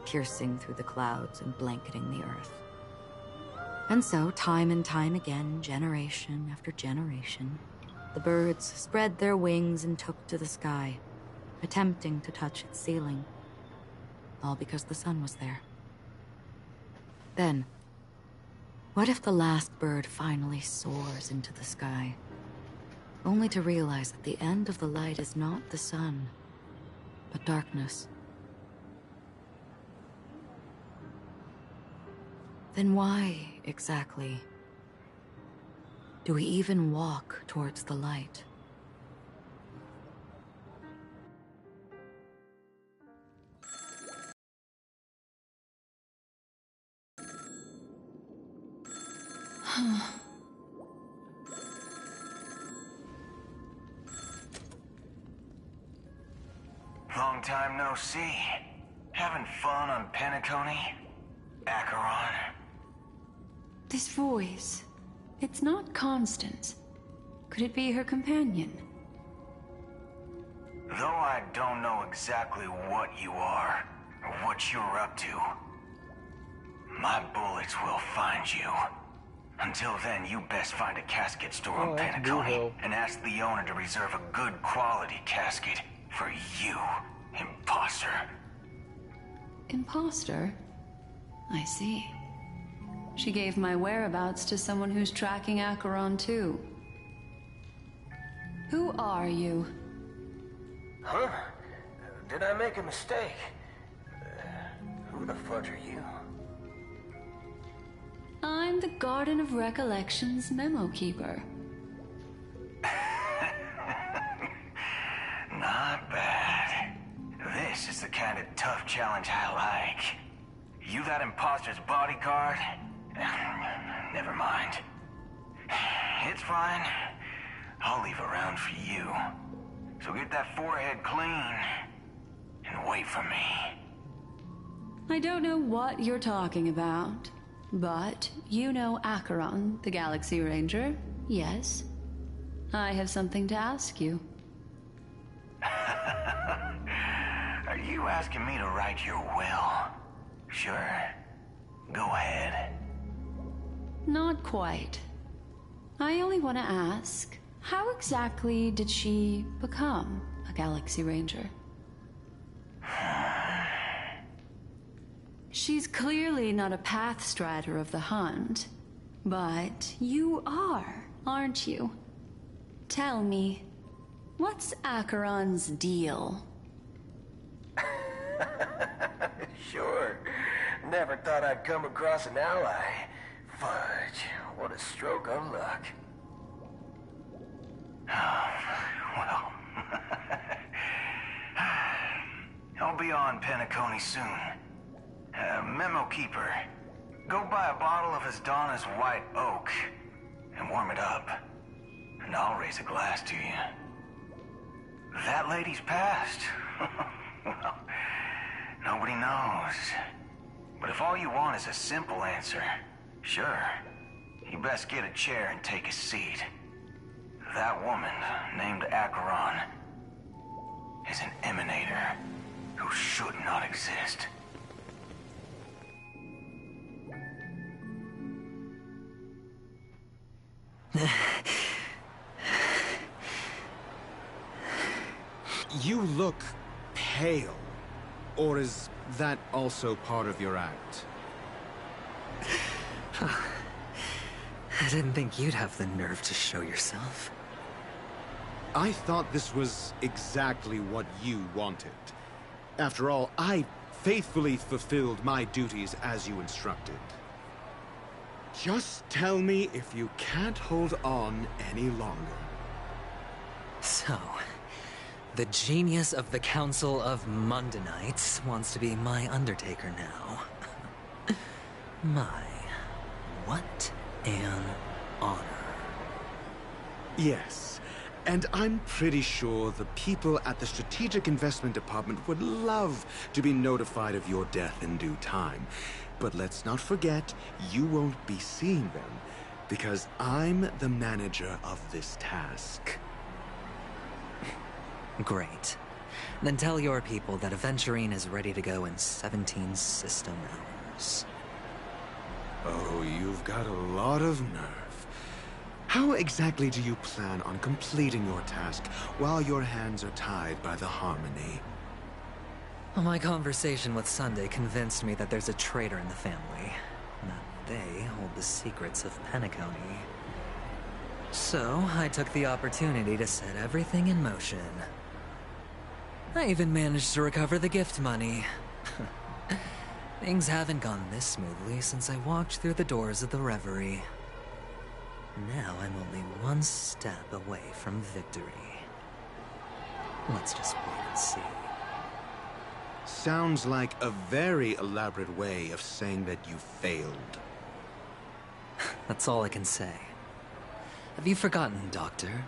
piercing through the clouds and blanketing the earth. And so, time and time again, generation after generation, the birds spread their wings and took to the sky, attempting to touch its ceiling. All because the sun was there. Then, what if the last bird finally soars into the sky, only to realize that the end of the light is not the sun, but darkness? Then why, exactly, do we even walk towards the light? Long time no see. Having fun on Penacony? Acheron? This voice, it's not Constance. Could it be her companion? Though I don't know exactly what you are, or what you're up to, my bullets will find you. Until then, you best find a casket store on Penacony and ask the owner to reserve a good quality casket for you, imposter. Imposter? I see. She gave my whereabouts to someone who's tracking Acheron too. Who are you? Huh? Did I make a mistake? Who the fudge are you? I'm the Garden of Recollection's memo keeper. Not bad. This is the kind of tough challenge I like. You that imposter's bodyguard? Never mind. It's fine. I'll leave a round for you. So get that forehead clean and wait for me. I don't know what you're talking about, but you know Acheron, the Galaxy Ranger, yes? I have something to ask you. Are you asking me to write your will? Sure. Go ahead. Not quite. I only want to ask, how exactly did she become a Galaxy Ranger? She's clearly not a pathstrider of the Hunt, but you are, aren't you? Tell me, what's Acheron's deal? Sure. Never thought I'd come across an ally. Fudge, what a stroke of luck. Well, I'll be on Penacony soon. Memo Keeper, go buy a bottle of Asdana's White Oak and warm it up. And I'll raise a glass to you. That lady's passed. Well, nobody knows. But if all you want is a simple answer, sure, you best get a chair and take a seat. That woman, named Acheron, is an emanator who should not exist. You look pale. Or is that also part of your act? I didn't think you'd have the nerve to show yourself. I thought this was exactly what you wanted. After all, I faithfully fulfilled my duties as you instructed. Just tell me if you can't hold on any longer. So, the genius of the Council of Mundanites wants to be my Undertaker now. My, what an honor. Yes, and I'm pretty sure the people at the Strategic Investment Department would love to be notified of your death in due time. But let's not forget, you won't be seeing them, because I'm the manager of this task. Great. Then tell your people that Aventurine is ready to go in 17 system hours. Oh, you've got a lot of nerve. How exactly do you plan on completing your task while your hands are tied by the Harmony? My conversation with Sunday convinced me that there's a traitor in the family, and that they hold the secrets of Penacony. So, I took the opportunity to set everything in motion. I even managed to recover the gift money. Things haven't gone this smoothly since I walked through the doors of the Reverie. Now I'm only one step away from victory. Let's just wait and see. Sounds like a very elaborate way of saying that you failed. That's all I can say. Have you forgotten, Doctor?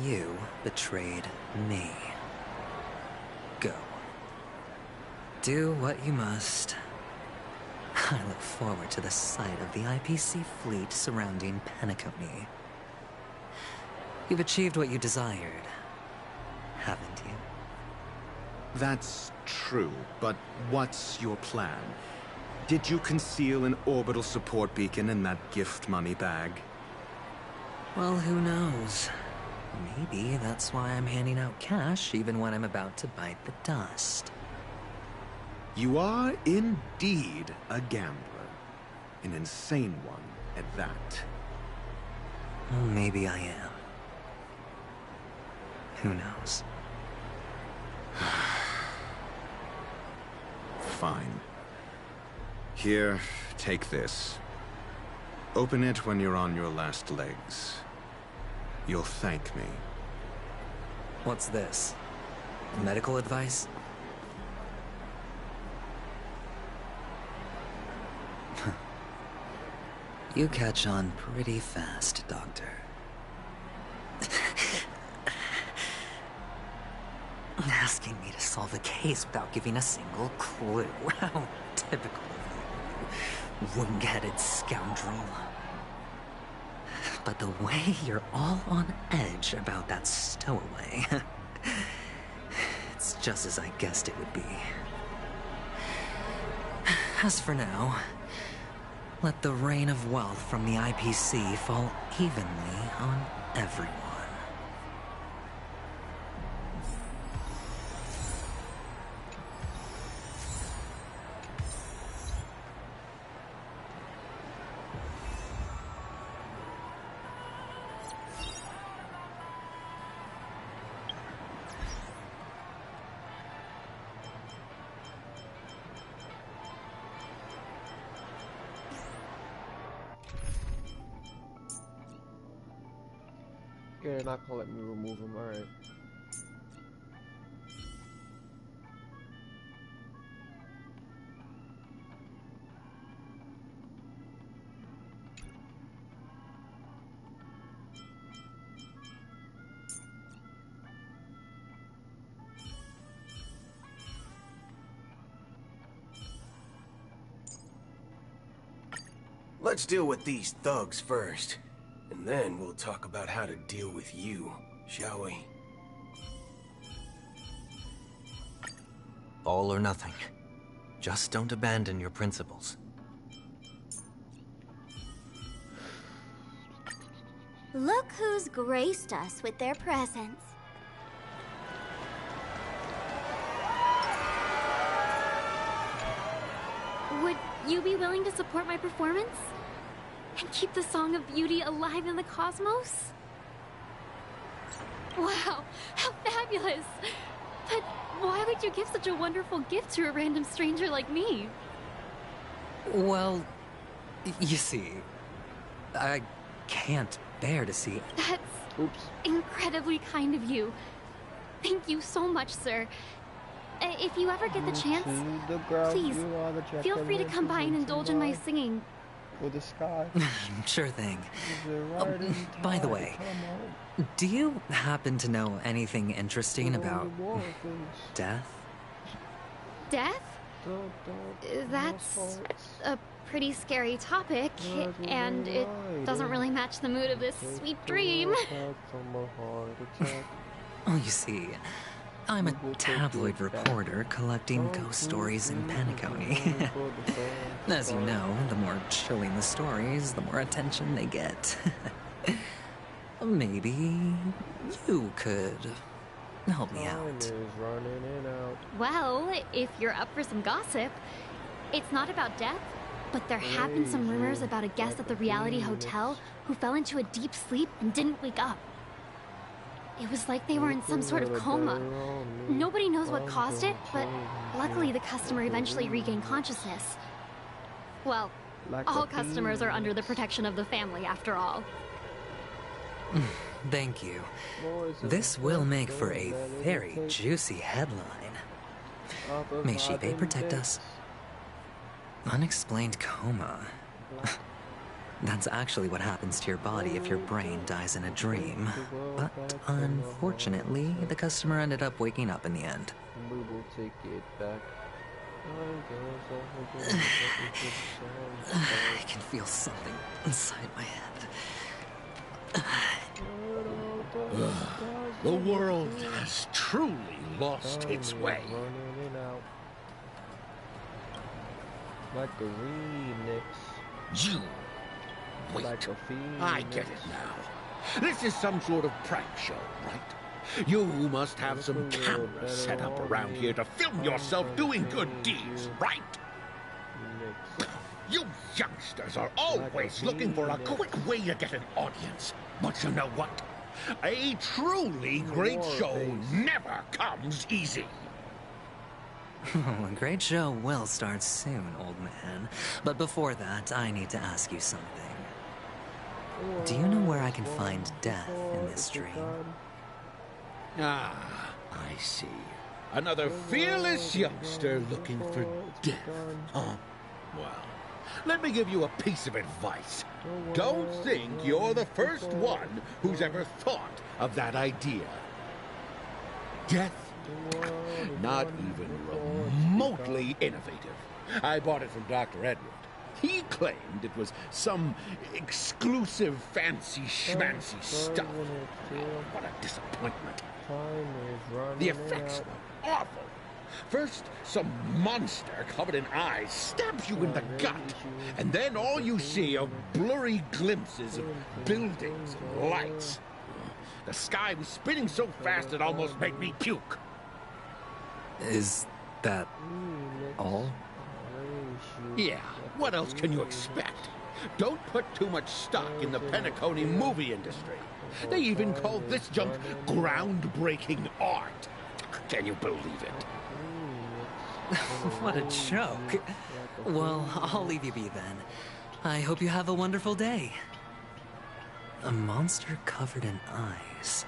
You betrayed me. Go. Do what you must. I look forward to the sight of the IPC fleet surrounding Penacony. You've achieved what you desired, haven't you? That's true, but what's your plan? Did you conceal an orbital support beacon in that gift money bag? Well, who knows? Maybe that's why I'm handing out cash even when I'm about to bite the dust. You are indeed a gambler. An insane one at that. Well, maybe I am. Who knows? Fine. Here, take this. Open it when you're on your last legs. You'll thank me. What's this? Medical advice? You catch on pretty fast, Doctor. Asking me to solve a case without giving a single clue. How typical of you, wing-headed scoundrel. But the way you're all on edge about that stowaway... it's just as I guessed it would be. As for now, let the rain of wealth from the IPC fall evenly on everyone. Okay, not gonna let me remove him, alright. Let's deal with these thugs first. And then we'll talk about how to deal with you, shall we? All or nothing. Just don't abandon your principles. Look who's graced us with their presence. Would you be willing to support my performance? And keep the Song of Beauty alive in the cosmos? Wow, how fabulous! But why would you give such a wonderful gift to a random stranger like me? Well, you see, I can't bear to see... That's incredibly kind of you. Thank you so much, sir. If you ever get the chance, please, feel free to come by and indulge in my singing. For the sky. Sure thing. By the way, do you happen to know anything interesting about death? Death? That's a pretty scary topic, and it doesn't really match the mood of this sweet dream. Oh, you see, I'm a tabloid reporter collecting ghost stories in Paniconi. As you know, the more chilling the stories, the more attention they get. Maybe you could help me out. Well, if you're up for some gossip, it's not about death, but there have been some rumors about a guest at the reality hotel who fell into a deep sleep and didn't wake up. It was like they were in some sort of coma. Nobody knows what caused it, but luckily the customer eventually regained consciousness. Well, all customers are under the protection of the family, after all. Thank you. This will make for a very juicy headline. May Shipe protect us. Unexplained coma. That's actually what happens to your body if your brain dies in a dream. But unfortunately, the customer ended up waking up in the end. We will take it back. I can feel something inside my head. The world has truly lost its way. Like a remix. You wait. I get it now. This is some sort of prank show, right? You must have some cameras set up around here to film yourself doing good deeds, right? You youngsters are always looking for a quick way to get an audience. But you know what? A truly great show never comes easy. A great show will start soon, old man. But before that, I need to ask you something. Do you know where I can find death in this dream? Ah, I see. Another fearless youngster looking for death, huh? Well, let me give you a piece of advice. Don't think you're the first one who's ever thought of that idea. Death Not even remotely innovative. I bought it from Dr. Edward. He claimed it was some exclusive fancy schmancy stuff. Oh, what a disappointment. The effects were awful. First, some monster covered in eyes stabs you in the gut, and then all you see are blurry glimpses of buildings and lights. The sky was spinning so fast it almost made me puke. Is that all? Yeah, what else can you expect? Don't put too much stock in the Penacony movie industry. They even call this junk groundbreaking art. Can you believe it? What a joke. Well, I'll leave you be then. I hope you have a wonderful day. A monster covered in eyes.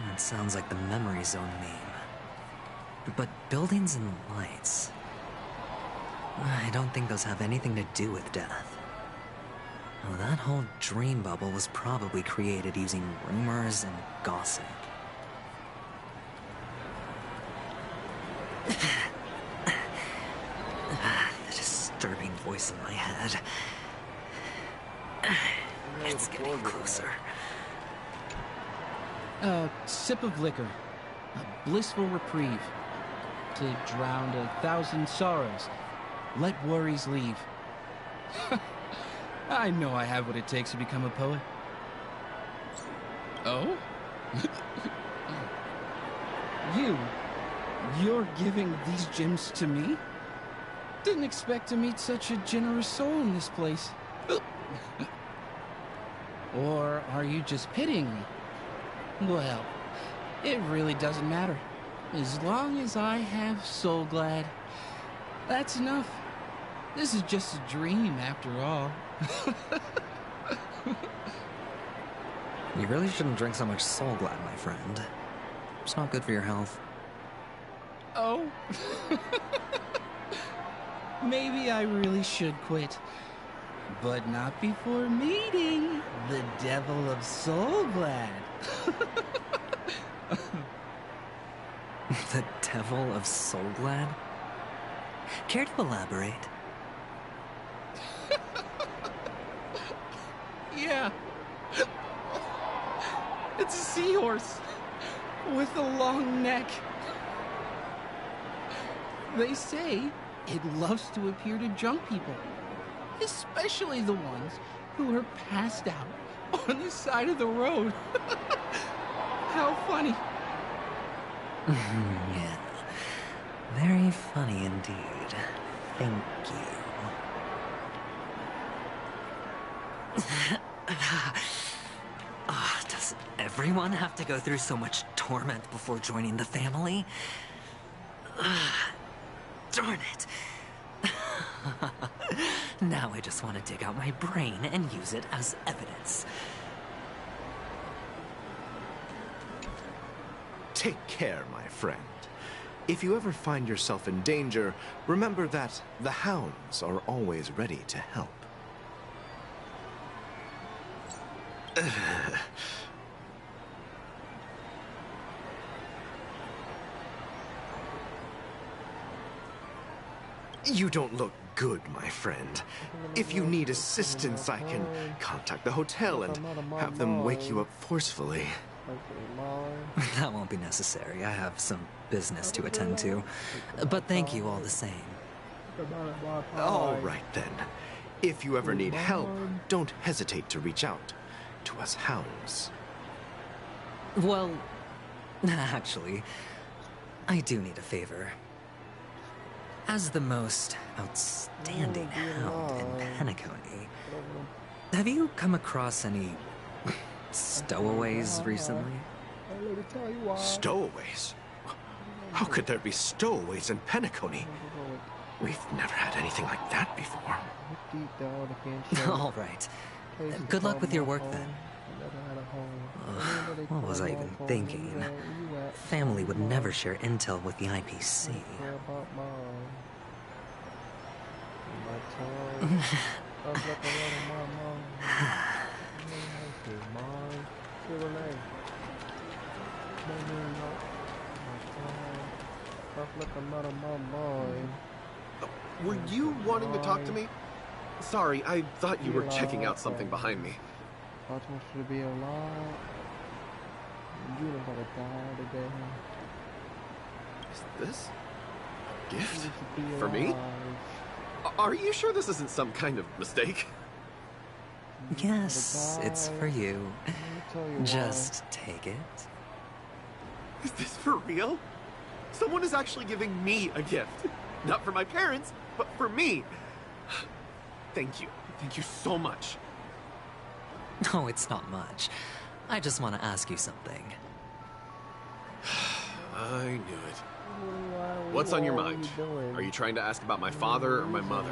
That sounds like the Memory Zone meme. But buildings and lights... I don't think those have anything to do with death. Well, that whole dream bubble was probably created using rumors and gossip. The disturbing voice in my head. It's getting closer. A sip of liquor. A blissful reprieve. To drown 1,000 sorrows. Let worries leave. I know I have what it takes to become a poet. Oh? You're giving these gems to me? Didn't expect to meet such a generous soul in this place. Or are you just pitying me? Well, it really doesn't matter. As long as I have Soul Glad, that's enough. This is just a dream after all. You really shouldn't drink so much Soul Glad, my friend. It's not good for your health. Oh? Maybe I really should quit. But not before meeting the Devil of Soul Glad. The Devil of Soul Glad? Care to elaborate? Yeah. It's a seahorse with a long neck. They say it loves to appear to drunk people, especially the ones who are passed out on the side of the road. How funny. Yeah. Very funny indeed. Thank you. Does everyone have to go through so much torment before joining the family? Darn it. Now I just want to dig out my brain and use it as evidence. Take care, my friend. If you ever find yourself in danger, remember that the hounds are always ready to help. You don't look good, my friend. If you need assistance, I can contact the hotel and have them wake you up forcefully. That won't be necessary. I have some business to attend to. But thank you all the same. All right, then. If you ever need help, don't hesitate to reach out to us hounds. Well, actually, I do need a favor. As the most outstanding hound in Penacony, have you come across any stowaways recently? Stowaways? How could there be stowaways in Penacony? We've never had anything like that before. All right. Good luck with your work, then. What was I even thinking? Family would never share intel with the IPC. like I'm not on my mind. Were you wanting to talk to me? Sorry, I thought you were checking out something behind me. I just want you to be alive. You don't gotta die today. Is this a gift for me? Are you sure this isn't some kind of mistake? Yes, it's for you. Just take it. Is this for real? Someone is actually giving me a gift. Not for my parents, but for me. Thank you. Thank you so much. No, it's not much. I just want to ask you something. I knew it. What's on your mind? Are you trying to ask about my father or my mother?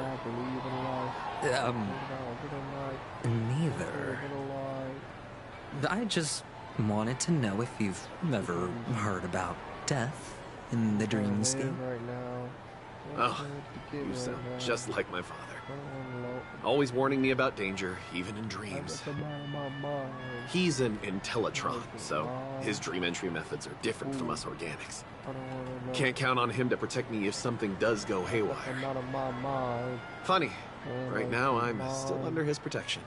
Neither. I just wanted to know if you've ever heard about death in the dreamscape. Oh, you sound just like my father. Always warning me about danger, even in dreams. He's an Intellitron, so his dream entry methods are different from us organics. Can't count on him to protect me if something does go haywire. Funny, right now I'm still under his protection.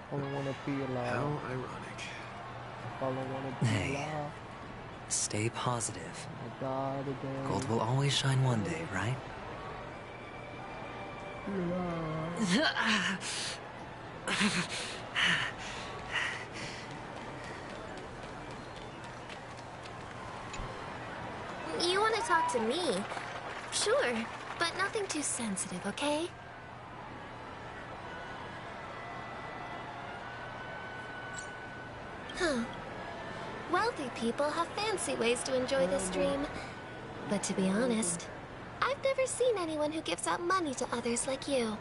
How ironic. Hey, stay positive. Gold will always shine one day, right? You want to talk to me? Sure, but nothing too sensitive, okay? Huh. Wealthy people have fancy ways to enjoy this dream. But to be honest, I've never seen anyone who gives out money to others like you.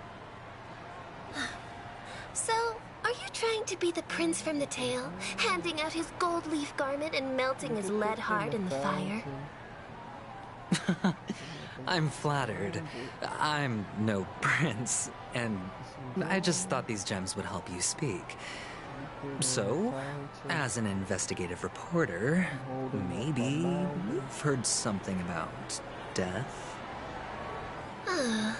So, are you trying to be the prince from the tale, handing out his gold leaf garment and melting his lead heart in the fire? I'm flattered. I'm no prince, and I just thought these gems would help you speak. So, as an investigative reporter, maybe you've heard something about death? Ah,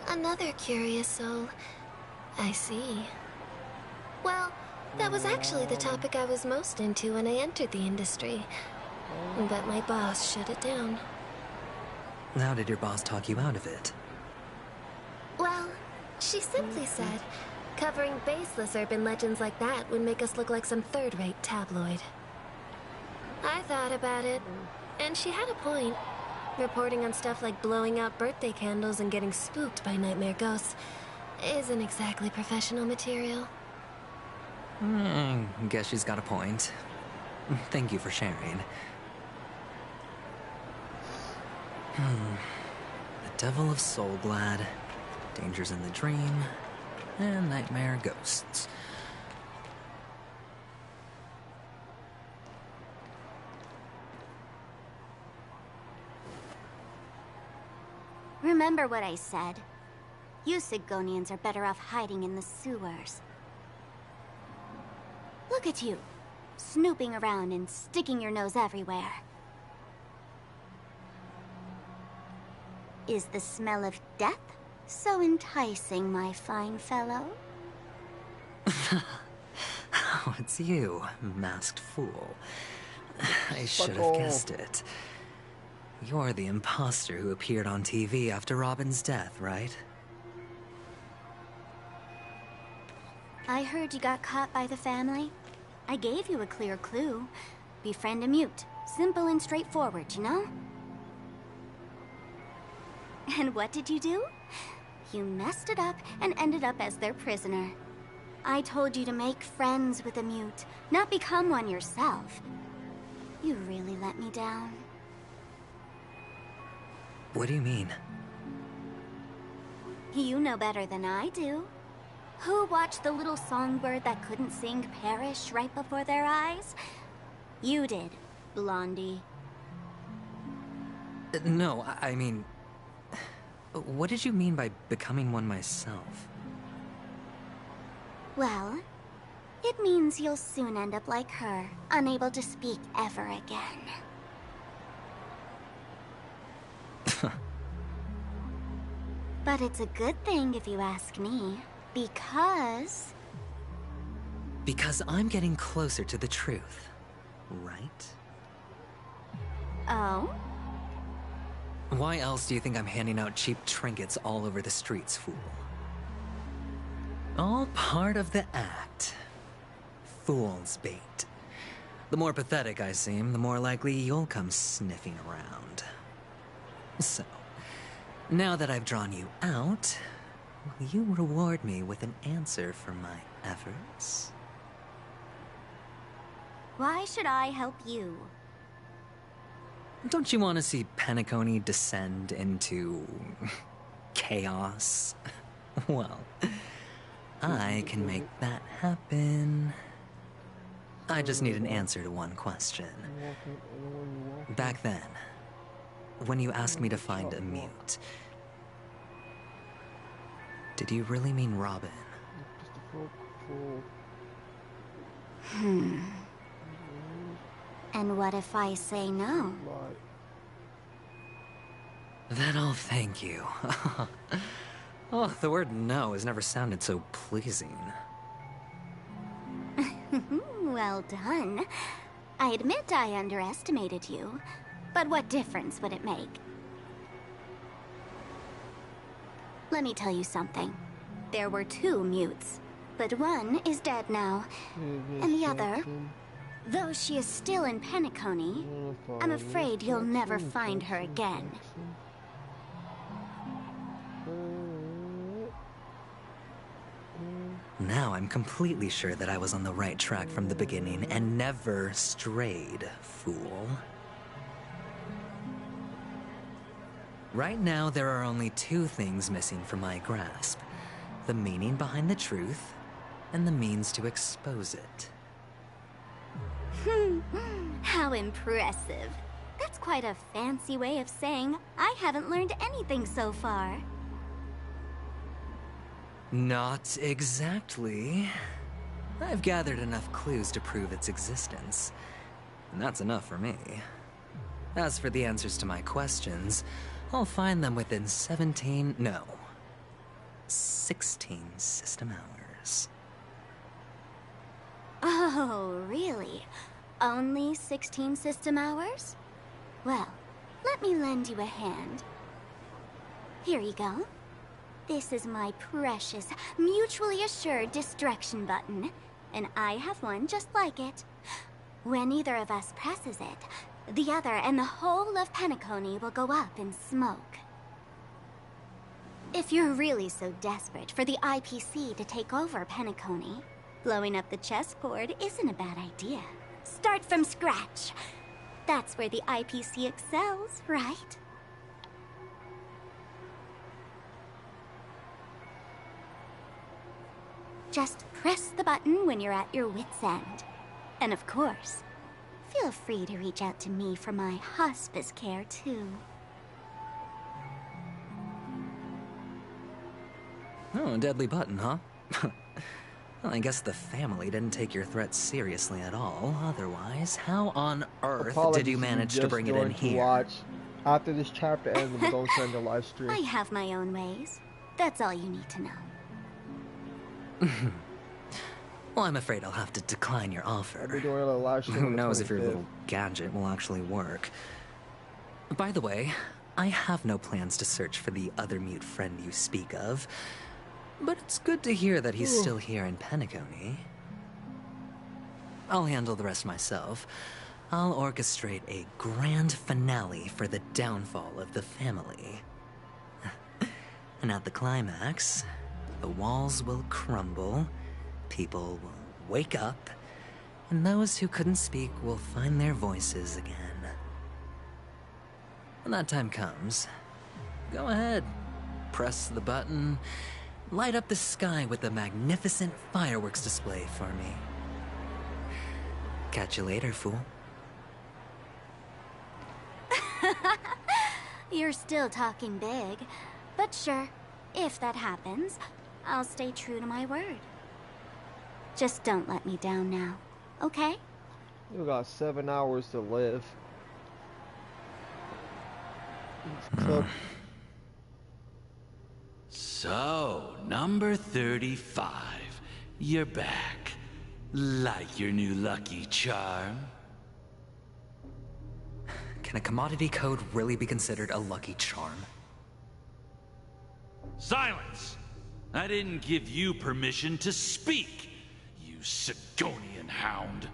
another curious soul. I see. Well, that was actually the topic I was most into when I entered the industry. But my boss shut it down. How did your boss talk you out of it? Well, she simply said, covering baseless urban legends like that would make us look like some third-rate tabloid. I thought about it, and she had a point. Reporting on stuff like blowing out birthday candles and getting spooked by nightmare ghosts isn't exactly professional material. Guess she's got a point. Thank you for sharing. The Devil of Soulglad, Dangers in the Dream, and Nightmare Ghosts. Remember what I said. You Sigonians are better off hiding in the sewers. Look at you, snooping around and sticking your nose everywhere. Is the smell of death so enticing, my fine fellow? Oh, it's you, masked fool. I should have guessed it. You're the imposter who appeared on TV after Robin's death, right? I heard you got caught by the family. I gave you a clear clue. Befriend a mute. Simple and straightforward, you know? And what did you do? You messed it up and ended up as their prisoner. I told you to make friends with a mute, not become one yourself. You really let me down. What do you mean? You know better than I do. Who watched the little songbird that couldn't sing perish right before their eyes? You did, Blondie. No, I mean... What did you mean by becoming one myself? Well, it means you'll soon end up like her, unable to speak ever again. But it's a good thing if you ask me, because... Because I'm getting closer to the truth, right? Oh? Why else do you think I'm handing out cheap trinkets all over the streets, fool? All part of the act. Fool's bait. The more pathetic I seem, the more likely you'll come sniffing around. So, now that I've drawn you out, will you reward me with an answer for my efforts? Why should I help you? Don't you want to see Penacony descend into... chaos? Well, I can make that happen. I just need an answer to one question. Back then, when you asked me to find a mute, did you really mean Robin? And what if I say no? Then I'll thank you. Oh, the word no has never sounded so pleasing. Well done. I admit I underestimated you, but what difference would it make? Let me tell you something. There were 2 mutes, but one is dead now, and the other, though she is still in Penacony, I'm afraid you'll never find her again. Now I'm completely sure that I was on the right track from the beginning and never strayed, fool. Right now, there are only 2 things missing from my grasp. The meaning behind the truth, and the means to expose it. How impressive. That's quite a fancy way of saying I haven't learned anything so far. Not exactly. I've gathered enough clues to prove its existence, and that's enough for me. As for the answers to my questions, I'll find them within 16 system hours. Oh, really? Only 16 system hours? Well, let me lend you a hand. Here you go. This is my precious, mutually assured distraction button, and I have one just like it. When either of us presses it, the other and the whole of Penacony will go up in smoke. If you're really so desperate for the IPC to take over Penacony, blowing up the chessboard isn't a bad idea. Start from scratch. That's where the IPC excels, right? Just press the button when you're at your wit's end. And of course, feel free to reach out to me for my hospice care, too. Oh, a deadly button, huh? Well, I guess the family didn't take your threat seriously at all. Otherwise, how on earth did you manage to bring it in here? Watch. After this chapter ends, we're going to send a live stream. I have my own ways. That's all you need to know. Well, I'm afraid I'll have to decline your offer. We're doing a live stream. Who knows if your little gadget will actually work. By the way, I have no plans to search for the other mute friend you speak of, but it's good to hear that he's still here in Penacony. I'll handle the rest myself. I'll orchestrate a grand finale for the downfall of the family. And at the climax, the walls will crumble, people will wake up, and those who couldn't speak will find their voices again. When that time comes, go ahead, press the button, light up the sky with a magnificent fireworks display for me. Catch you later, fool. You're still talking big, but sure, if that happens, I'll stay true to my word. Just don't let me down now, okay? We got 7 hours to live. So, number 35. You're back. Like your new lucky charm? Can a commodity code really be considered a lucky charm? Silence! I didn't give you permission to speak, you Sigonian hound.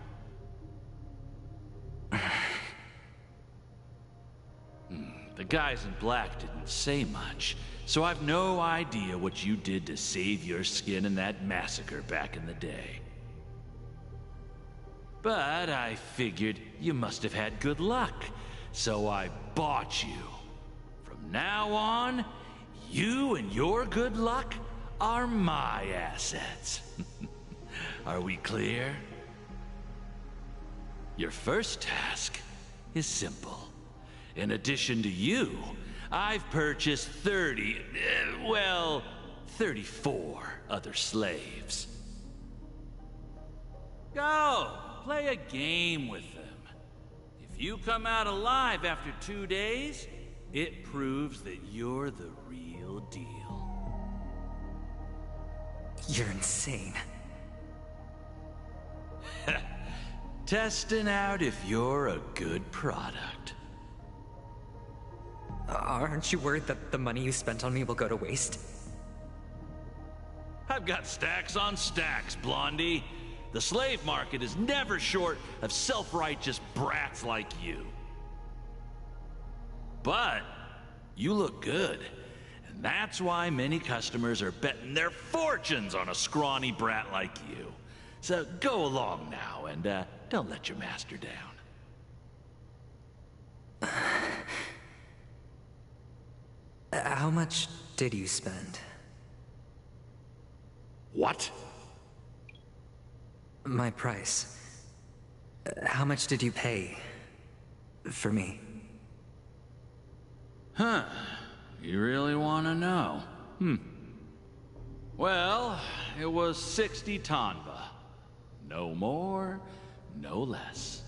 The guys in black didn't say much, so I've no idea what you did to save your skin in that massacre back in the day. But I figured you must have had good luck, so I bought you. From now on, you and your good luck are my assets. Are we clear? Your first task is simple. In addition to you, I've purchased 34 other slaves. Go, play a game with them. If you come out alive after 2 days, it proves that you're the real deal. You're insane. Testing out if you're a good product. Aren't you worried that the money you spent on me will go to waste? I've got stacks on stacks, Blondie. The slave market is never short of self-righteous brats like you. But you look good, and that's why many customers are betting their fortunes on a scrawny brat like you. So go along now, and don't let your master down. How much did you spend? What? My price. How much did you pay for me? Huh. You really want to know? Well, it was 60 tanva. No more, no less.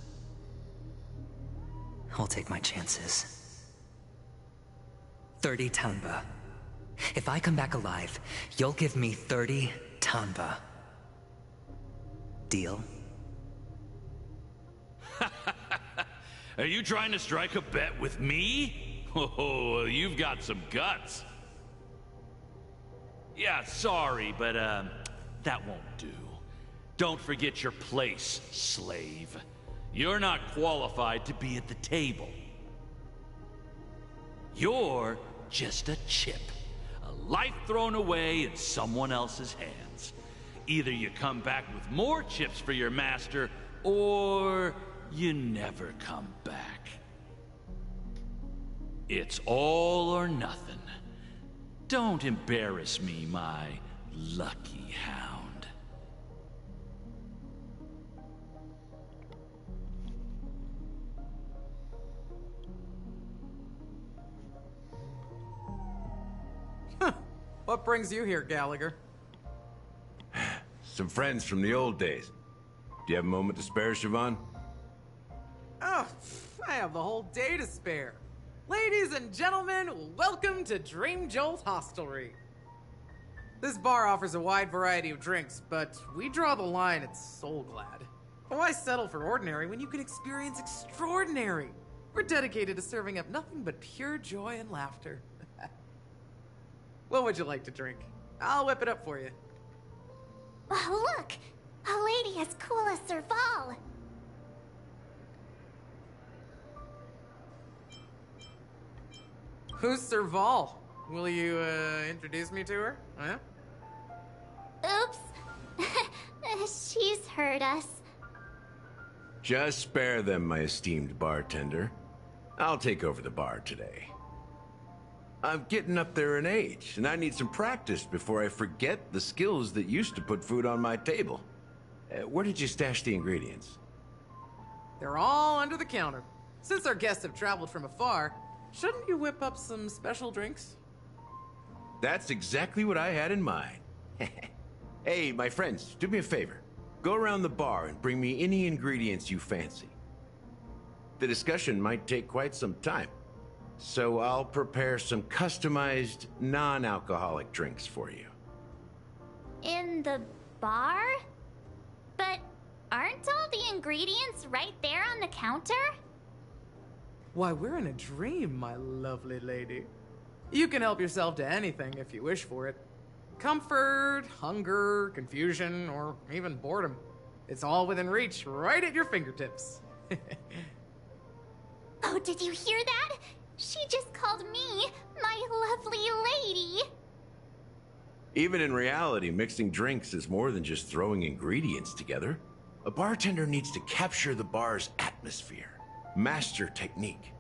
I'll take my chances. 30 tanva. If I come back alive, you'll give me 30 tanva. Deal? Are you trying to strike a bet with me? Oh, you've got some guts. Yeah, sorry, but that won't do. Don't forget your place, slave. You're not qualified to be at the table. You're just a chip. A life thrown away in someone else's hands. Either you come back with more chips for your master, or you never come back. It's all or nothing. Don't embarrass me, my lucky hound. What brings you here, Gallagher? Some friends from the old days. Do you have a moment to spare, Siobhan? Oh, I have the whole day to spare. Ladies and gentlemen, welcome to Dream Jolt Hostelry. This bar offers a wide variety of drinks, but we draw the line at Soulglad. Why settle for ordinary when you can experience extraordinary? We're dedicated to serving up nothing but pure joy and laughter. What would you like to drink? I'll whip it up for you. Oh, look! A lady as cool as Serval! Who's Serval? Will you, introduce me to her? Huh? Oops. She's heard us. Just spare them, my esteemed bartender. I'll take over the bar today. I'm getting up there in age, and I need some practice before I forget the skills that used to put food on my table. Where did you stash the ingredients? They're all under the counter. Since our guests have traveled from afar, shouldn't you whip up some special drinks? That's exactly what I had in mind. Hey, my friends, do me a favor. Go around the bar and bring me any ingredients you fancy. The discussion might take quite some time. So I'll prepare some customized, non-alcoholic drinks for you. In the bar? But aren't all the ingredients right there on the counter? Why, we're in a dream, my lovely lady. You can help yourself to anything if you wish for it. Comfort, hunger, confusion, or even boredom. It's all within reach, right at your fingertips. Oh, did you hear that? She just called me my lovely lady. Even in reality, mixing drinks is more than just throwing ingredients together. A bartender needs to capture the bar's atmosphere, master technique,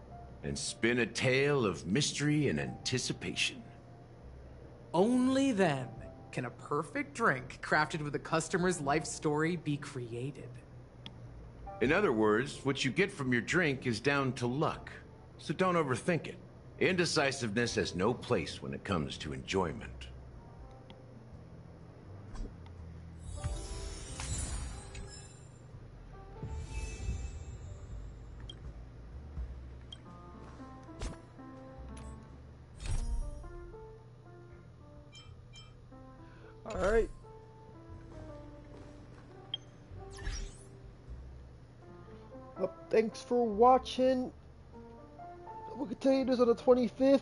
and spin a tale of mystery and anticipation. Only then can a perfect drink crafted with a customer's life story be created. In other words, what you get from your drink is down to luck, so don't overthink it. Indecisiveness has no place when it comes to enjoyment. Alright. Thanks for watching. We'll continue this on the 25th.